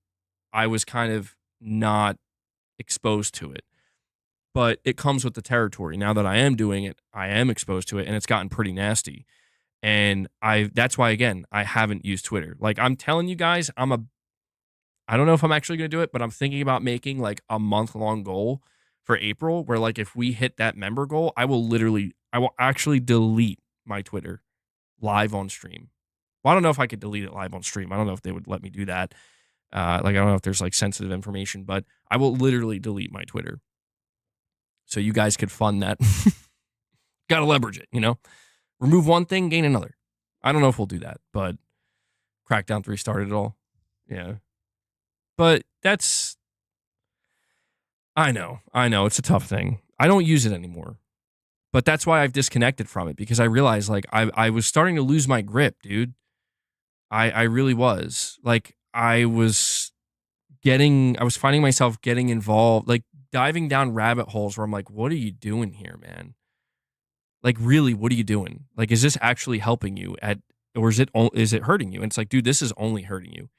I was kind of not exposed to it. But it comes with the territory. Now that I am doing it, I am exposed to it, and it's gotten pretty nasty. And that's why, again, I haven't used Twitter. Like, I'm telling you guys, I don't know if I'm actually going to do it, but I'm thinking about making like a month-long goal for April, where like if we hit that member goal, I will actually delete my Twitter live on stream. Well, I don't know if I could delete it live on stream. I don't know if they would let me do that. Like, I don't know if there's like sensitive information, but I will literally delete my Twitter. So you guys could fund that. Got to leverage it, Remove one thing, gain another. I don't know if we'll do that, but Crackdown 3 started it all. Yeah. But I know, it's a tough thing. I don't use it anymore. But that's why I've disconnected from it, because I realized like I was starting to lose my grip, dude. I really was. Like, I was finding myself getting involved, like diving down rabbit holes where I'm like, what are you doing here, man? Like, really, what are you doing? Like, is this actually helping you or is it hurting you? And it's like, dude, this is only hurting you.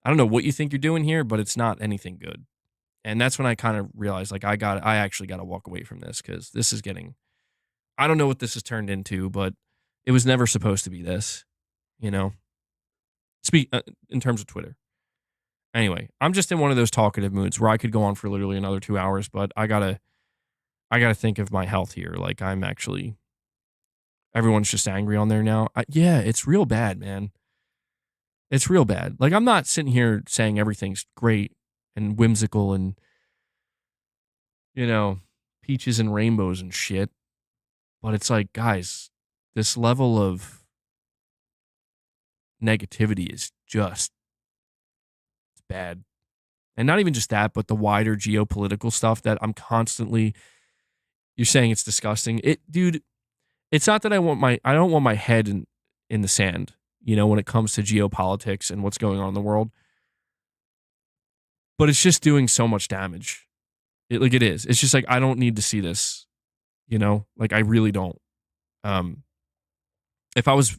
I don't know what you think you're doing here, but it's not anything good. And that's when I kind of realized, like, I actually got to walk away from this, because this is getting, I don't know what this has turned into, but it was never supposed to be this, in terms of Twitter. Anyway, I'm just in one of those talkative moods where I could go on for literally another 2 hours, but I gotta think of my health here. Like, everyone's just angry on there now. Yeah, it's real bad, man. It's real bad. Like, I'm not sitting here saying everything's great and whimsical and, peaches and rainbows and shit. But it's like, guys, this level of negativity is just, it's bad. And not even just that, but the wider geopolitical stuff that I'm constantly, you're saying it's disgusting. Dude, it's not that I don't want my head in the sand, when it comes to geopolitics and what's going on in the world. But it's just doing so much damage. It is. It's just like, I don't need to see this, like, I really don't. If I was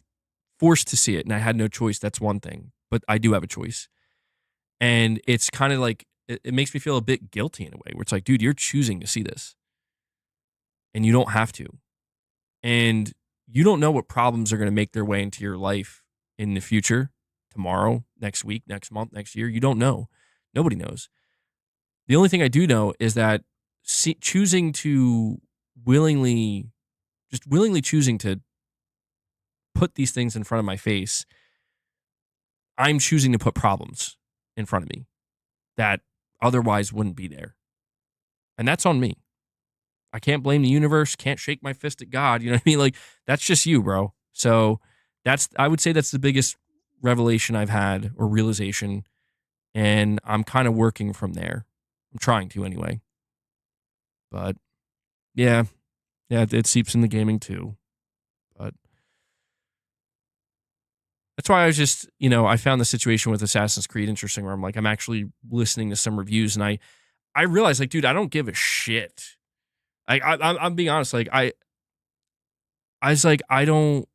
forced to see it and I had no choice, that's one thing, but I do have a choice. And it's kind of like, it makes me feel a bit guilty in a way, where it's like, dude, you're choosing to see this and you don't have to. And you don't know what problems are going to make their way into your life in the future, tomorrow, next week, next month, next year. You don't know. Nobody knows. The only thing I do know is that choosing to willingly choosing to put these things in front of my face, I'm choosing to put problems in front of me that otherwise wouldn't be there. And that's on me. I can't blame the universe, can't shake my fist at God. You know what I mean? Like, that's just you, bro. So I would say that's the biggest revelation I've had, or realization. And I'm kind of working from there. I'm trying to anyway. But yeah, it seeps into gaming too. But that's why I was just, I found the situation with Assassin's Creed interesting, where I'm like, I'm actually listening to some reviews, and I realized, like, dude, I don't give a shit. I'm being honest. Like, I was like, I don't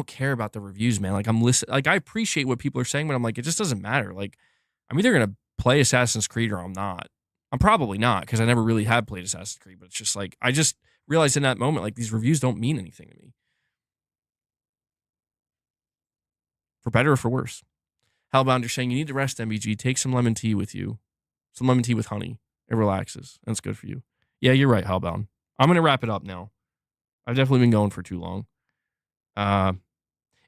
care about the reviews, man. Like, I'm listening. Like, I appreciate what people are saying, but I'm like, it just doesn't matter. Like, I'm either gonna play Assassin's Creed or I'm not. I'm probably not, because I never really have played Assassin's Creed. But it's just like, I just realized in that moment, like, these reviews don't mean anything to me, for better or for worse. Hellbound, you're saying you need to rest, MBG. Take some lemon tea with you, some lemon tea with honey. It relaxes, and it's good for you. Yeah, you're right, Hellbound. I'm gonna wrap it up now. I've definitely been going for too long.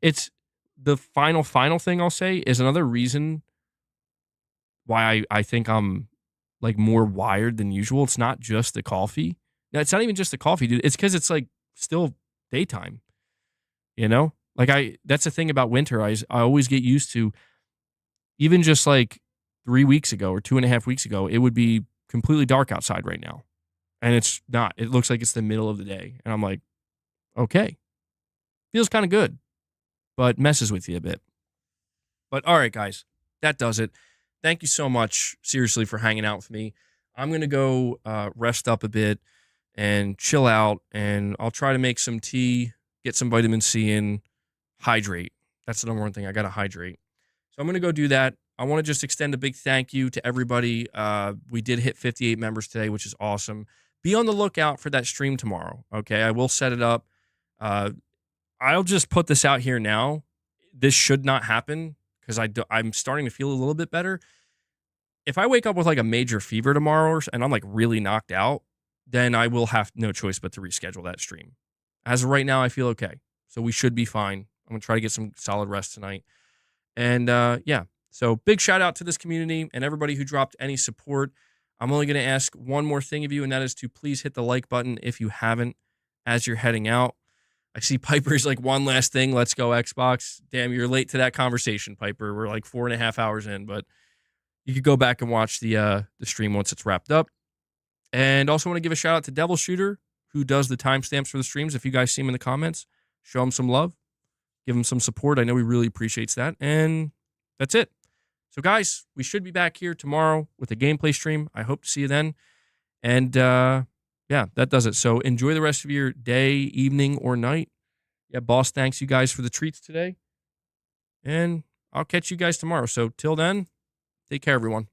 It's the final thing I'll say is another reason why I think I'm like more wired than usual. It's not just the coffee. No, it's not even just the coffee, dude. It's because it's like still daytime. Like, that's the thing about winter. I always get used to, even just like 3 weeks ago or 2.5 weeks ago, it would be completely dark outside right now. And it's not. It looks like it's the middle of the day. And I'm like, okay. Feels kind of good, but messes with you a bit. But all right, guys, that does it. Thank you so much, seriously, for hanging out with me. I'm going to go rest up a bit and chill out, and I'll try to make some tea, get some vitamin C in, hydrate. That's the number one thing. I got to hydrate. So I'm going to go do that. I want to just extend a big thank you to everybody. We did hit 58 members today, which is awesome. Be on the lookout for that stream tomorrow. Okay. I will set it up. I'll just put this out here now. This should not happen because I'm starting to feel a little bit better. If I wake up with like a major fever tomorrow and I'm like really knocked out, then I will have no choice but to reschedule that stream. As of right now, I feel okay. So we should be fine. I'm going to try to get some solid rest tonight. And yeah, so big shout out to this community and everybody who dropped any support. I'm only going to ask one more thing of you, and that is to please hit the like button if you haven't as you're heading out. I see Piper's like, one last thing. Let's go Xbox. Damn, you're late to that conversation, Piper. We're like 4.5 hours in, but you could go back and watch the stream once it's wrapped up. And also want to give a shout out to Devil Shooter, who does the timestamps for the streams. If you guys see him in the comments, show him some love, give him some support. I know he really appreciates that. And that's it. So guys, we should be back here tomorrow with a gameplay stream. I hope to see you then. And yeah, that does it. So enjoy the rest of your day, evening, or night. Yeah, boss, thanks you guys for the treats today. And I'll catch you guys tomorrow. So till then, take care, everyone.